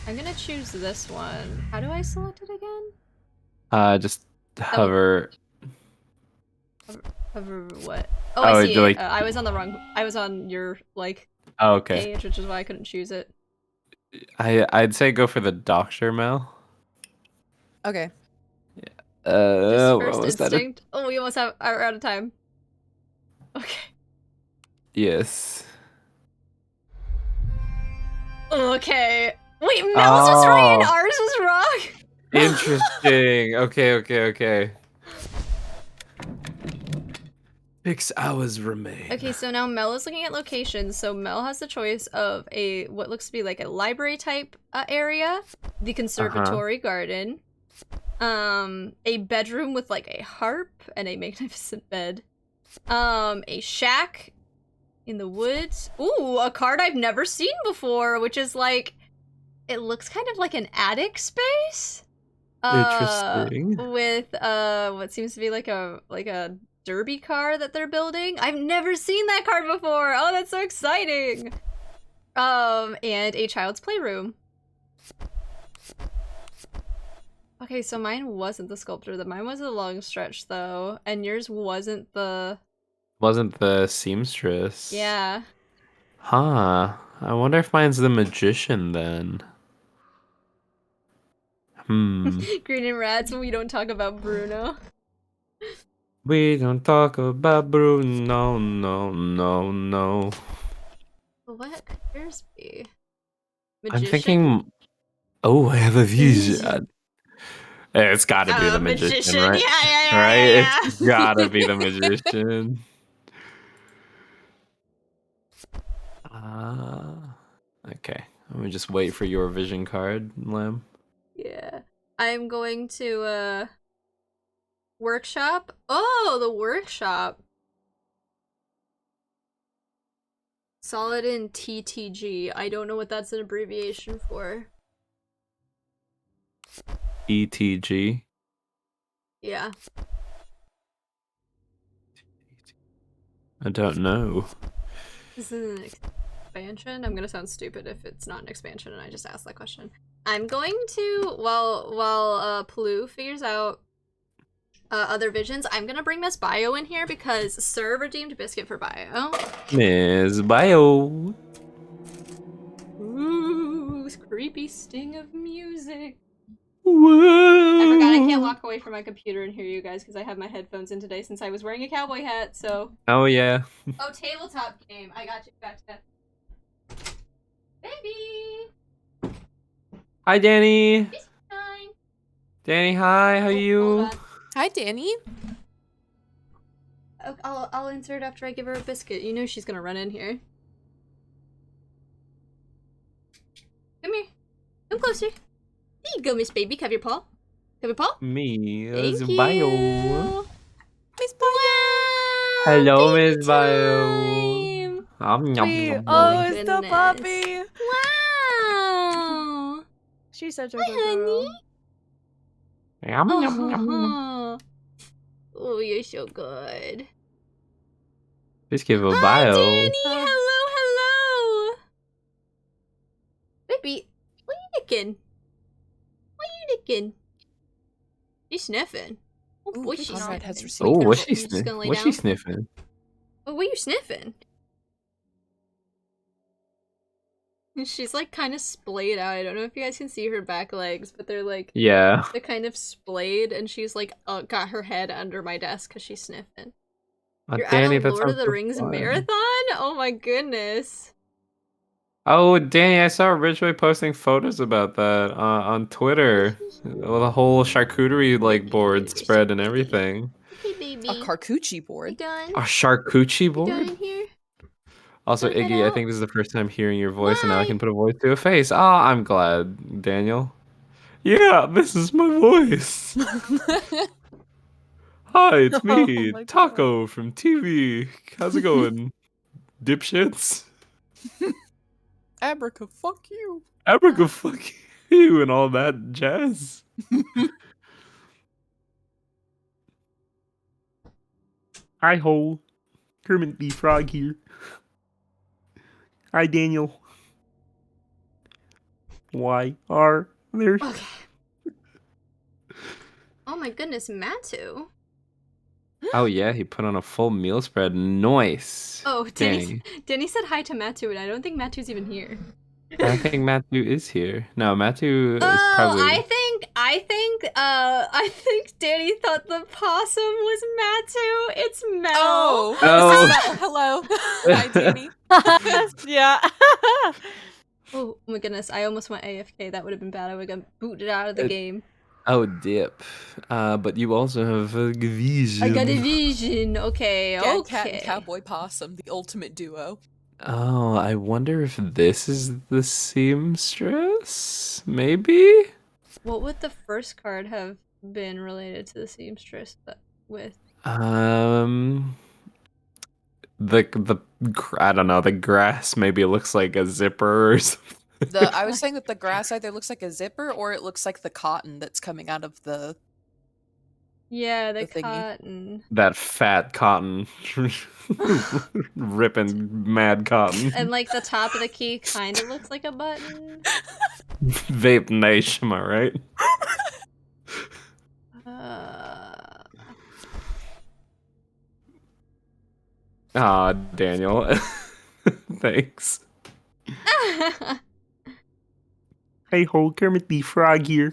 I'm gonna choose this one. How do I select it again? Just hover. Hover what? Oh, I see. like... I was on the wrong. I was on your like okay. page, which is why I couldn't choose it. I'd say go for the doctor, Mel. Okay. Just what first was that? instinct. Oh, we almost are out of time. Okay. Yes. Okay. Wait, Mel's was right and ours was wrong? Interesting. Okay. 6 hours remain. Okay, so now Mel is looking at locations. So Mel has the choice of what looks to be like a library type area, the conservatory garden, a bedroom with like a harp and a magnificent bed, a shack in the woods. Ooh, a card I've never seen before, which is like, it looks kind of like an attic space. Interesting. With what seems to be like a derby car that they're building. I've never seen that card before. Oh, that's so exciting. And a child's playroom. Okay, so mine wasn't the sculptor. Mine was a long stretch though, and yours wasn't the. Wasn't the seamstress? Yeah. Huh. I wonder if mine's the magician then. Green and rats when we don't talk about Bruno. We don't talk about Bruno, no, no, no. Well, what could yours be? I'm thinking. Oh, I have a vision. It's got to be the magician, right? Yeah. Right? It's got to be the magician. Okay. Let me just wait for your vision card, Lamb. Yeah. I'm going to workshop. Oh, the workshop. Solid in TTG. I don't know what that's an abbreviation for. ETG. Yeah. I don't know. This is an expansion. I'm gonna sound stupid if it's not an expansion and I just asked that question. I'm going to, while Pleu figures out other visions, I'm gonna bring Miss Bio in here because Sir redeemed Biscuit for Bio. Miss Bio. Ooh, creepy sting of music. Whoa. I forgot I can't walk away from my computer and hear you guys because I have my headphones in today since I was wearing a cowboy hat, so. Oh, yeah. Oh, tabletop game. I got you. Gotcha. Baby! Hi, Danny. It's time. Danny, hi. How Oh, you? hold on. Hi, Danny. I'll insert after I give her a biscuit. You know she's gonna run in here. Come here. Come closer. There you go, Miss Baby. Have your paw. Have your paw. Me. Thank It's you. Bio. Miss Bio. Wow, Hello, baby Miss Bio. time. Sweet. Oh, Oh, my it's the goodness. puppy. Wow. She's such a Hi, good girl. honey. Oh, you're so good. Just give a Hi, bio. Danny. Hello, hello. Baby, what you licking? What you licking? You sniffing? Oh Ooh, boy, good she's comrade sniffing. has Wait, received Oh, girl, what's she you just sniffing? gonna lay What's down? she sniffing? Oh, what are you sniffing? She's like kind of splayed out. I don't know if you guys can see her back legs, but they're like Yeah. they're kind of splayed, and she's like got her head under my desk because she's sniffing. You're Danny, at a that Lord of sounds the so Rings fun. marathon? Oh my goodness. Oh, Danny, I saw Ridgeway posting photos about that on Twitter. The whole charcuterie like board spread and everything. Hey, baby. A charcuterie You board. done? A charcuterie You board? done in here? Also, Wanna head Iggy, I out? think this is the first time hearing your voice, and now I Why? can put a voice to a face. Ah, I'm glad, Daniel. Yeah, this is my voice. Hi, it's me, my Taco from TV. How's it going, dipshits? Abraca, fuck you. Abraca, fuck you, and all that jazz. Hi ho, Kermit the Frog here. Hi Daniel. Why are there? Okay. Oh my goodness, Matu. Oh yeah, he put on a full meal spread. Nice. Oh, Danny. Danny said hi to Matu, and I don't think Matu's even here. I think Matthew is here. No, Matthew is Oh, probably. I think Danny thought the possum was Matu. It's Mel. Oh. Oh. Hello. Hi, Danny. Yeah. Oh my goodness, I almost went AFK. That would have been bad. I would have got booted out of the game. Oh, dip. But you also have a vision. I got a vision. Okay, Cat, okay. cat, and cowboy possum, the ultimate duo. Oh, I wonder if this is the seamstress? Maybe? What would the first card have been related to the seamstress with? I don't know, the grass maybe looks like a zipper or something. I was saying that the grass either looks like a zipper or it looks like the cotton that's coming out of the. Yeah, the The thingy. cotton. That fat cotton. Ripping mad cotton. And like the top of the key kind of looks like a button. Vape Nation, am I right? Aw, Daniel. Thanks. Hey ho, Kermit the Frog here.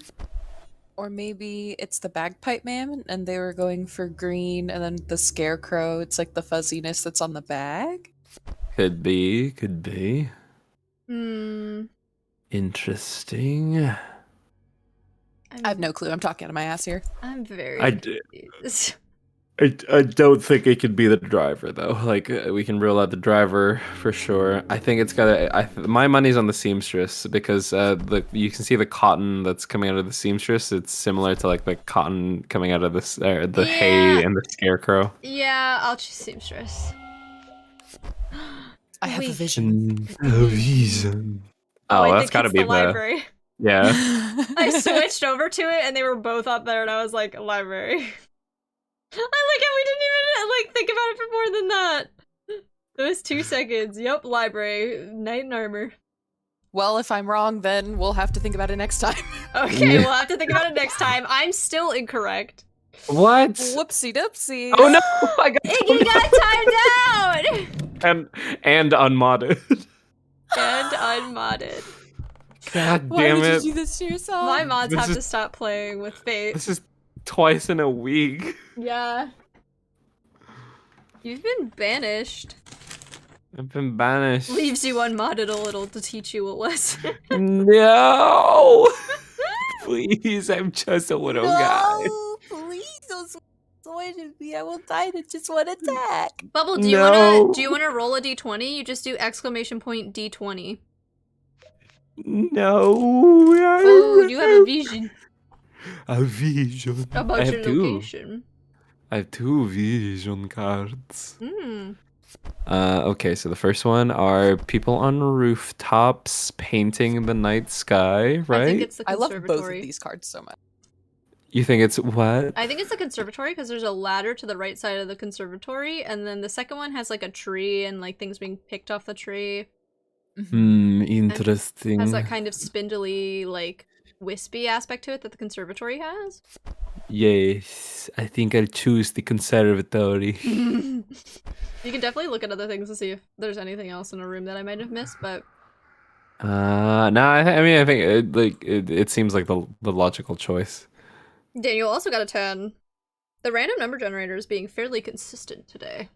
Or maybe it's the bagpipe man and they were going for green, and then the scarecrow, it's like the fuzziness that's on the bag. Could be, could be. Hmm. Interesting. I have no clue. I'm talking out of my ass here. I'm very I confused. don't think it could be the driver though. Like we can rule out the driver for sure. I think it's gotta. My money's on the seamstress because you can see the cotton that's coming out of the seamstress. It's similar to like the cotton coming out of the hay and the scarecrow. Yeah, I'll choose seamstress. I have a Wait. vision. A vision. Oh, I that's think gotta it's be the library. Yeah. I switched over to it and they were both up there and I was like, library. I like how we didn't even like think about it for more than that. It was 2 seconds. Yep, library. Knight in armor. Well, if I'm wrong, then we'll have to think about it next time. Okay, we'll have to think about it next time. I'm still incorrect. What? Whoopsie doopsie. Oh no! I got Iggy got timed out! and unmodded. And unmodded. God Why damn did it! you do this to yourself? My mods This have is- to stop playing with fate. This is twice in a week. Yeah. You've been banished. I've been banished. Leaves you unmodded a little to teach you a lesson. No! Please, I'm just a little guy. Please don't switch me. I will die to just one attack. Bubble, do No. you wanna roll a d20? You just do exclamation point d20. No. Oh, you have a vision A vision. I about have your two. location. I have 2 vision cards. Hmm. Okay, so the first one are people on rooftops painting the night sky, right? I think it's the I love conservatory. both of these cards so much. You think it's what? I think it's the conservatory because there's a ladder to the right side of the conservatory, and then the second one has like a tree and like things being picked off the tree. Interesting. Has that kind of spindly, like wispy aspect to it that the conservatory has. Yes, I think I'll choose the conservatory. You can definitely look at other things to see if there's anything else in a room that I might have missed, but No, I think it seems like the logical choice. Daniel also got a 10. The random number generator is being fairly consistent today.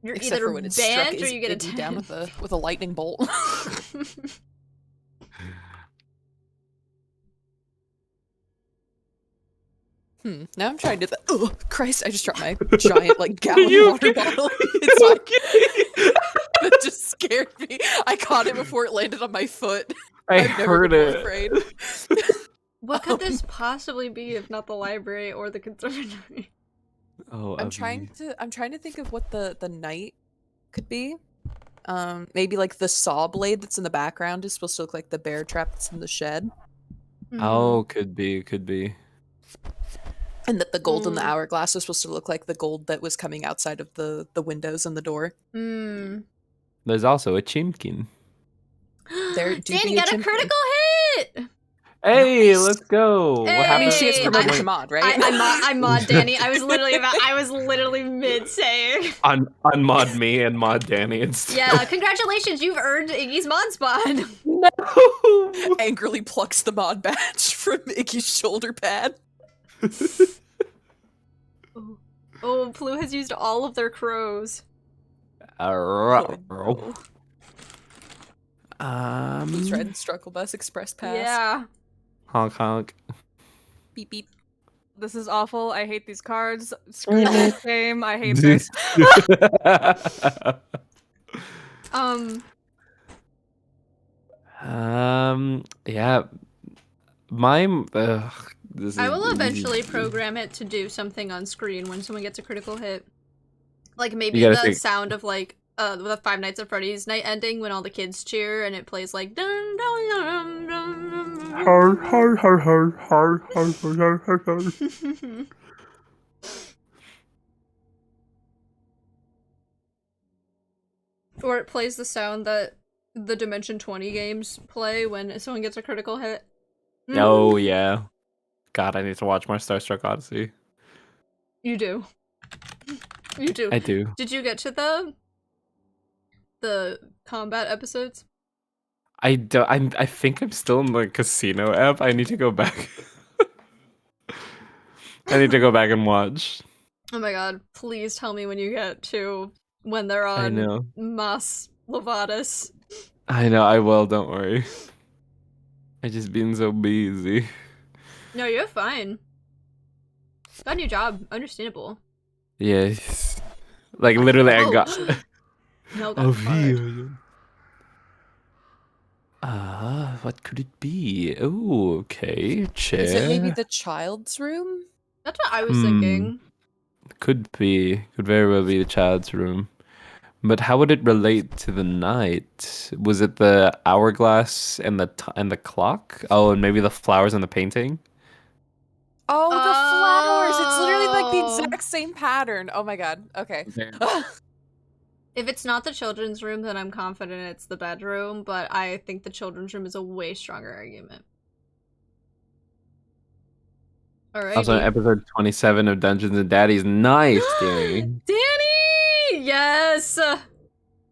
You're Except either for when it struck banned or his you get a Iggy 10. down with a lightning bolt. Now I'm trying to. Oh Christ! I just dropped my giant like gallon You water okay? bottle. It's like that just scared me. I caught it before it landed on my foot. I I've never heard been more it. afraid. What could this possibly be if not the library or the conservatory? Oh, I'm trying to think of what the knight could be. Maybe like the saw blade that's in the background is supposed to look like the bear trap that's in the shed, Oh, could be. and that the gold in the Mm. hourglass is supposed to look like the gold that was coming outside of the windows and the door. Hmm. There's also a chimkin. There do Danny be got a chimney. critical hit! Hey, Nice. let's go. Hey, What I mean, happened? she gets Hey, promoted I- to mod, right? I'm mod Danny. I was literally mid saying. Unmod me and mod Danny instead. Yeah, congratulations, you've earned Iggy's mod spot. No. Angrily plucks the mod badge from Iggy's shoulder pad. Oh, Pleu has used all of their crows. Who's riding Struggle Bus Express Pass? Yeah. Honk honk. Beep beep. This is awful. I hate these cards. Screw this game. I hate this. Yeah. Mine. This I is will easy. eventually program it to do something on screen when someone gets a critical hit. Like maybe You the gotta think- sound of like the Five Nights at Freddy's night ending when all the kids cheer and it plays like dun dun dun dun dun. Har har har har har har har har har. Or it plays the sound that the Dimension 20 games play when someone gets a critical hit. Oh yeah. God, I need to watch more Starstruck Odyssey. You do. You do. I do. Did you get to the combat episodes? I do. I think I'm still in the casino app. I need to go back. I need to go back and watch. Oh my god, please tell me when you get to when they're I on know. Mas Lovatus. I know. I will. Don't worry. I just been so busy. No, you're fine. Got a new job. Understandable. Yes. Like literally, I Oh. got. No, Oh, that's hard. What could it be? Oh, okay. Chair. Is it maybe the child's room? That's what I was thinking. Could be. Could very well be the child's room. But how would it relate to the night? Was it the hourglass and the clock? Oh, and maybe the flowers and the painting? Oh, the flowers! It's literally like the Oh. exact same pattern. Oh my god. Okay. If it's not the children's room, then I'm confident it's the bedroom, but I think the children's room is a way stronger argument. Alright. Also, episode 27 of Dungeons and Daddies. Nice, Danny. Danny! Yes!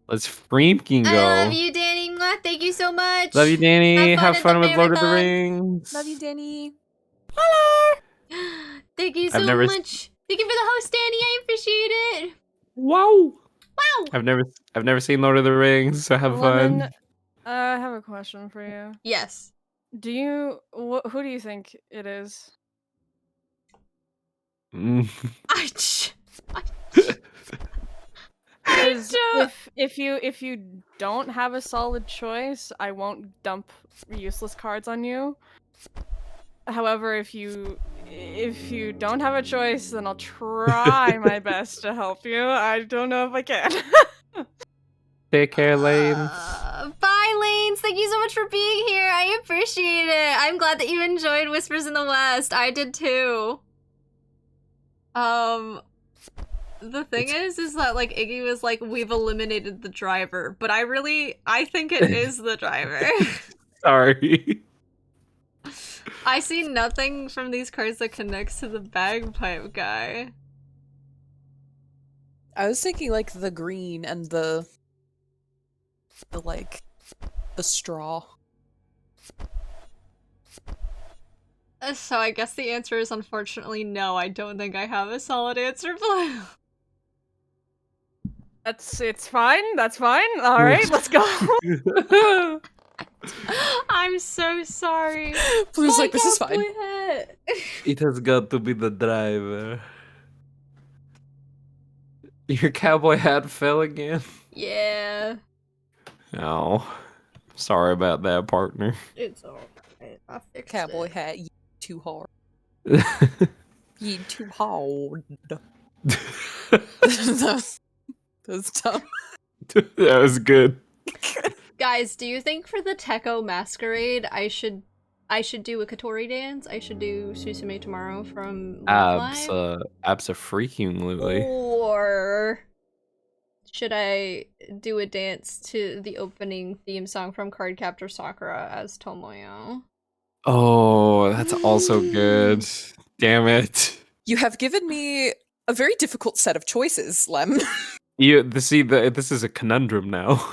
Let's freaking go. I love you, Danny. Mwah, thank you so much. Love you, Danny. Have Have fun fun at with the Lord of the marathon. Rings. Love you, Danny. Thank you so I've never much. Thank you for the host, Danny. I appreciate it. Wow. Wow. I've never seen Lord of the Rings, so have Lemon, fun. I have a question for you. Yes. Do you who do you think it is? Mm. Because don't- if you don't have a solid choice, I won't dump useless cards on you. However, if you don't have a choice, then I'll try my best to help you. I don't know if I can. Take care, Lane. Bye, Lanes. Thank you so much for being here. I appreciate it. I'm glad that you enjoyed Whispers in the West. I did too. The thing is that like Iggy was like, we've eliminated the driver, but I think it is the driver. Sorry. I see nothing from these cards that connects to the bagpipe guy. I was thinking like the green and the straw. So I guess the answer is unfortunately no. I don't think I have a solid answer, Pleu. It's fine. That's fine. All right, let's go. I'm so sorry. Blue's like, this is fine. It has got to be the driver. Your cowboy hat fell again? Yeah, Oh. Sorry about that, partner. it's alright. I fixed Cowboy it. hat, yeet too hard. Yeet too hard. That's dumb. That was good. Guys, do you think for the Tekko Masquerade I should do a Katori dance? I should do Susume tomorrow from Live? Abso-freaking-lutely. Or should I do a dance to the opening theme song from Cardcaptor Sakura as Tomoyo? Oh, that's also good. Damn it. You have given me a very difficult set of choices, Lem. This is a conundrum now.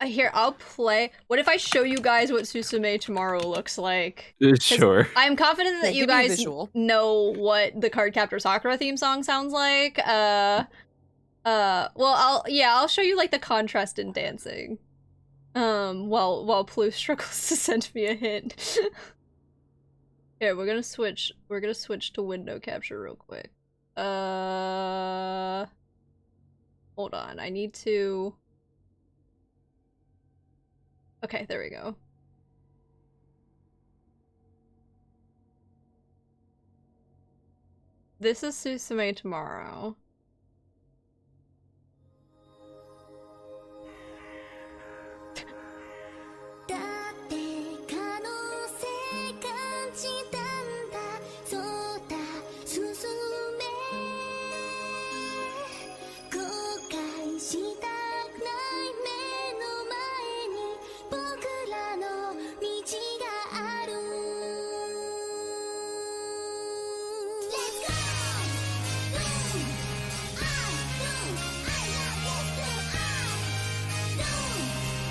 Here, I'll play. What if I show you guys what Susume tomorrow looks like? Sure. I'm confident that Yeah, you give me a guys visual. know what the Cardcaptor Sakura theme song sounds like. Well, I'll show you like the contrast in dancing. While Pleu struggles to send me a hint. Here, we're gonna switch to window capture real quick. Hold on, I need to... Okay, there we go. This is Susume tomorrow.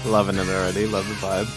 Loving it already. Love the vibe.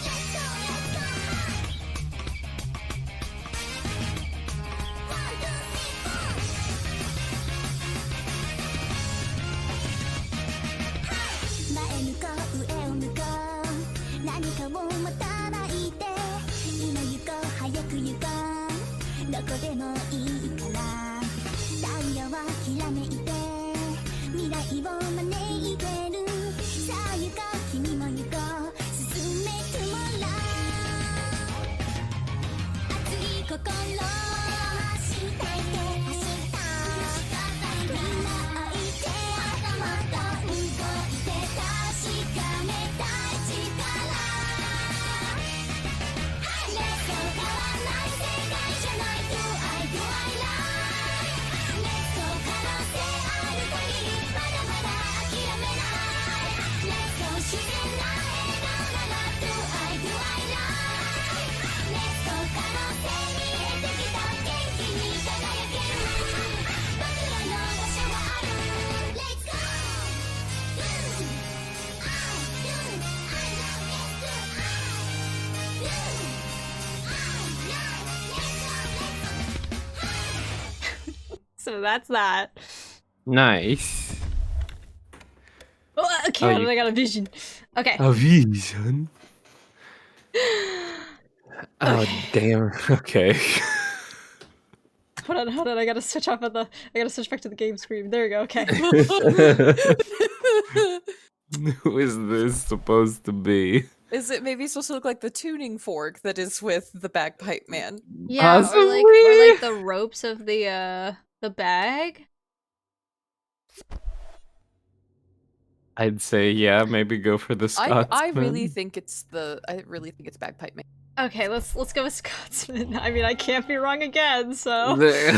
So that's that. Nice. Oh, okay, Oh, you- I got a vision. Okay. A vision. Oh damn. Okay. Hold on, I gotta switch off of the I gotta switch back to the game screen. There we go, okay. Who is this supposed to be? Is it maybe supposed to look like the tuning fork that is with the bagpipe man? Yeah, or Possibly. like the ropes of the bag. I'd say yeah, maybe go for the I really Scotsman. think it's bagpipe man. Okay, let's go with Scotsman. I mean, I can't be wrong again, so. Hey!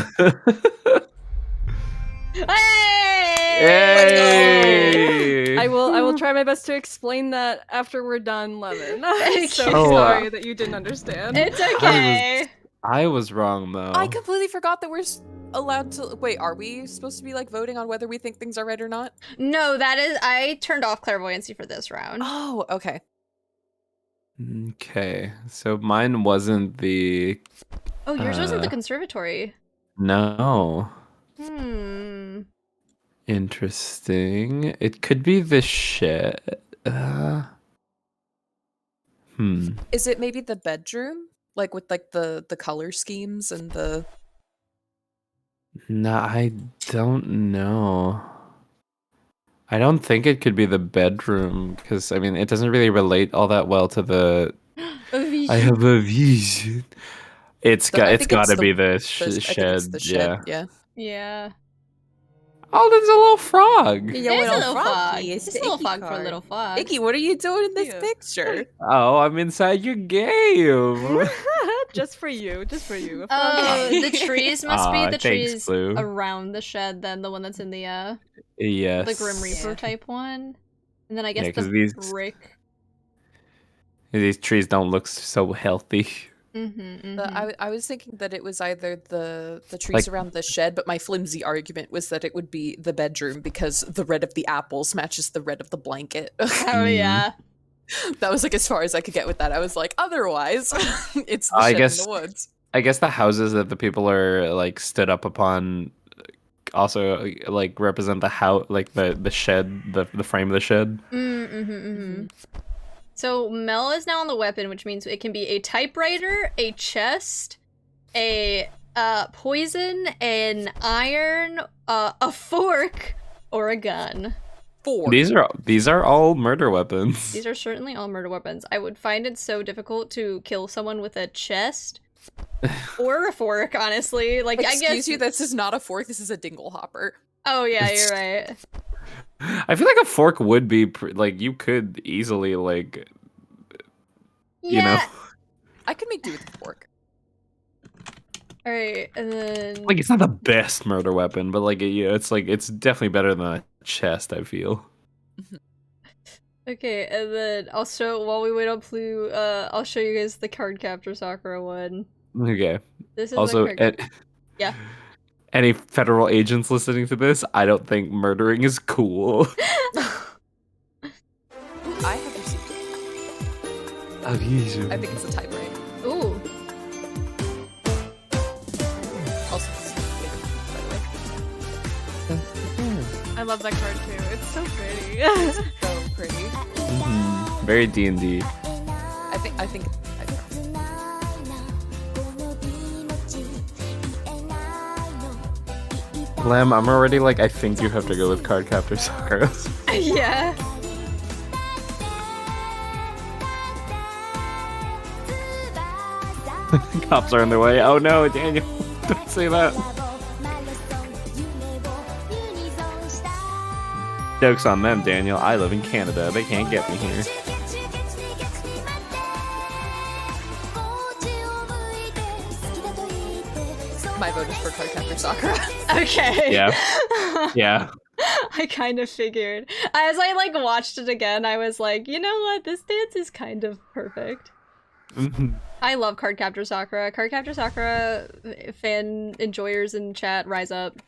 Hey! I will try my best to explain that after we're done, Lemon. I'm so Oh, sorry that you didn't understand. It's okay. I was wrong though. I completely forgot that we're allowed to wait. Are we supposed to be like voting on whether we think things are right or not? No, that is I turned off clairvoyancy for this round. Oh, okay. Okay, so mine wasn't the Oh, yours wasn't the Uh, conservatory. no. Hmm. Interesting. It could be the shed. Is it maybe the bedroom? Like with like the color schemes and the No, I don't know. I don't think it could be the bedroom because I mean it doesn't really relate all that well to the. I have a vision. It's I it's think got to the- be the I think it's shed. the shed. Yeah. Yeah. Oh, there's a little frog. There's a little fog. Just a little fog for a little fog. Iggy, what are you doing in this Yeah. picture? Oh, I'm inside your game. Just for you, just for you. A fun Oh, time. the trees must Aw, be the thanks, trees Pleu. around the shed, then the one that's in the Yes. Grim Reaper Yeah. type one. And then I Yeah, guess 'cause the these- brick. These trees don't look so healthy. I was thinking that it was either the trees Like- around the shed, but my flimsy argument was that it would be the bedroom because the red of the apples matches the red of the blanket. Oh yeah. That was like as far as I could get with that. I was like, otherwise, it's the I shed guess- in the woods. I guess the houses that the people are like stood up upon also like represent the house, like the shed, the frame of the shed. So Mel is now on the weapon, which means it can be a typewriter, a chest, a poison, an iron, a fork, or a gun. Four. These are all murder weapons. These are certainly all murder weapons. I would find it so difficult to kill someone with a chest or a fork, honestly. Like, I Excuse guess. you, this is not a fork. This is a dingle hopper. Oh yeah, you're right. I feel like a fork would be like you could easily like you know Yeah. I could make do with a fork. All right, and then. like it's not the best murder weapon, but like yeah, it's like it's definitely better than a chest. I feel. Okay, and then also while we wait on Pleu, I'll show you guys the card capture Sakura one. Okay. This is Also, a card. Yeah. any federal agents listening to this, I don't think murdering is cool. I have received it. Aviso. I think it's a typewriter. Ooh. Also, this is by the way. I love that card too. It's so pretty. So pretty. Very D&D. I think Lem, I'm already like, I think you have to go with Cardcaptor Sakura. Yeah. Cops are on their way. Oh no, Daniel. Don't say that. Joke's on them, Daniel. I live in Canada. They can't get me here. my vote is for Cardcaptor Sakura. Okay. Yeah. Yeah. I kind of figured. As I like watched it again, I was like, you know what? This dance is kind of perfect. I love Cardcaptor Sakura. Cardcaptor Sakura fan enjoyers in chat, rise up.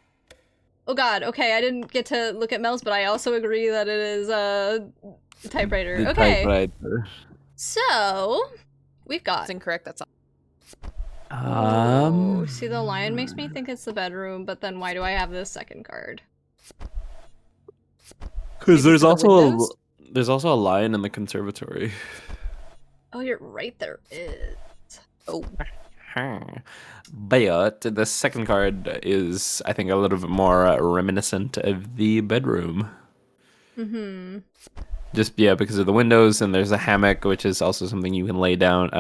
Oh god, okay, I didn't get to look at Mel's, but I also agree that it is a typewriter. The Okay. typewriter. So, we've got. That's incorrect. That's Oh, see, the lion makes me think it's the bedroom, but then why do I have this second card? Because there's the also a lion in the conservatory. Oh, you're right, there is. oh. But the second card is, I think, a little bit more reminiscent of the bedroom. Mm-hmm. Just, yeah, because of the windows, and there's a hammock, which is also something you can lie down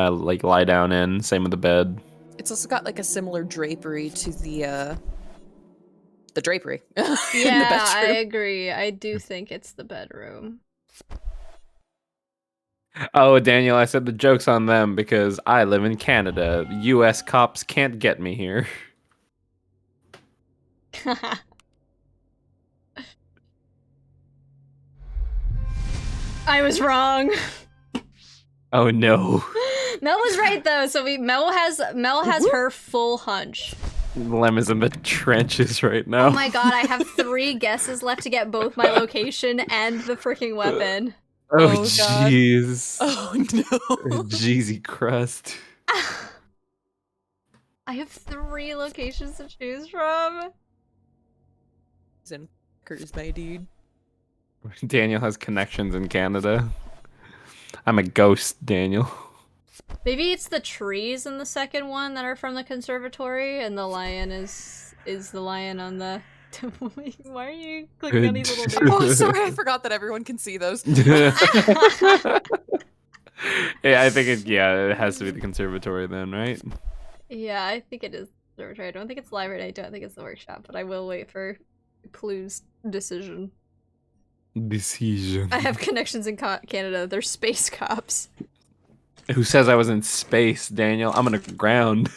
in. Same with the bed. It's also got like a similar drapery to the drapery. in the Yeah, I bedroom. agree. I do think it's the bedroom. Oh, Daniel, I said the joke's on them because I live in Canada. U.S. cops can't get me here. I was wrong. Oh no. Mel was right though. So Mel has her full hunch. Lem is in the trenches right now. Oh my god, I have 3 guesses left to get both my location and the freaking weapon. Oh, Oh, God. jeez. Oh no. Jeezy crust. I have 3 locations to choose from. Zinkers, my dude. Daniel has connections in Canada. I'm a ghost, Daniel. Maybe it's the trees in the second one that are from the conservatory, and the lion is the lion on the. Why are you clicking on these little dudes? Oh, sorry, I forgot that everyone can see those. Yeah, I think it has to be the conservatory then, right? Yeah, I think it is the conservatory. I don't think it's the library. I don't think it's the workshop, but I will wait for Pleu's decision. Decision. I have connections in Canada. They're space cops. Who says I was in space, Daniel? I'm on the ground.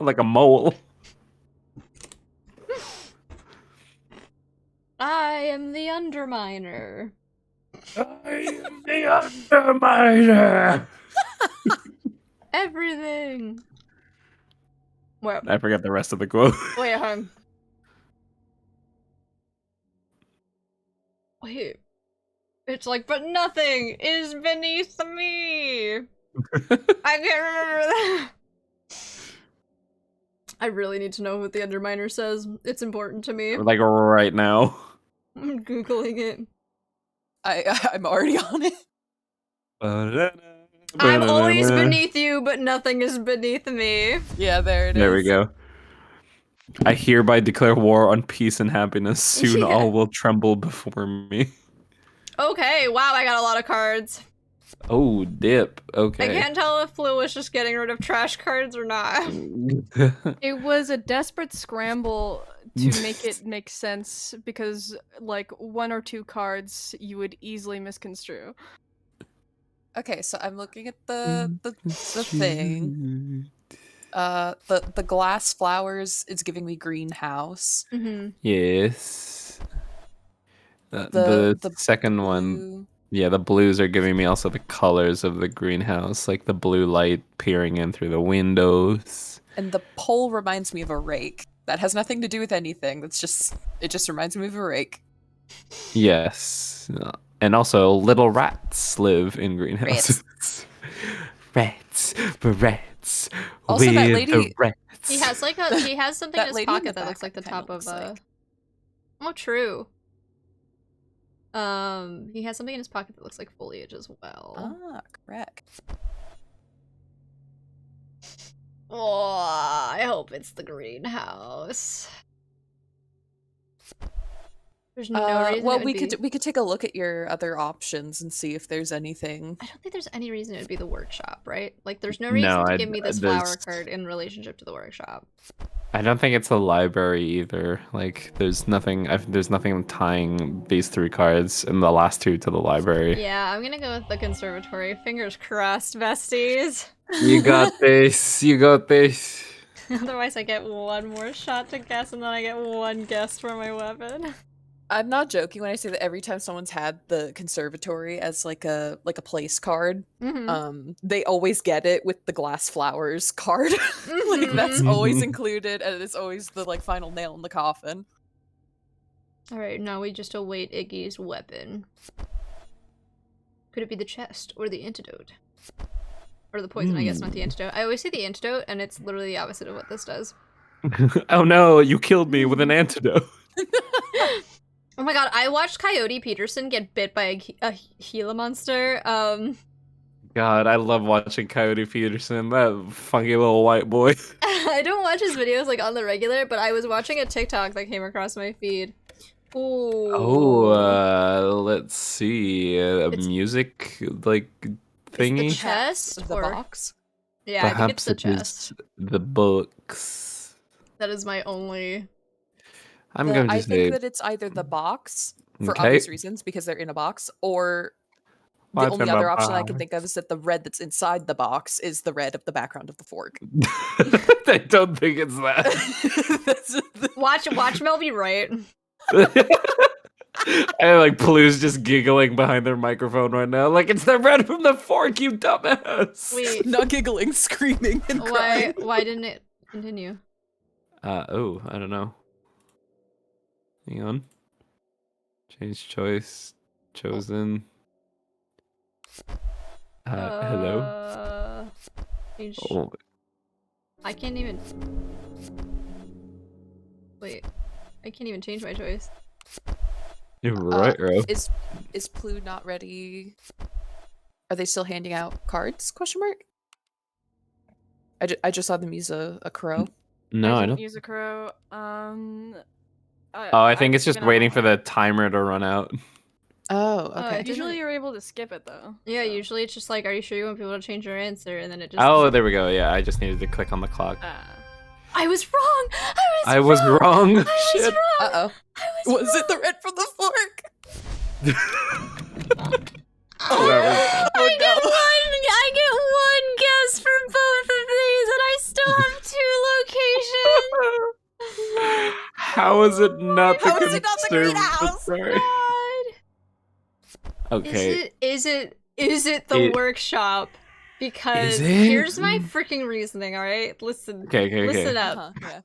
Like a mole. I am the Underminer. I am the Underminer. Everything. Well, I forgot the rest of the quote. wait, hold on. Wait. It's like, but nothing is beneath me. I can't remember that. I really need to know what the Underminer says. It's important to me. Like right now. I'm Googling it. I'm already on it. I'm always beneath you, but nothing is beneath me. Yeah, there it is. There we go. I hereby declare war on peace and happiness. Soon Yeah. all will tremble before me. Okay, wow, I got a lot of cards. Oh, dip. Okay. I can't tell if Pleu was just getting rid of trash cards or not. It was a desperate scramble to make it make sense because, like, 1 or 2 cards you would easily misconstrue. Okay, so I'm looking at the thing. The glass flowers is giving me greenhouse. Mm-hmm. Yes. The The second one, Blue- yeah, the blues are giving me also the colors of the greenhouse, like the blue light peering in through the windows. And the pole reminds me of a rake. That has nothing to do with anything. It just reminds me of a rake. Yes. And also little rats live in greenhouses. rats, rats. Also, with that lady- the rats. He has something That in his lady in pocket the that looks like the background top of kinda looks Oh, true. He has something in his pocket that looks like foliage as well. Ah, correct. Oh, I hope it's the greenhouse. There's no reason. Well, it would we could take a look at your other options and see if there's anything. I don't think there's any reason it would be the workshop, right? Like, there's no No, reason to I- give me this there's- flower card in relationship to the workshop. I don't think it's the library either. Like, there's nothing. There's nothing tying these 3 cards and the last 2 to the library. Yeah, I'm gonna go with the conservatory. Fingers crossed, besties. You got this. You got this. Otherwise, I get one more shot to guess, and then I get one guess for my weapon. I'm not joking when I say that every time someone's had the conservatory as like a place card, Mm-hmm. they always get it with the glass flowers card. Like that's always included, and it's always the like final nail in the coffin. All right, now we just await Iggy's weapon. Could it be the chest or the antidote? Or the poison, I guess, not the antidote. I always say the antidote, and it's literally the opposite of what this does. Oh no! You killed me with an antidote. Oh my god, I watched Coyote Peterson get bit by a Gila monster. God, I love watching Coyote Peterson. That funky little white boy. I don't watch his videos like on the regular, but I was watching a TikTok that came across my feed. Ooh. Oh, let's see. A It's- music like thingy. It's the chest The or box. yeah, I think it's the it chest. is the books. That is my only. I'm going to I say think that it's either the box for Okay. obvious reasons because they're in a box, or the What's only in other my option I can box? think of is that the red that's inside the box is the red of the background of the fork. I don't think it's that. That's the- Watch Mel be right. I like Pleu's just giggling behind their microphone right now. Like, it's the red from the fork, you dumbass. Wait, not giggling, screaming, and crying. why didn't it continue? Oh, I don't know. Hang on. Change choice. Chosen. Hello? Change- Oh, I can't even. Wait, I can't even change my choice. you're right, bro. Is Pleu not ready? Are they still handing out cards? Question mark. I just saw them use a crow. No, I didn't don't. use a crow. Oh, I think it's just waiting for the timer to run out. Oh, Oh, okay. it Usually didn't- you're able to skip it though. Yeah, so. usually it's just like, are you sure you want people to change your answer? And then it just. Oh, there we go. Yeah, I just needed to click on the clock. I was wrong. I was wrong. I was Shit. wrong. Uh oh. Was it the red from the fork? I get one guess for both of these, and I still have 2 locations. How is it not the How is it not the greenhouse? conservatory? God. Okay. Is it the It- workshop? Because Is it? here's my freaking reasoning, alright? Listen. Okay. Listen up. Uh-huh, yeah.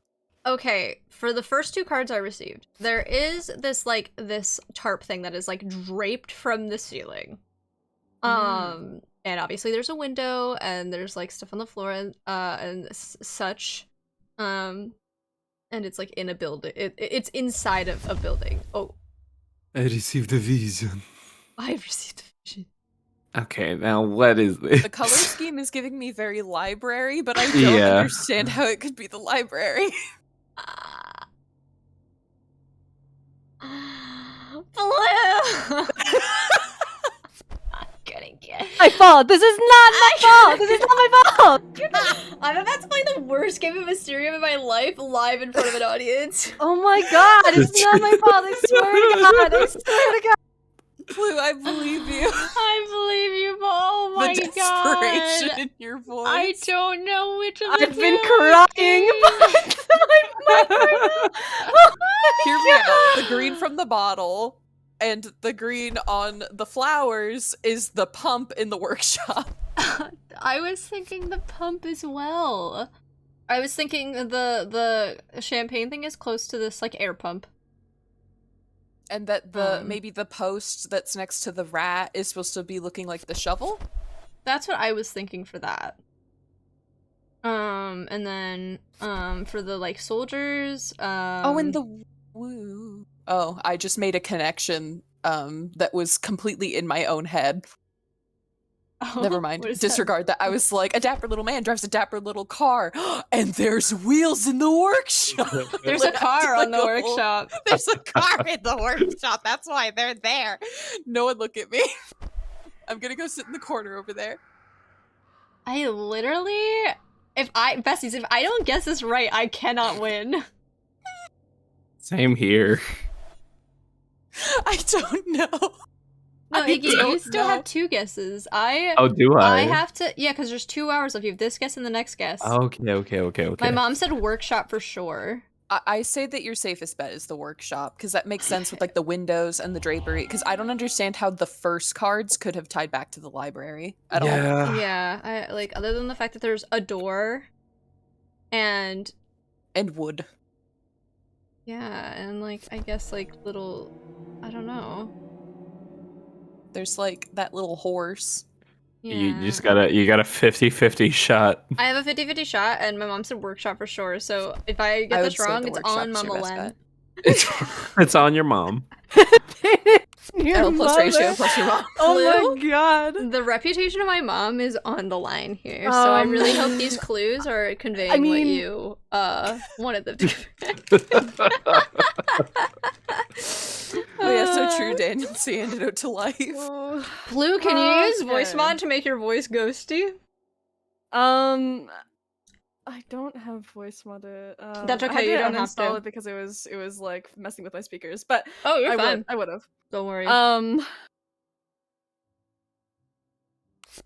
Okay, for the first 2 cards I received, there is this this tarp thing that is like draped from the ceiling. And obviously there's a window and there's like stuff on the floor and such. And it's like in a building. It's inside of a building. Oh, I received a vision. I've received a vision. Okay, now what is this? The color scheme is giving me very library, but I don't Yeah. understand how it could be the library. Blue! I'm gonna get. My fault. This is not my fault. This is not my fault. I'm about to play the worst game of Mysterium in my life live in front of an audience. Oh my god, it's not my fault. I swear to God. I swear to God. Pleu, I believe you. I believe you, but oh my The desperation god. in your voice. I don't know which of the I've been two crying. it Hear me out. The green from the bottle and the green on the flowers is the pump in the workshop. is. I was thinking the pump as well. I was thinking the champagne thing is close to this like air pump. And that maybe the post that's next to the rat is supposed to be looking like the shovel. That's what I was thinking for that. And then for the like soldiers. Oh, and the woo. Oh, I just made a connection that was completely in my own head. Never mind. What is Disregard that. I was like, a dapper little man drives a dapper little car, and there's wheels in the workshop. There's a Like, I car did, on the like, a whole- workshop. There's a car in the workshop. That's why they're there. No one look at me. I'm gonna go sit in the corner over there. I literally, Besties, if I don't guess this right, I cannot win. Same here. I don't know. No, I Iggy, you don't still know. have 2 guesses. Oh, do I? I have to, yeah, because there's 2 hours left. You have this guess and the next guess. Okay. My mom said workshop for sure. I say that your safest bet is the workshop, because that makes sense with like the windows and the drapery, because I don't understand how the first cards could have tied back to the library at all. Yeah, I like other than the fact that there's a door and wood. yeah, and like I guess like little, I don't know. There's like that little horse. Yeah. You just got a 50-50 shot. I have a 50-50 shot, and my mom said workshop for sure. So if I get I this would say wrong, the it's workshop on is your Mama best Len. bet. It's on your mom. Your L plus ratio mother. plus your mom. Oh my god. The reputation of my mom is on the line here, so I really hope these clues are conveying what mean- you wanted them to. Oh yeah, so true, Daniel. It's the antidote to life. Pleu, can you use voice Okay. mod to make your voice ghosty? I don't have voice mod. That's I okay, had you to don't have uninstall to. it because it was like messing with my speakers. But Oh, you're fine. I would have. Don't worry.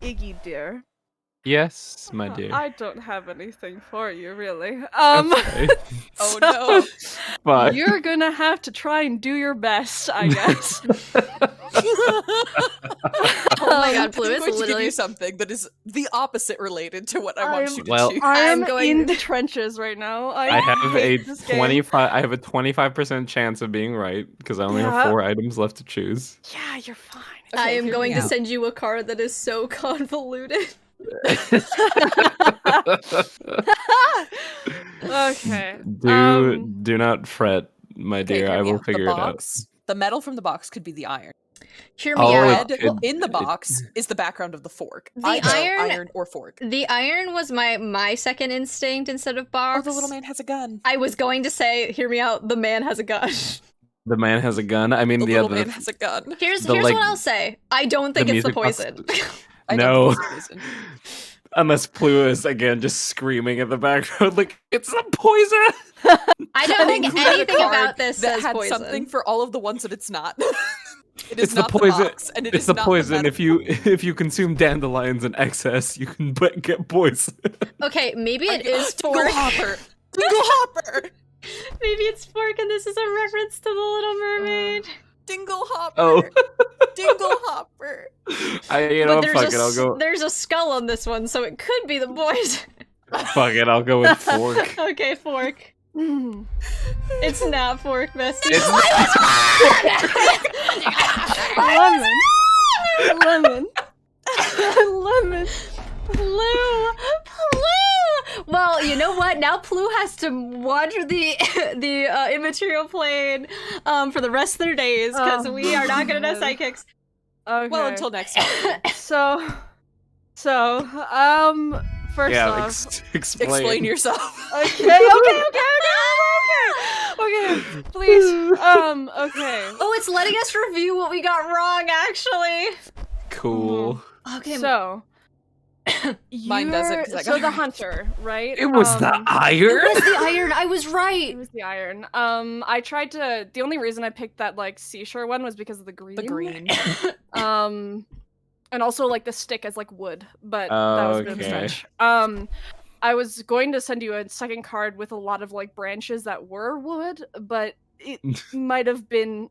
Iggy dear. Yes, my dear. I don't have anything for you really. Okay. Oh no. But You're gonna have to try and do your best, I guess. Oh my god, Pleu I'm is going to give literally. you something that is the opposite related to what I want you to Well, choose. I'm going- in the trenches right now. I have a hate this game. 25. I have a 25% chance of being right because I only Yeah. have 4 items left to choose. Yeah, you're fine. I Okay, am hear going me to out. send you a card that is so convoluted. Okay. Do not fret, my Okay, dear. hear I me will out. figure the it out. box, The metal from the box could be the iron. Hear me Oh, out. it Red could- in the it- box is the background of the fork. The Either iron- iron or fork. The iron was my second instinct instead of Oh, box. the little man has a gun. I was going to say, hear me out, the man has a gun. The man has a gun. I mean, The the little other. man has a gun. Here's The, what like, I'll say. I don't think it's the music box- poison. I No. don't think it's poison. Unless Pleu is again just screaming in the background, like it's a poison. I don't think Include a anything card about this that says had poison. something for all of the ones that it's not. It It's is the not poison. the box, and it It's is the not poison. The metal. If you consume dandelions in excess, you can get poison. Okay, maybe it Dingle is fork. Hopper. Dingle Hopper. Maybe it's fork and this is a reference to the Little Mermaid. Dingle Hopper. Oh. Dingle Hopper. You know, But fuck it. I'll go. there's a skull on this one, so it could be the poison. Fuck it. I'll go with fork. Okay, fork. It's not fork, bestie. It's Lemon. Lemon. Lemon. Pleu! Pleu! Well, you know what? Now Pleu has to watch the immaterial plane for the rest of their days because Oh, we are not good enough God. psychics. Okay. Well, until next time. So, first yeah. off, Explain yourself. okay, please, okay. Oh, it's letting us review what we got wrong, actually. Cool. Okay, So, Mine doesn't, 'cause I so got the it. hunter, right? It was the it iron. was the iron. I was It right. was the iron. I tried to. The only reason I picked that like seashore one was because of the green. The green. And also like the stick as like wood, but that was a bit of a Okay. stretch. I was going to send you a second card with a lot of like branches that were wood, but it might have been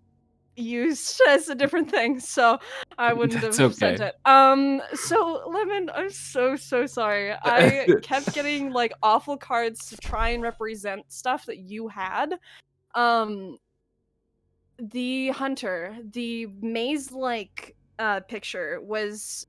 used as a different thing, so I wouldn't That's have sent okay. it. So Lemon, I'm so sorry. I kept getting like awful cards to try and represent stuff that you had. The hunter, the maze-like picture was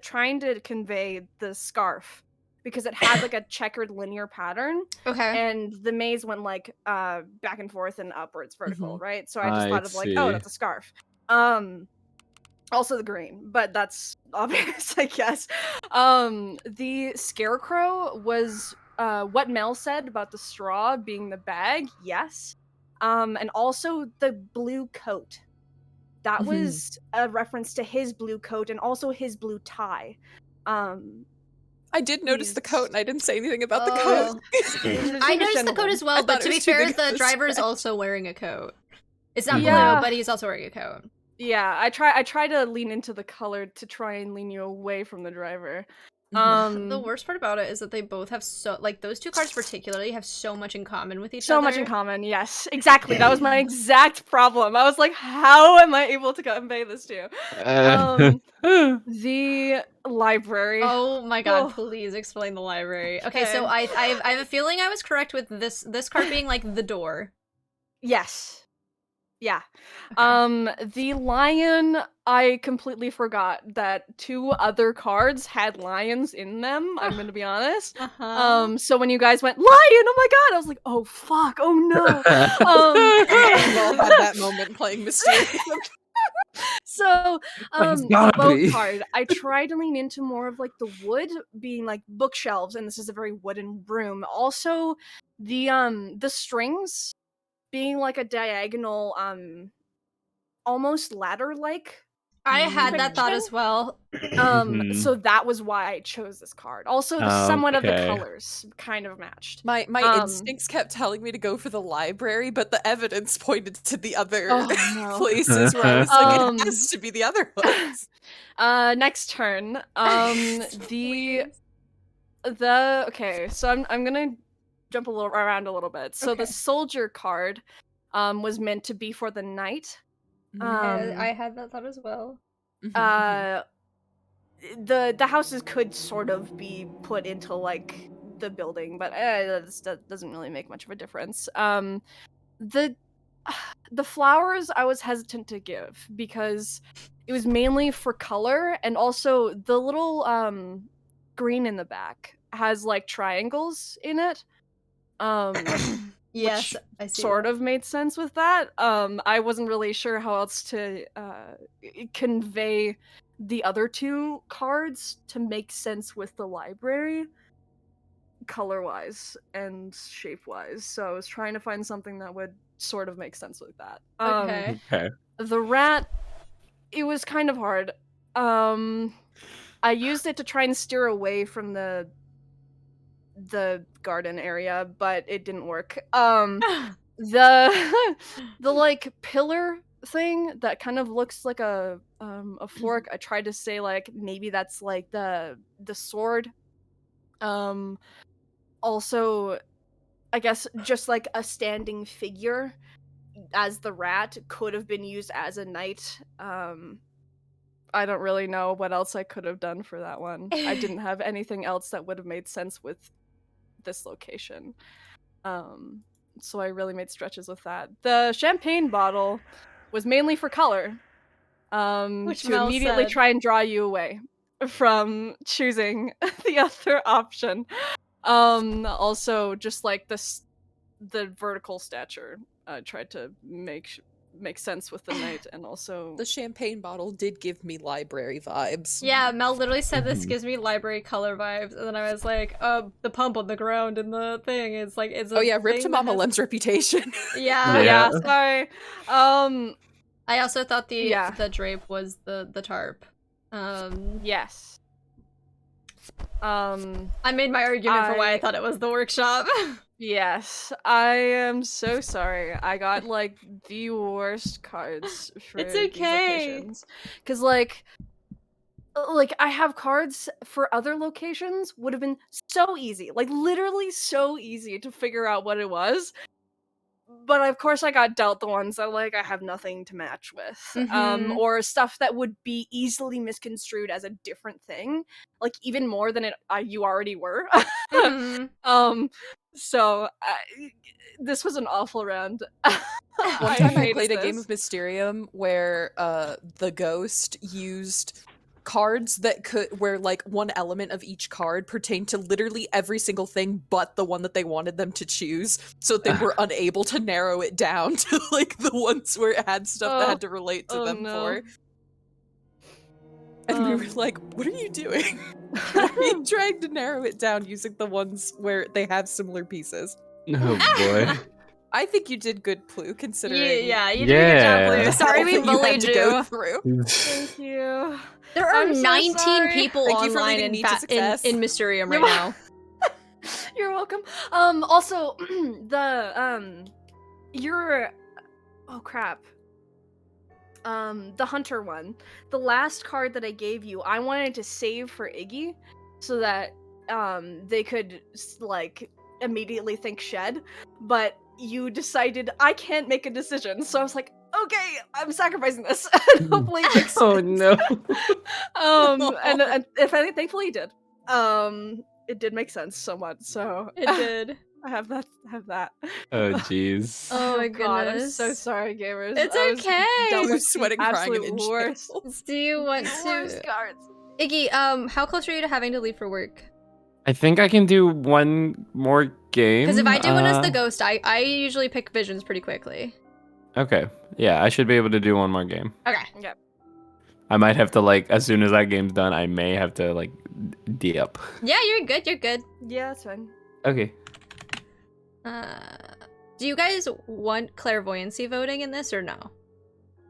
trying to convey the scarf because it had like a checkered linear pattern, Okay. and the maze went like back and forth and upwards vertical, Mm-hmm. right? So I just I thought of like, oh, see. that's a scarf. Also the green, but that's obvious, I guess. The scarecrow was what Mel said about the straw being the bag, yes. And also the blue coat. That was a reference to his blue coat and also his blue tie. I did notice the coat, and I didn't say anything about the Oh. coat. I noticed the coat as well, I but thought to it be was too fair, big of the a driver is stretch. also wearing a coat. It's not Yeah. blue, but he's also wearing a coat. Yeah, I try to lean into the color to try and lean you away from the driver. The worst part about it is that they both have those two cards particularly have so much in common with each other. So much in common, yes. Exactly. That was my exact problem. I was like, how am I able to convey this to you? The library. Oh my god, Oh. please explain the library. Okay, so I have a feeling I was correct with this card being like the door. Yes. Yeah. The lion, I completely forgot that 2 other cards had lions in them, I'm gonna be honest. So when you guys went, lion, oh my god, I was like, oh fuck, oh no. We've all had that moment playing Mysterium. So, It's the gotta boat be. card, I tried to lean into more of like the wood being like bookshelves, and this is a very wooden room. Also, the strings being like a diagonal, almost ladder-like. I had that thought Fiction? as well. So that was why I chose this card. Also, the somewhat of the Okay. colors kind of matched. My instincts kept telling me to go for the library, but the evidence pointed to the other Oh, no. places where I was like, it has to be the other ones. Next turn. Okay, so I'm gonna jump around a little bit. So Okay. the soldier card was meant to be for the knight. I had that thought as well. The houses could sort of be put into like the building, but that doesn't really make much of a difference. The flowers I was hesitant to give because it was mainly for color, and also the little green in the back has like triangles in it. Yes, which I see. sort of made sense with that. I wasn't really sure how else to convey the other 2 cards to make sense with the library, color-wise and shape-wise. So I was trying to find something that would sort of make sense with that. Okay. Okay. The rat, it was kind of hard. I used it to try and steer away from the garden area, but it didn't work. The like pillar thing that kind of looks like a fork, I tried to say like maybe that's like the sword. Also, I guess just like a standing figure as the rat could have been used as a knight. I don't really know what else I could have done for that one. I didn't have anything else that would have made sense with this location. So I really made stretches with that. The champagne bottle was mainly for color. Which to Mel immediately said. try and draw you away from choosing the other option. Also just like the vertical stature I tried to make sense with the knight, and also The champagne bottle did give me library vibes. Yeah, Mel literally said this gives me library color vibes, and then I was like, the pump on the ground in the thing is like it's. Oh yeah, rip to Mama Lem's reputation. Yeah. yeah, sorry. I also thought the Yeah. drape was the tarp. Yes. I made my argument for why I thought it was the workshop. Yes, I am so sorry. I got like the worst cards for It's these okay. locations. Cause like I have cards for other locations would have been so easy, like literally so easy to figure out what it was. But of course I got dealt the ones that like I have nothing to match with. Mhm. Or stuff that would be easily misconstrued as a different thing, like even more than you already were. Mhm. So this was an awful round. One time I hated played a game this. of Mysterium where the ghost used cards that where like one element of each card pertained to literally every single thing but the one that they wanted them to choose, so they were unable to narrow it down to like the ones where it had stuff that had to relate to them for. And we were like, what are you doing? Why are you trying to narrow it down using the ones where they have similar pieces? Oh boy. I think you did good, Pleu, considering Yeah, you did a good job, Yeah. Pleu. Sorry we all that you had bullied to go you. through. Thank you. There are I'm so 19 sorry. people Thank you for online leading in, me to success. in Mysterium right now. You're welcome. Also, oh crap. The hunter one. The last card that I gave you, I wanted to save for Iggy so that they could like immediately think shed, but you decided I can't make a decision, so I was like, okay, I'm sacrificing this. And hopefully it makes sense. Oh no. And if anything, thankfully it did. It did make sense somewhat, so It did. I have that. Oh jeez. Oh my God, I'm so goodness. sorry, gamers. It's I was okay. dealt You're with the sweating, crying, and absolute in worst. shambles. Do you want Worst to... cards. Iggy, how close are you to having to leave for work? I think I can do one more game. Because if I do one as the ghost, I usually pick visions pretty quickly. Okay. Yeah, I should be able to do one more game. Okay. Yep. I might have to like, as soon as that game's done, I may have to like dip. Yeah, you're good, you're good. Yeah, that's fine. Okay. Do you guys want clairvoyancy voting in this or no?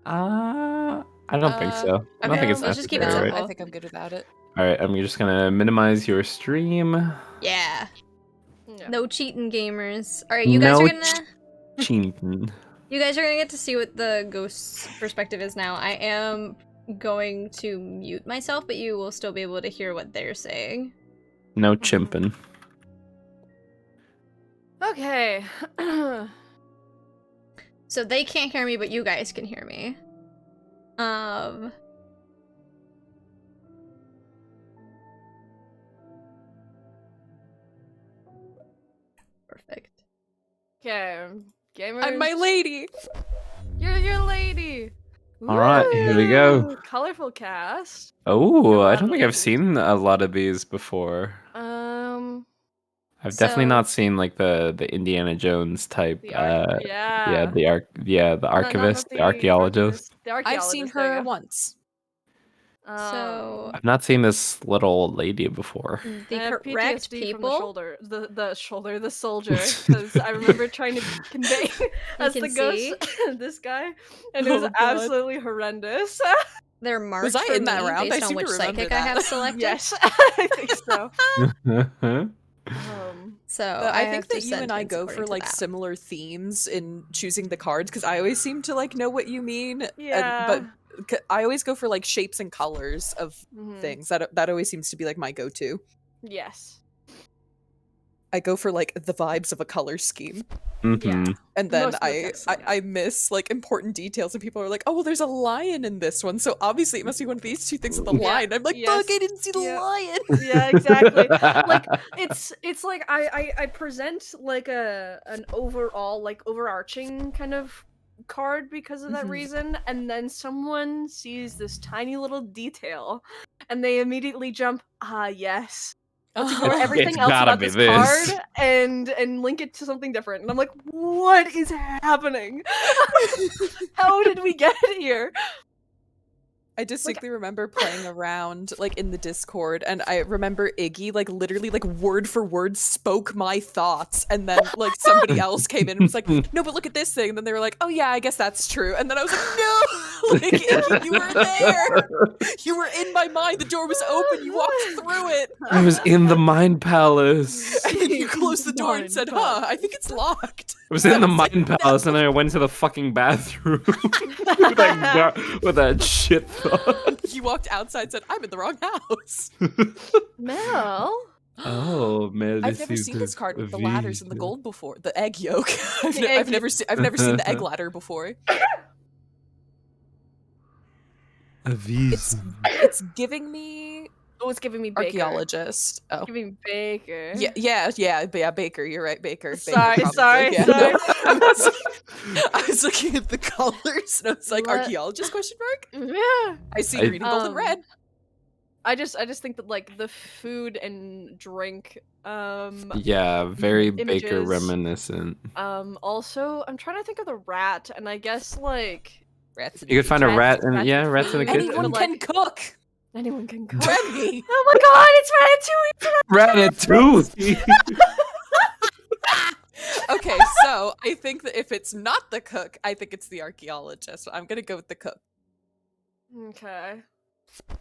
I don't think so. I don't okay, think it's let's just keep it necessary, simple. right? I think I'm good without it. All right, I'm just gonna minimize your stream. Yeah. Yeah. No cheating, gamers. All right, you guys No are gonna. Cheating. You guys are gonna get to see what the ghost's perspective is now. I am going to mute myself, but you will still be able to hear what they're saying. No chimping. Okay. So they can't hear me, but you guys can hear me. Perfect. Okay, gamers. I'm my lady. You're your lady. All right, here we go. Woo! Colorful cast. Oh, I lot don't of think I've ladies. seen a lot of these before. So- I've definitely not seen like the Indiana Jones type. The arch- yeah, the Not archivist, the archaeologist. The I've archaeologist. seen there you her go. once. So I've not seen this little lady before. the I have correct PTSD people. from the soldier, because I remember trying to convey as the can ghost this guy, and it was Oh, God. absolutely horrous. They're marked Was I for in that me round? based I on seem to which remember psychic I that. have selected. Yes, I think so. So But I have think to that you and I sentence go according for to like that. similar themes in choosing the cards because I always seem to like know what you mean. Yeah. But I always go for like shapes and colors of Mhm. things. That always seems to be like my go-to. Yes. I go for like the vibes of a color scheme. Mhm. And then Most of the I, text, I yeah. I miss like important details and people are like, oh well, there's a lion in this one, so obviously it must be one of these two things with the Yeah. lion. I'm like, Yes. fuck, I didn't see the Yeah. lion. Yeah, exactly. Like it's like I present like an overall like overarching kind of card because of that Mhm. reason, and then someone sees this tiny little detail and they immediately jump, ah yes. Let's ignore Oh, everything It's else gotta about be this this. card and link it to something different. And I'm like, what is happening? How did we get here? I distinctly remember playing around like in the Discord, and I remember Iggy like literally like word for word spoke my thoughts, and then like somebody else came in and was like, "No, but look at this thing," and then they were like, "Oh yeah, I guess that's true," and then I was like, "No, like Iggy, you were there, you were in my mind. The door was open, you walked through it, I was in the Mind Palace. and then you closed the door and Mind said, palace. "Huh, I think it's locked." I was in the I was like, Mind Palace and then I went to the fucking bathroom with that shit thought. You walked outside and said, "I'm in the wrong house." Mel? Oh man, I've never seen this card with the ladders and the gold before. The egg yolk. I've, The ne- egg I've never seen. I've never seen the egg ladder before. It's giving me Oh, it's giving me Baker. archaeologist. Oh, It's giving me Baker. yeah, Baker. You're right, Baker. Sorry, Baker, sorry, yeah, sorry. no. I was looking at the colors and I was like, What? archaeologist question mark? Yeah. I see I- green, gold, and red. I just think that like the food and drink Yeah, very Baker images. reminiscent. Also I'm trying to think of the rat, and I guess like Rats. You could find a rat and rats yeah, and rats in the food. kitchen. Anyone But, can like, cook. anyone can cook. Remy. Oh my god, it's Ratatouille! Ratatouille. Okay, so I think that if it's not the cook, I think it's the archaeologist. I'm gonna go with the cook. Okay. I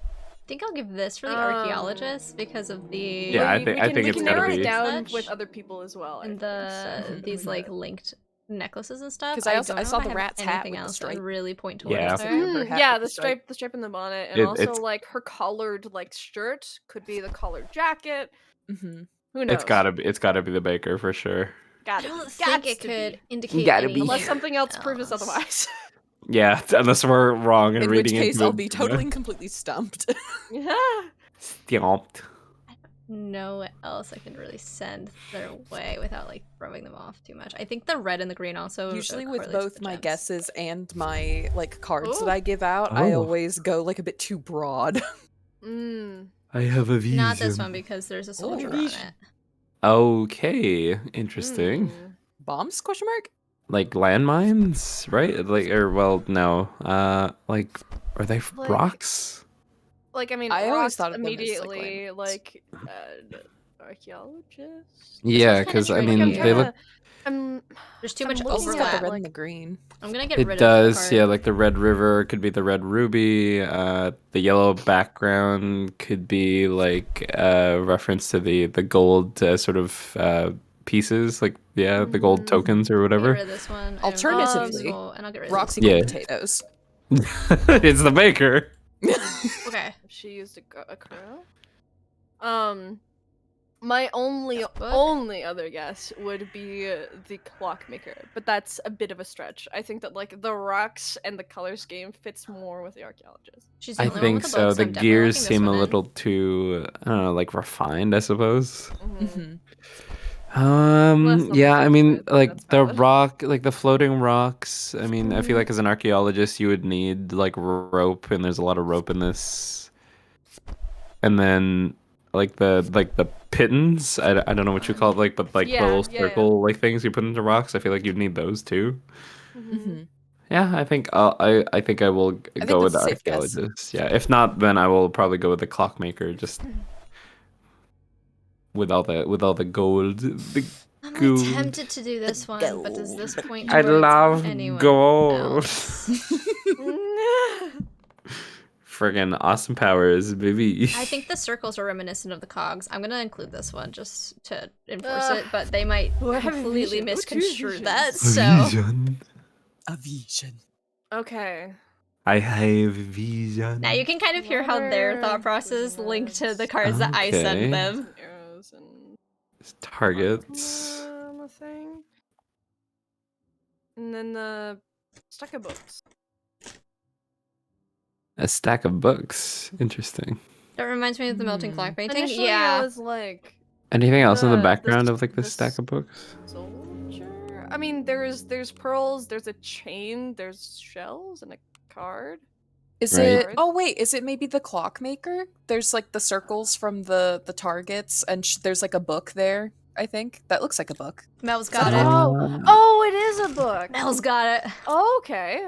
think I'll give this for the archaeologist because of the Yeah, I think we it's can gotta narrow be. it down Such. with other people as well. I and think, so. these like linked necklaces and stuff. 'Cause I also- don't I know saw if the have rat's hat anything with the else that would stripe. really point towards Yeah. her. Her hat Yeah, with the the stripe. stripe in the bonnet, and It's- also like her collared like shirt could be the collared jacket. Mm-hmm. Who knows? It's gotta be the baker for sure. Got I it. don't Gots think it to could be. indicate Gotta be. anything Unless something else proves else. otherwise. Yeah, unless we're wrong and In which reading case, into I'll it. be totally and completely stumped. Yeah. Stumped. know what else I can really send their way without like throwing them off too much. I think the red and the green also Usually with correlates both the my gems. guesses and my like cards that Ooh. I give out, I Oh. always go like a bit too broad. Mm. I have a vision. Not this one because there's a soldier on vision. it. Okay, interesting. Mm. Bombs? Question mark? Like landmines, right? Like, or well, no. Like, are they Like- rocks? Like I mean, I always rocks thought of them as, like, immediately landmarks. like archaeologist. Yeah, one's kinda because I tricky. mean, Like, they look. There's too I'm much looking Also, it's got the overlap. red like- and the green. I'm gonna get It rid does, of yeah. Like the red river could be the red ruby. The yellow background could be like reference to the gold sort of pieces, like yeah, the gold Mhm. tokens or Get whatever. rid of this one. I don't know if it's Alternatively, useful, and I'll get rid of Rocks this. equal Yeah. potatoes. It's the baker. one. Okay. She used a crow. My only Book? other guess would be the clockmaker, but that's a bit of a stretch. I think that like the rocks and the color scheme fits more with the archaeologist. She's the I only one think with so. book, The I'm definitely gears locking this seem a one in. little too, I don't know, like refined, I suppose. Mhm. Mhm. not Yeah, I mean, stupid, like that's the valid. rock, like the floating rocks. I mean, I feel Mhm. like as an archaeologist, you would need like rope, and there's a lot of rope in this. And then like the pittons. I don't know what you call it, like, but like Yeah, the little yeah. circle like things you put into rocks. I feel like you'd need those too. Mhm. Mhm. Yeah, I think I think I will think go with the that's a safe guess. archaeologist. Yeah, if not, then I will probably go with the clockmaker. Just with all the gold. I'm Gold. like tempted to do this one, but does this point I towards love anyone gold. else? Friggin' awesome powers, baby. I think the circles are reminiscent of the cogs. I'm gonna include this one just to enforce Ugh. it, but they might Oh, I have a completely vision. Oh, two misconstrue visions. that. So Vision. A vision. Okay. I have vision. now you can kind of hear how their Water, thought process linked to the prisoners. cards that I Okay. send them. And arrows and Targets. on the thing. And then the stack of books. A stack of books. Interesting. That reminds me of the melting clock painting. Initially, Yeah. I was like Anything else in the The- background this- of like this this- stack of books? soldier. I mean, there's pearls. There's a chain. There's shells and a card. Is Right. it? Oh wait, is it maybe the clockmaker? There's like the circles from the targets, and there's like a book there. I think that looks like a book. Mel's got it. Oh, it is a book. Mel's got it. Oh, okay.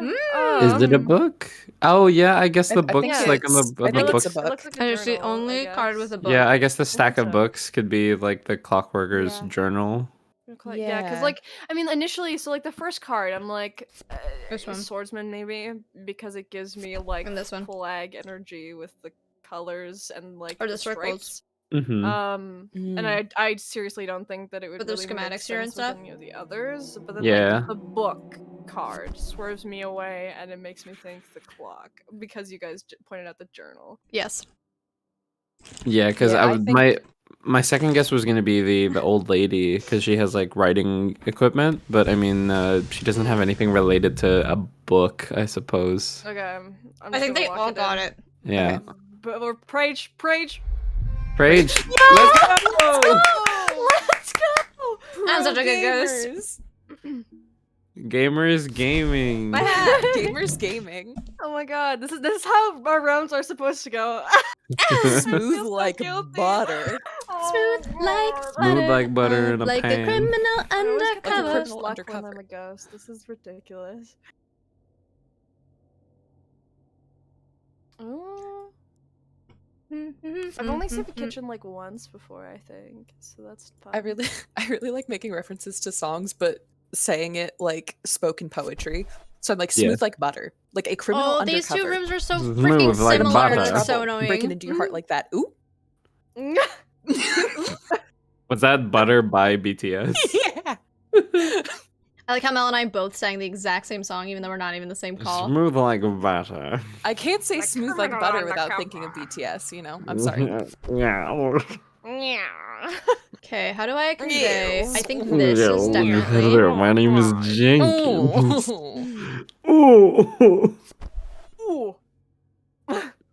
Is it a book? Oh yeah, I guess the I think books like on the, it's- I on the think books. it's a book. And it's the only card with a book. Yeah, I guess the stack so. of books could be like the clockworker's Yeah. journal. Yeah, because Yeah. like I mean, initially, so like the first card, I'm like, Which one? swordsman maybe because it gives me like And this one. flag energy with the colors and like Or the circles. stripes. Mm-hmm. And I seriously don't think that it would But there's really make schematics here and sense with stuff? any of the others. But then Yeah. like the book card swerves me away, and it makes me think the clock because you guys pointed out the journal. Yes. Yeah, because Yeah, I I would think- my second guess was gonna be the old lady because she has like writing equipment, but I mean she doesn't have anything related to a book, I suppose. Okay, I'm I just think gonna they lock all got in. it. Yeah. But we're Prage. Rage. Let's go! Let's go! I'm such a good ghost. Gamers gaming. My hat. Gamers gaming. Oh my god, this is how our rounds are supposed to go. Smooth so like guilty. butter. Smooth like God. Smooth like butter in a like pan. a criminal I always get Like a undercover. criminal luck when undercover. I'm a ghost. This is ridiculous. Oh. I've only seen the kitchen like once before, I think, so that's fun. I really like making references to songs, but saying it like spoken poetry. So I'm like smooth Yes. like butter, like a criminal Oh, undercover. these two rooms are so Smooth freaking like similar. butter. That's so Trouble, breaking annoying. into your heart like that. Ooh. Was that Butter by BTS? Yeah. I like how Mel and I both sang the exact same song, even though we're not even the same call. Smooth like butter. I can't say Like smooth like criminal butter without undercover. thinking of BTS. You know, I'm sorry. Yeah. Yeah. Okay, how do I convey? I think Yes. this is definitely. Hello, my name is Jenkins. Oh. Oh. Ooh.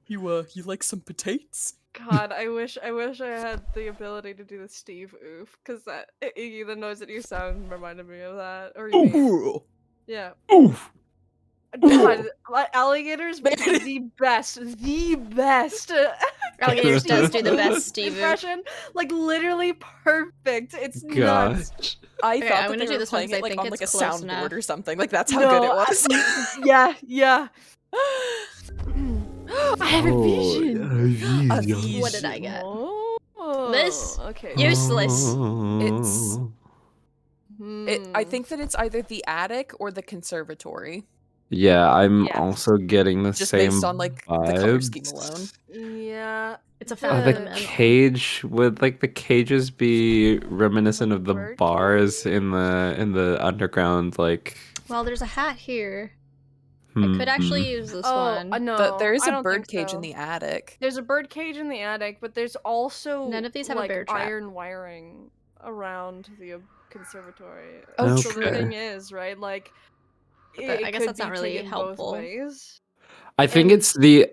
You like some potatoes? God, I wish I had the ability to do the Steve oof, because that Iggy, the noise that you sound reminded me of that. Or you made. Ooh. Yeah. Oof. God, like, alligators make the best Alligators does Steve do the best Oof Steve Oof. impression. Like literally perfect. It's nuts. Gosh. I Okay, thought I'm that gonna they do were this one playing 'cause I it like think on like a it's close soundboard enough. or something. Like that's how good it was. Yeah. I have a vision. A vision. What did I get? Oh, This? okay. Useless. It's- I Hmm. think that it's either the attic or the conservatory, Yeah, I'm Yeah. also getting the just same based on like the color scheme alone. vibes. Yeah. It's a Are fountain the in the middle. cage would like the cages be reminiscent Like of the bird bars in the underground like Well, there's a hat here. I could actually use this Oh, one. no. There is I a don't bird think cage in so. the attic. There's a bird cage in the attic, but there's also None of these have a like bear trap. iron wiring around the conservatory. Oh, So the Okay. thing is, right? Like, But it I guess could that's be not really taken helpful. both ways. I think And- it's the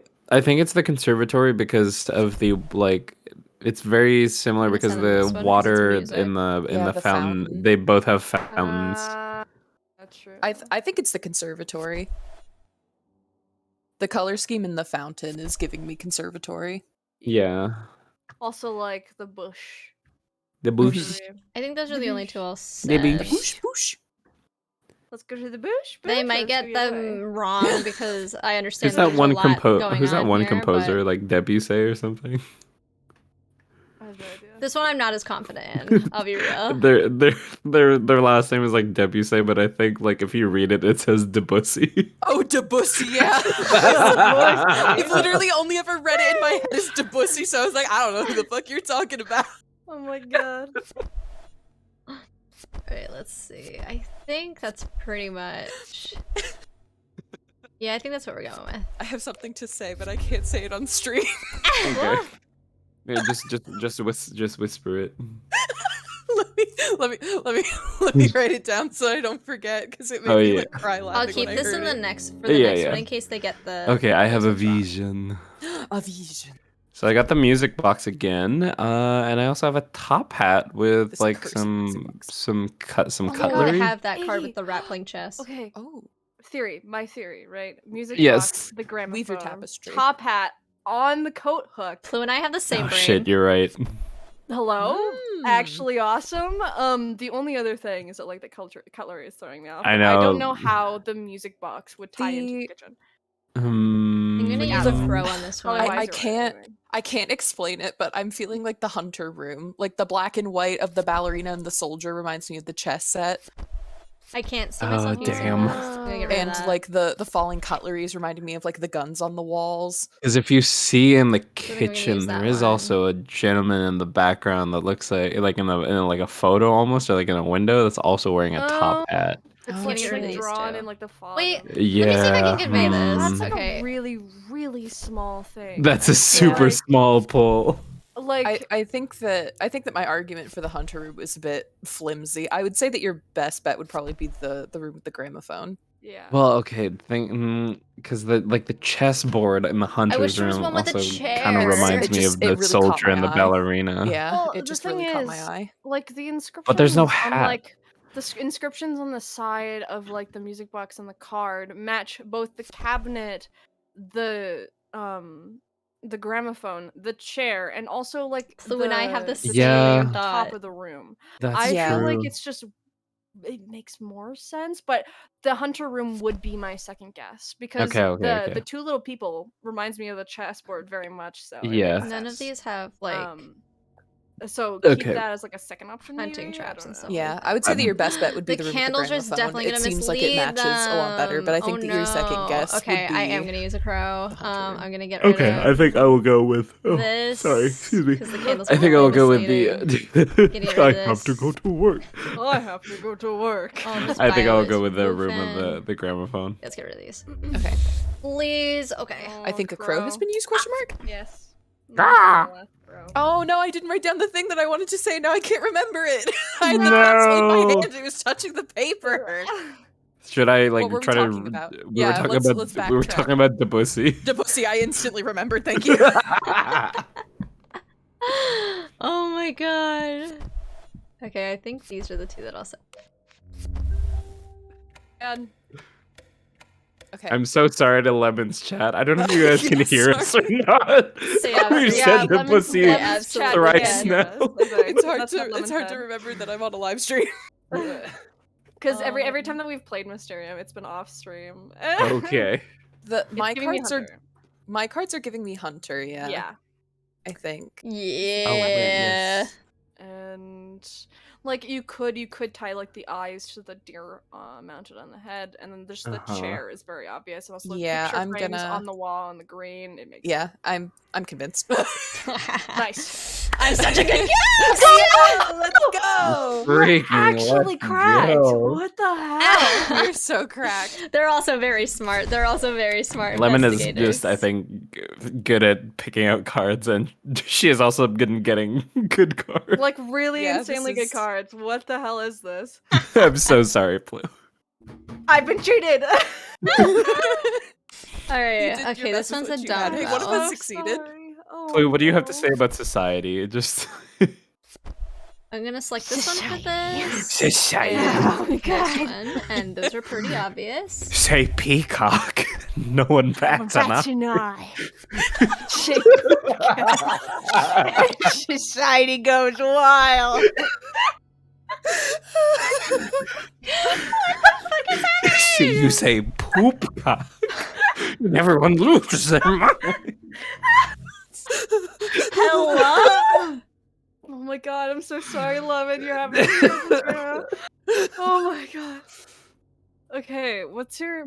conservatory because of the like it's very similar And because instead of this the one, 'cause it's water music. in Yeah, the the fountain, fountain. they both have fountains. That's true. I think it's the conservatory. The color scheme in the fountain is giving me conservatory. Yeah. Also, like the bush. The bush. area. I think those are the only two I'll The say. bush. Push, push. Let's go to the bush. They bush, might let's get go them away. wrong because I understand Who's that there's one a lot going who's that on one here, composer but like Debussy or something? I have no idea. this one I'm not as confident in. I'll be real. Their last name is like Debussy, but I think like if you read it, it says Debussy. Oh, Debussy, yeah. I've literally only ever read it in my head as Debussy, so I was like, I don't know who the fuck you're talking about. Oh my god. Alright, let's see. I think that's pretty much. Yeah, I think that's what we're going with. I have something to say, but I can't say it on stream. Okay. Yeah, just whisper it. let me write it down so I don't forget because it made Oh, me yeah. like cry laughing. I'll keep when I this in heard the it. next for the Yeah, next yeah. one in case they get the. Okay, I have a composers wrong. vision. A vision. So I got the music box again, and I also have a top hat with This like cursed music box. some Oh my god, I cutlery. have that card Hey. with the rat playing chess. Okay. Oh, My theory, right? Music Yes. box, the gramophone, Weaver tapestry. top hat on the coat hook. Pleu and I have the same Oh brain. shit, you're right. Hello? Mm. Actually awesome. The only other thing is that like the cutlery is throwing me off. I Like, I don't know. know how the music box would tie into the The- kitchen. I'm gonna Like, use I a don't know. pro on this Probably one. why I is it right can't- anyway. I can't explain it, but I'm feeling like the hunter room. Like the black and white of the ballerina and the soldier reminds me of the chess set. I can't see Oh, myself using damn. this. I'm gonna get rid And of that. like the falling cutlery is reminding me of like the guns on the walls. Because if you see in the think we're gonna kitchen, use there that is one. also a gentleman in the background that looks like in like a photo almost, or like in a window that's also wearing a top hat. It's Oh, like, Get it's rid of like these drawn two. in like the fog. Wait, of it. Yeah. Let me see if I can convey this. That's like Okay. a really, really small thing. That's a I feel super like. small pull. Like, I think that my argument for the hunter room is a bit flimsy. I would say that your best bet would probably be the room with the gramophone. yeah. Well, okay, because the chessboard in the hunter's there was room one with a also chair. kind of reminds It me just- of it the really caught soldier my and the eye. ballerina. Yeah, Well, it the just thing really caught my is, eye. like the inscriptions. But there's no on, hat. like the inscriptions on the side of like the music box and the card match both the cabinet, the the gramophone, the chair, and also like Pleu and I have the the same chimney on thought. top of the room. That's I Yeah. feel like true. it's just it makes more sense, but the hunter room would be my second guess because Okay. the two little people reminds me of the chessboard very much. So it Yeah. makes None of sense. these have like So Okay. keep that as like a second option. hunting maybe? I traps don't and know. stuff. Yeah, I would say that your best bet would be The the room candles with the are gramophone. definitely It gonna seems like it mislead matches a lot better, but I them. think that your second no. guess Okay, would be I am gonna use a crow. hunter room. I'm gonna get rid Okay, of I think I will go with. Oh, this. sorry, excuse me. 'cause the candles I are think I will go with misleading. the. Getting rid I of have to this. go to work. I have to go to work. All this I think I'll bio go is with the room of Loopin. the gramophone. Let's get rid of these. Okay. Please. Okay. I think a crow has been used, question mark? Yes. Ah! Oh no, I didn't write down the thing that I wanted to say, now I can't remember it. I had the pencil in my No. hand, it was touching the paper. Should I like What were we try talking to? about? We Yeah, were talking let's about. We were backtrack. talking about the pussy. Debussy, I instantly remembered, thank you. Oh my god. Okay, I think these are the two that I'll say. And... Okay. I'm so sorry to Lemon's chat. I don't know if you guys can Yeah, hear us or sorry. not. So yeah, we yeah, said the Lemon's- pussy Lemon's chat thrice again. now. It's hard That's what to Lemon said. remember that I'm on a live stream. Because every time that we've played Mysterium, it's been off stream. Okay. My cards are giving me Hunter, yeah. Yeah. I think. Yeah. Oh, wait, yes. And like you could tie like the eyes to the deer mounted on the head, and then just the chair is very obvious. And also the Yeah, picture I'm frames gonna- on the wall on the green. It makes Yeah, I'm convinced. nice. I'm such a good Let's go! Freaking Actually let's cracked. go. What the hell? You're so cracked. They're also very smart. They're also very smart. Lemon is investigators. just, I think, good at picking out cards, and she is also good at getting good cards. Like really Yeah, this insanely good is- cards. What the hell is this? I'm so sorry, Pleu. I've been cheated. All right. You did your Okay, this best with one's a what you had. dumb Hey, what if bell. I succeeded? Oh, Pleu, what do you have to no. say about society? It just I'm gonna select this one for this. society. Oh my This god. one, and those are pretty obvious. Say peacock. No one backs an eye. That's an eye. Society goes wild. See, you say poop cock. And everyone loses their mind. Hello. Oh my god, I'm so sorry, Lemon. You're having a right now. Oh my god. Okay, what's your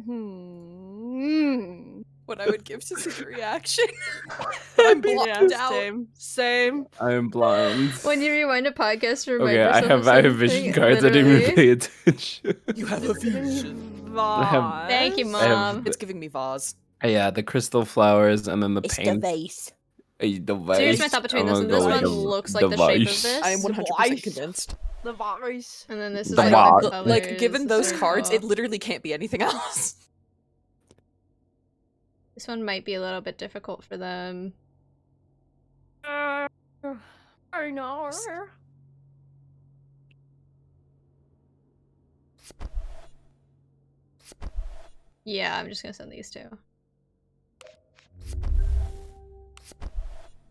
What I would give to see the reaction. I'm blocked out. Same. I'm blind. When you rewind a podcast, remind Okay, I yourself have of vision something, cards. I didn't even literally. pay attention. You have a vision. have- Thank you, I have- Mom. It's giving me vase. Yeah, the crystal flowers and then the It's paint. vase. The So here's my vase. thought between I'm this gonna and this go one with looks like the shape of vase. this. I am 100% convinced. The voice. And then this is The like vase. the colors. Like, given those Circle. cards, it literally can't be anything else. This one might be a little bit difficult for them. I know. Yeah, I'm just gonna send these two.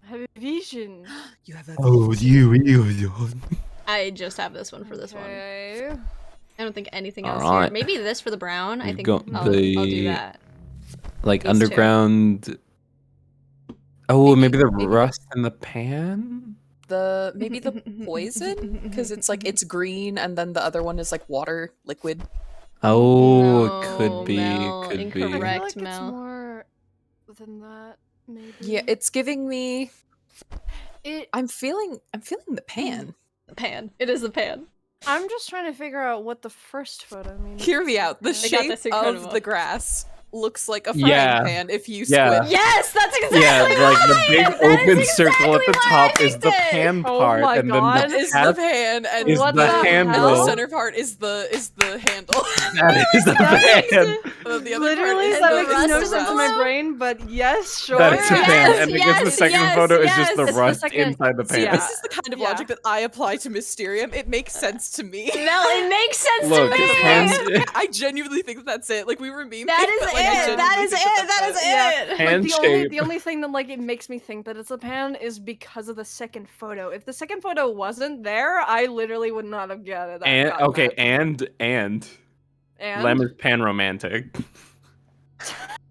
I have a vision. You have a Oh, you. I just have this one for this one. Okay. I don't think anything else here. Alright. Maybe this for the brown. I You've think got I'll do that. Like These two. underground. Oh, maybe the maybe- rust in the pan. maybe the poison, because it's like it's green, and then the other one is like water liquid. Oh, it No, could be. Mel, Could I be. feel incorrect. like it's Mel. more than that. Maybe. Yeah, it's giving me. It. I'm feeling the pan. The pan. It is the pan. I'm just trying to figure out what the first photo means. Hear me out. The I got shape this incredible. of the grass looks like a frying Yeah. pan if you Yeah. squint. Yes, that's exactly Yeah, like the big right! That open is circle at the exactly top what I is the picked it. pan Oh part, my and God. then the Is the half pan and is What the the hell? and the handle. center part is the handle. That is a pan. The other Literally, part that is makes the no rust. sense in my brain, but yes, sure. That's a pan, Yes, and because the yes, second yes, photo is just the yes. It's the rust second- inside the See, pan. this is the kind of Yeah. logic that I apply to Mysterium. It makes sense to me. Mel, it makes sense Look, to me. pans, I genuinely think that's it. Like we were memeing. That is but, like, I it. That genuinely is think it. that's That is Yeah. it. pan The shape. only thing that like it makes me think that it's a pan is because of the second photo. If the second photo wasn't there, I literally would not have gotten it. And okay, and And Lem is pan romantic.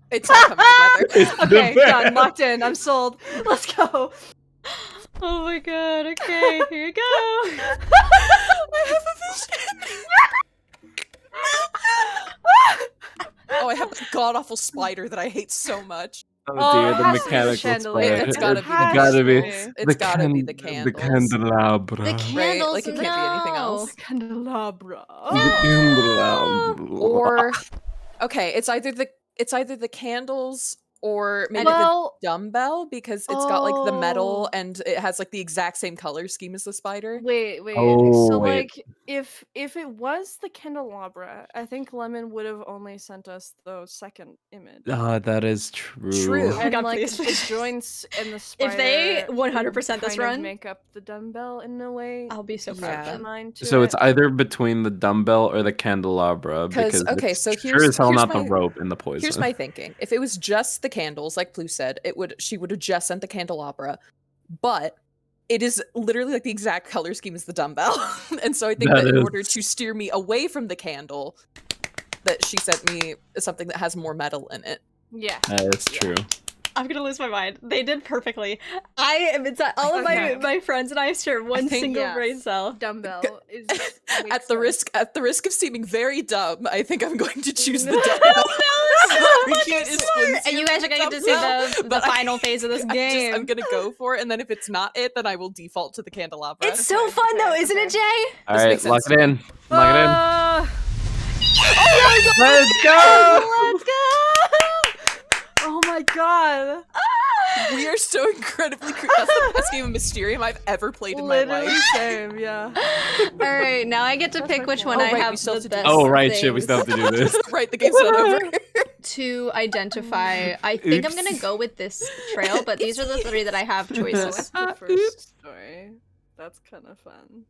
It's all coming together. It's the okay, done, pan. locked in. I'm sold. Let's go. Oh my god. Okay, here you go. I have a vision. Oh, I have that god awful spider that I hate so much. Oh dear, it the has to be the mechanical chandelier. spider. It's gotta be the Has gotta to be. be. It's gotta be the The candles. candelabra. The candles, Like, it can't be anything no. else. Candelabra. The candelabra. Or okay, it's either the candles or maybe Well, the dumbbell because it's got like the metal and it has like the exact same color scheme as the spider. wait. Oh, So wait. like, if it was the candelabra, I think Lemon would have only sent us the second image. That is true. True. Oh my And god, like please, the please. joints and the spider. If they would 100% this kind of run, make up the dumbbell in a way. I'll be so Yeah. proud of them. Mine to So it. it's either between the dumbbell or the candelabra 'Cause, because okay, it's so sure here's- as hell here's not the my- rope and the poison. Here's my thinking. If it was just the candles, like Pleu said, she would have just sent the candelabra. But it is literally like the exact color scheme as the dumbbell. And so I think That that in is- order to steer me away from the candle, that she sent me something that has more metal in it. Yeah. That's true. I'm gonna lose my mind. They did perfectly. It's all of Okay. my friends and I share one think- single yeah. brain cell. Dumbbell is At the risk of seeming very dumb, I think I'm going to choose the No. dumbbell. We fucking can't smart. influence And you guys are gonna get to see dumbbell, the but final phase of this game. I'm gonna go for it, and then if it's not it, then I will default to the candelabra. It's so fun though, isn't it, Jay? All This right, makes lock sense it in. Lock it in. Oh Let's go! Let's go! Oh my god. We are so incredibly That's the best game of Mysterium I've ever played in my Literally life. same, yeah. All right, now I get to pick which one Oh, I right, have we still the have to do best Oh right, shit, we still have things to do this. Right, the game's not over. to identify. I think I'm Oops. gonna go with this trail, but these are the three that I have choices. The first story. That's kind of fun.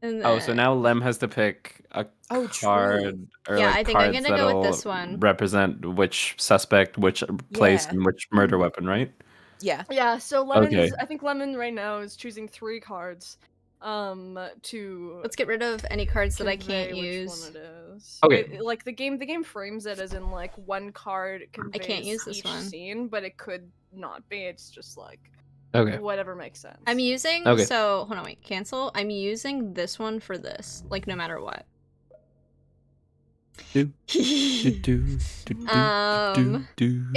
And Oh, so then- now Lem has to pick a Oh, true. card or Yeah, like I think I'm cards gonna go with that'll this one. represent which suspect, which place, Yeah. and which murder weapon, right? Yeah. Yeah, so Lemon Okay. I think Lemon right now is choosing 3 cards to let's get rid of any cards that I convey can't which use. one it is. Okay. Like the game frames it as in like one card conveys use this each one. scene, but it could not be. It's just like Okay. whatever makes sense. I'm using Okay. so hold on, wait, cancel. I'm using this one for this, like no matter what.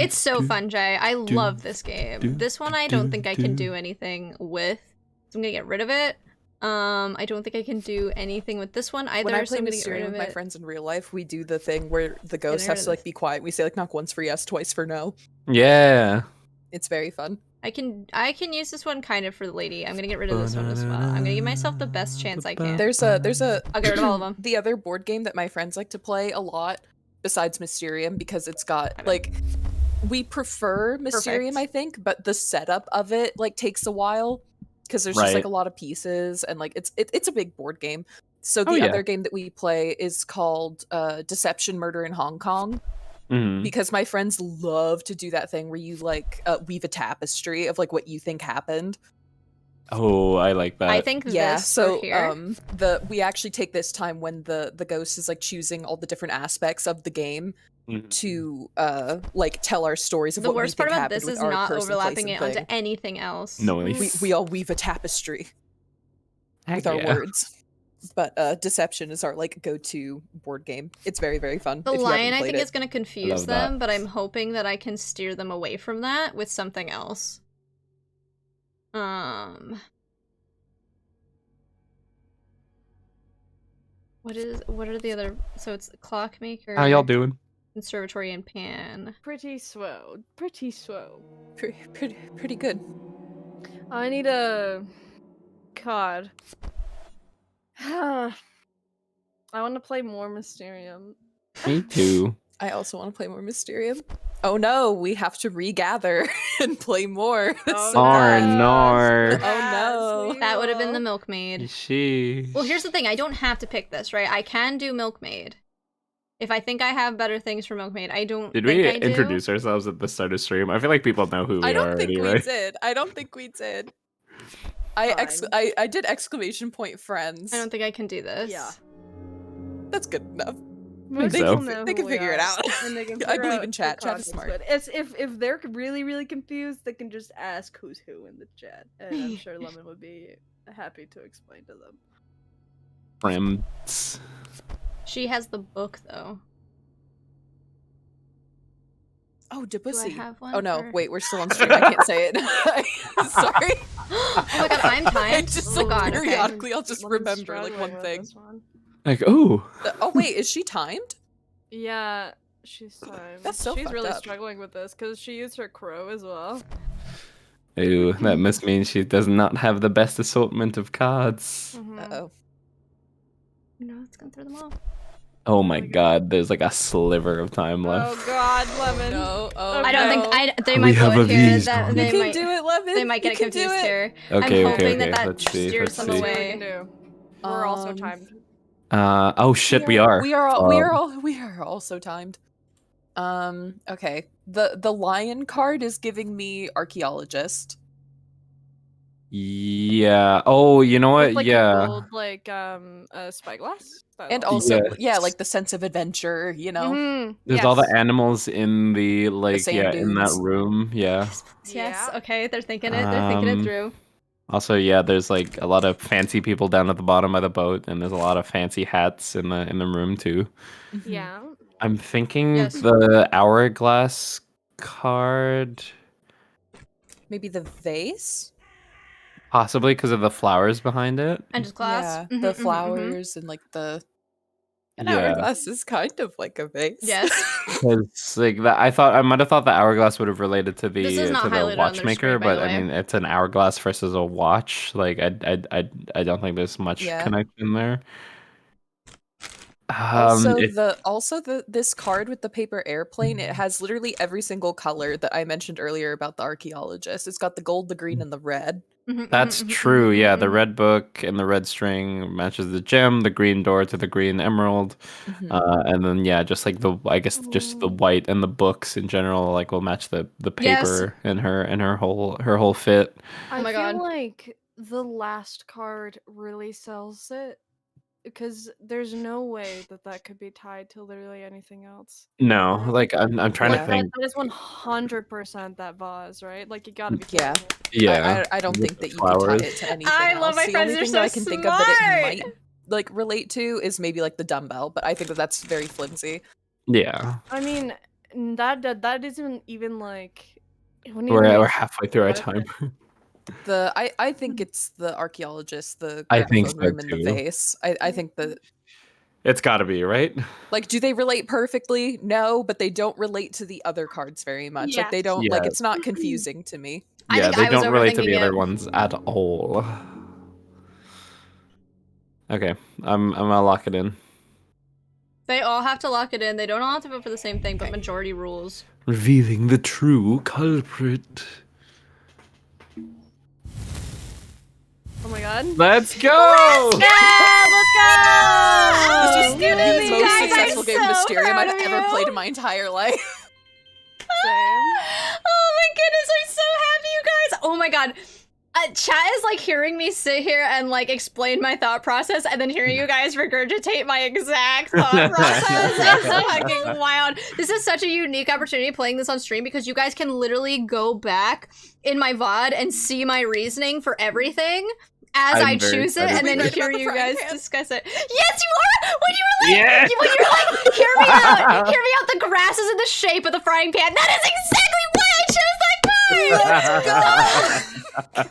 It's so fun, Jay. I love this game. This one I don't think I can do anything with. So I'm gonna get rid of it. I don't think I can do anything with this one either. When I so play I'm gonna get rid Mysterium of with my it. friends in real life, we do the thing where the ghost rid has of to like this. be quiet. We say like knock once for yes, twice for no. Yeah. It's very fun. I can use this one kind of for the lady. I'm gonna get rid of this one as well. I'm gonna give myself the best chance I can. There's a I'll get rid of all of them. the other board game that my friends like to play a lot besides Mysterium because it's got like we prefer Mysterium, I think, but the setup of it like takes a while because there's just like Right. a lot of pieces and like it's a big board game. So the Oh, yeah. other game that we play is called Deception Murder in Hong Kong Mhm. because my friends love to do that thing where you like weave a tapestry of like what you think happened. Oh, I like that. I think Yeah, this so for here. we actually take this time when the ghost is like choosing all the different aspects of the game Mhm. to like tell our stories of The what we worst think part about happened this with is our not person, place, overlapping and it onto thing. anything else. Nice. We all weave a tapestry with our Yeah. words. But Deception is our like go-to board game. It's very, very fun. The if you lion, haven't I played think, it. is going to confuse love that. them, but I'm hoping that I can steer them away from that with something else. What are the other? So it's clockmaker, How y'all doing? conservatory, and pan. pretty slow. Pretty slow. Pretty good. I need a card. I want to play more Mysterium. Me too. I also want to play more Mysterium. Oh no, we have to regather and play more. Oh, So bad. no. Oh, no. That would have been the milkmaid. She. Well, here's the thing. I don't have to pick this, right? I can do milkmaid. If I think I have better things for milkmaid, I don't Did think we I do. introduce ourselves at the start of stream? I feel like people know who we I are don't think already, we right? did. I don't think we did. Fine. I did exclamation point friends. I don't think I can do this. Yeah. That's good enough. Most so. people know They can who we figure it are, out. and they can I figure believe out in the chat. Chat is context, smart. but if they're really really confused, they can just ask who's who in the chat, and I'm sure Lemon would be happy to explain to them. Friends. She has the book, though. Oh, Do I Debussy. have one? Oh no, for- wait, we're still on stream. I can't say it. Sorry. Oh my god, I'm I timed. just Oh like god, okay. periodically I'll just Lemon's remember like struggling one with thing. this one. Like, oh. Oh wait, is she timed? Yeah, she's timed. That's so She's fucked really up. struggling with this because she used her crow as well. Ooh, that must mean she does not have the best assortment of cards. Mhm. Uh-oh. No, it's gonna throw them off. Oh my god, there's like a sliver of time Oh left. god, Lemon. No, oh I don't no. think they We might have go a in here. V's That going. they You can might do it, Lemon. they might get You can do confused it. here. Okay, I'm okay, hoping okay. that Let's see. steers Let's them see. See what we away. can do. We're also Um, timed. Oh shit, we are. We are also timed. Okay. The lion card is giving me archaeologist. Yeah. Oh, you know what? With, like, a Yeah. gold, like spyglass. And also Yes. yeah, like the sense of adventure, you know. Mhm, There's all the yes. animals in the like sand in that dunes. room. Yeah. Yes, Yeah. okay, they're thinking it. They're thinking it through. Also, yeah, there's like a lot of fancy people down at the bottom of the boat, and there's a lot of fancy hats in the room too. Yeah. I'm thinking Yes. the hourglass card, Maybe the vase? possibly because of the flowers behind it. And just glass. Yeah, Mhm, the mhm, mhm. flowers and like the an Yeah. hourglass is kind of like a vase. Yes. Because like that, I might have thought the hourglass would have related to This is the not to the highlighted on their watchmaker, screen, by but the I way. mean it's an hourglass versus a watch. Like I don't think there's much Yeah. connection there. Also, it- this card with the paper airplane, it has literally every single color that I mentioned earlier about the archaeologist. It's got the gold, the green, and the red. Mhm, That's mhm, mhm, true. mhm, Yeah, the mhm. red book and the red string matches the gem. The green door to the green emerald, and then yeah, just like I guess just the white and the books in general, like will match the Yes. paper and her whole fit. I my feel God. like the last card really sells it because there's no way that could be tied to literally anything else. No, ever. like I'm trying Yeah. to think. That is 100% that vase, right? Like you gotta be. Yeah. kidding me. Yeah, I don't with think the that you can tie flowers. it to anything I else. love my The friends, only they're thing that I so can think of that it smart. might like relate to is maybe like the dumbbell, but I think that that's very flimsy. Yeah, I mean, that isn't even like. we're halfway through our time. I think it's the archaeologist, the I think gramophone so, room, and the too. vase. I think that It's got to be right. like, do they relate perfectly? No, but they don't relate to the other cards very much. Like they don't like Yeah. it's not confusing to me. I Yeah, think they I was don't relate to overthinking the other it. ones at all. Okay, I'm gonna lock it in. They all have to lock it in. They don't all have to vote for the same thing, but majority rules. Revealing the true culprit. Oh my god. Let's go! Yeah, let's go! This is You the did it, most guys. I'm successful game of so Mysterium proud I've of ever you. played in my entire life. Same. Oh my goodness, I'm so happy, you guys. Oh my god. Chat is like hearing me sit here and like explain my thought process and then hearing you guys regurgitate my exact thought process. It's so fucking wild. This is such a unique opportunity playing this on stream because you guys can literally go back in my VOD and see my reasoning for everything as I'm I very choose it excited and then for that. hear About the you frying guys pan? discuss it. Yes, you are! When you were like, Yeah. when you were like, hear me out, the grass is in the shape of the frying pan. That is exactly why I chose that card! Let's go!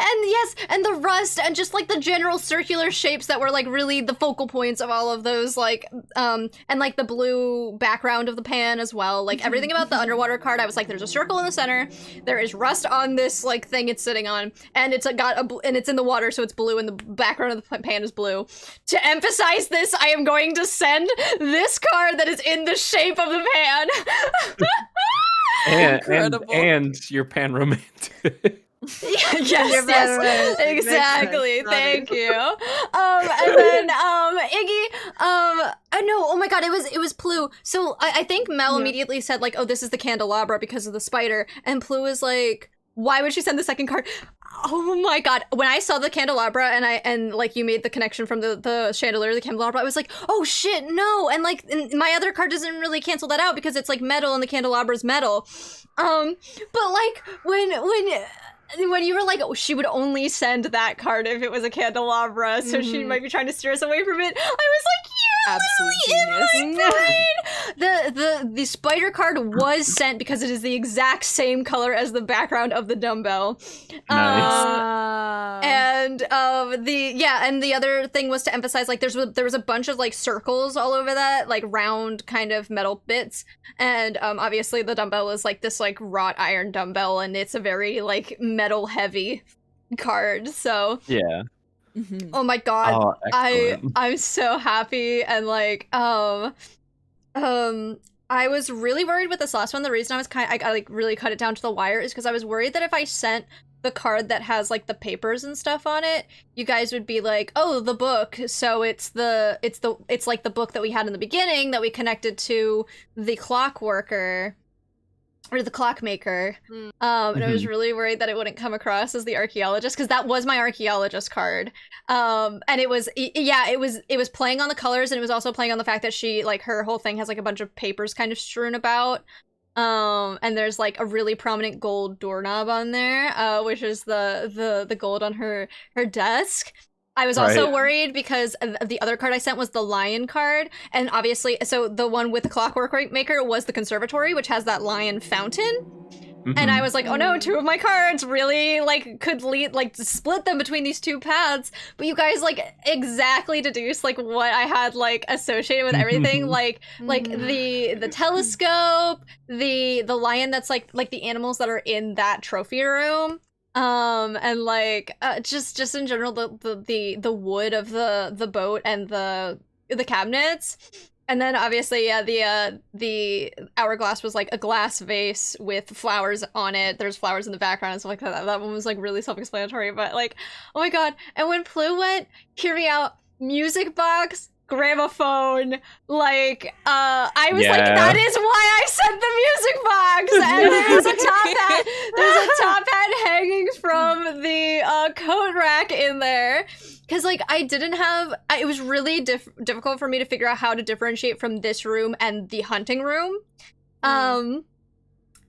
And yes, Yes, and the rust and just like the general circular shapes that were like really the focal points of all of those, like and like the blue background of the pan as well. Like everything about the underwater card, I was like, there's a circle in the center, there is rust on this like thing it's sitting on, and it's and it's in the water, so it's blue, and the background of the pan is blue. To emphasize this, I am going to send this card that is in the shape of the pan. and your pan romantic. Yes, exactly. Thank you. And then Iggy, no, oh my god, it was Pleu. So I think Mel immediately said like, oh, this is the candelabra because of the spider, and Pleu was like, why would she send the second card? Oh my god, when I saw the candelabra and like you made the connection from the chandelier to the candelabra, I was like, oh shit, no. And like my other card doesn't really cancel that out because it's like metal and the candelabra's metal. But like when you were like, oh, she would only send that card if it was a candelabra, so she might be trying to steer us away from it, I was like, Absolute in my brain. The spider card was sent because it is the exact same color as the background of the dumbbell. Nice. And the other thing was to emphasize like there was a bunch of like circles all over that, like round kind of metal bits, and obviously the dumbbell is like this like wrought iron dumbbell, and it's a very like metal heavy card, so Yeah. oh my god, Oh, excellent. I'm so happy. And like I was really worried with this last one. The reason I like really cut it down to the wire is because I was worried that if I sent the card that has like the papers and stuff on it, you guys would be like, oh, the book, so it's like the book that we had in the beginning that we connected to the clockworker or the clockmaker. And I was really worried that it wouldn't come across as the archaeologist, because that was my archaeologist card. And it was playing on the colors, and it was also playing on the fact that she, like, her whole thing has like a bunch of papers kind of strewn about. And there's like a really prominent gold doorknob on there, which is the gold on her desk. I was also worried because the other card I sent was the lion card, and obviously, so the one with the clockwork maker was the conservatory, which has that lion fountain. And I was like, oh no, two of my cards really like could lead, like, to split them between these two paths. But you guys like exactly deduced like what I had like associated with everything, like the telescope, the lion that's like the animals that are in that trophy room. And like just in general the wood of the boat and the cabinets. And then obviously, the hourglass was like a glass vase with flowers on it. There's flowers in the background and stuff like that. That one was like really self-explanatory, but like, oh my god. And when Pleu went, hear me out, music box, gramophone, like, I was like, that is why I sent the music box. And there's a top hat hanging from the coat rack in there. Because, like, I didn't have... it was really difficult for me to figure out how to differentiate from this room and the hunting room.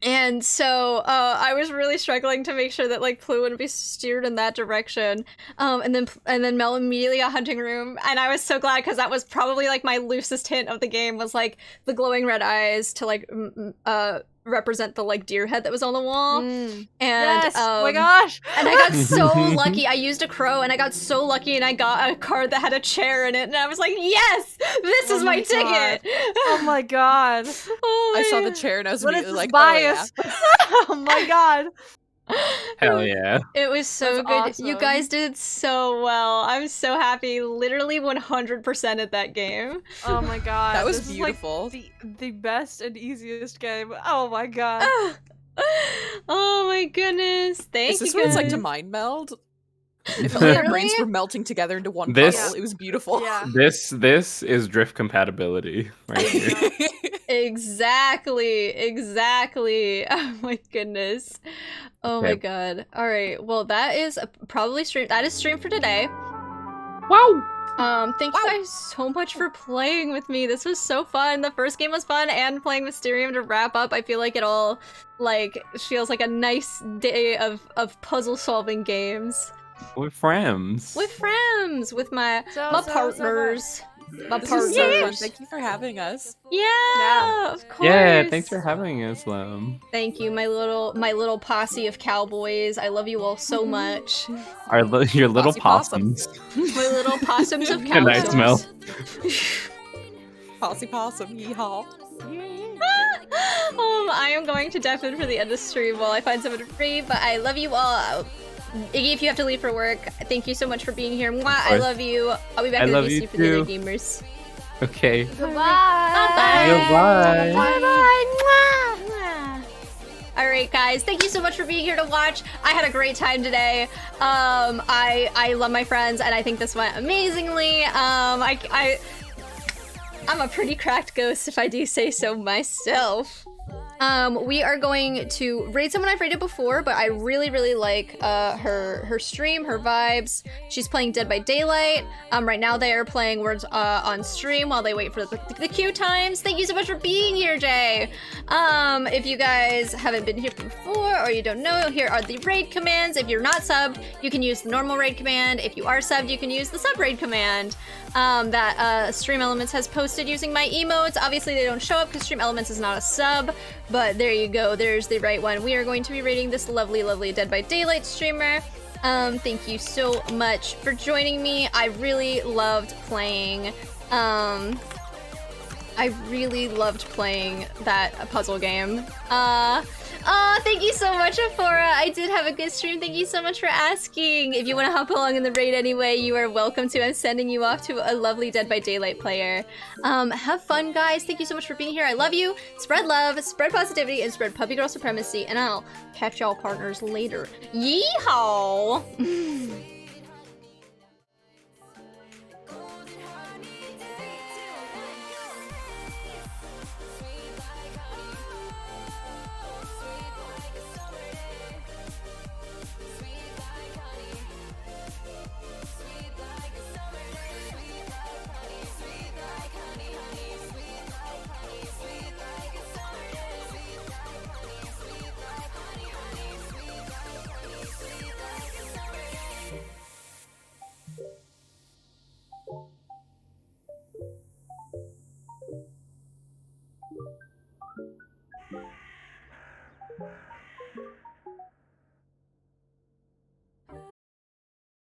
And so I was really struggling to make sure that, like, Pleu wouldn't be steered in that direction. And then Mel immediately got hunting room. And I was so glad, because that was probably, like, my loosest hint of the game, was, like, the glowing red eyes to, like, represent the like deer head that was on the wall. And yes, oh my gosh. And I got so lucky. I used a crow and I got so lucky, and I got a card that had a chair in it, and I was like, yes, this is my ticket. Oh my god. Oh, I saw the chair and I was immediately like, bias? oh yeah. Oh my god. Hell yeah. It was so That's good. awesome. You guys did so well. I'm so happy. Literally 100% at that game. Oh my god. That was this beautiful. Is like the best and easiest game. Oh my god. Oh my goodness. Thank Is this you what it's like guys. to mind meld? It felt like our brains were melting together into one puzzle. It was beautiful. Yeah. This is drift compatibility right here. Exactly. Oh my goodness. Oh my god. All right. Well, that is probably stream. That is stream for today. Wow. Thank you guys so much for playing with me. This was so fun. The first game was fun, and playing Mysterium to wrap up, I feel like it all like feels like a nice day of puzzle solving games. With friends. With friends, with my partners. My This was so fun. partners. Thank you for having us. Yeah, of course. Yeah, thanks for having us, Lum. Thank you, my little posse of cowboys. I love you all so much. Your little Posse possum. possums. My little possums of Can I smell? cowboys. Posse possum, yeehaw. I am going to deafen for the end of stream while I find someone to free, but I love you all. Iggy, if you have to leave for work, thank you so much for being here. Mwah, I course. love you. I'll be back I in love the you VC for the other too. gamers. Okay. Goodbye. Goodbye. Bye. Alright guys, thank you so much for being here to watch. I had a great time today. I love my friends and I think this went amazingly. I'm a pretty cracked ghost if I do say so myself. We are going to raid someone I've raided before, but I really, really like her stream, her vibes. She's playing Dead by Daylight. Right now they are playing Words on stream while they wait for the queue times. Thank you so much for being here, Jay. If you guys haven't been here before or you don't know, here are the raid commands. If you're not subbed, you can use the normal raid command. If you are subbed, you can use the sub raid command that Stream Elements has posted using my emotes. Obviously they don't show up because Stream Elements is not a sub, but there you go, there's the right one. We are going to be rating this lovely, lovely Dead by Daylight streamer. Thank you so much for joining me. I really loved playing, that puzzle game. Thank you so much, Aphora. I did have a good stream. Thank you so much for asking. If you want to hop along in the raid anyway, you are welcome to. I'm sending you off to a lovely Dead by Daylight player. Have fun, guys. Thank you so much for being here. I love you. Spread love, spread positivity, and spread puppy girl supremacy. And I'll catch y'all partners later. Yeehaw!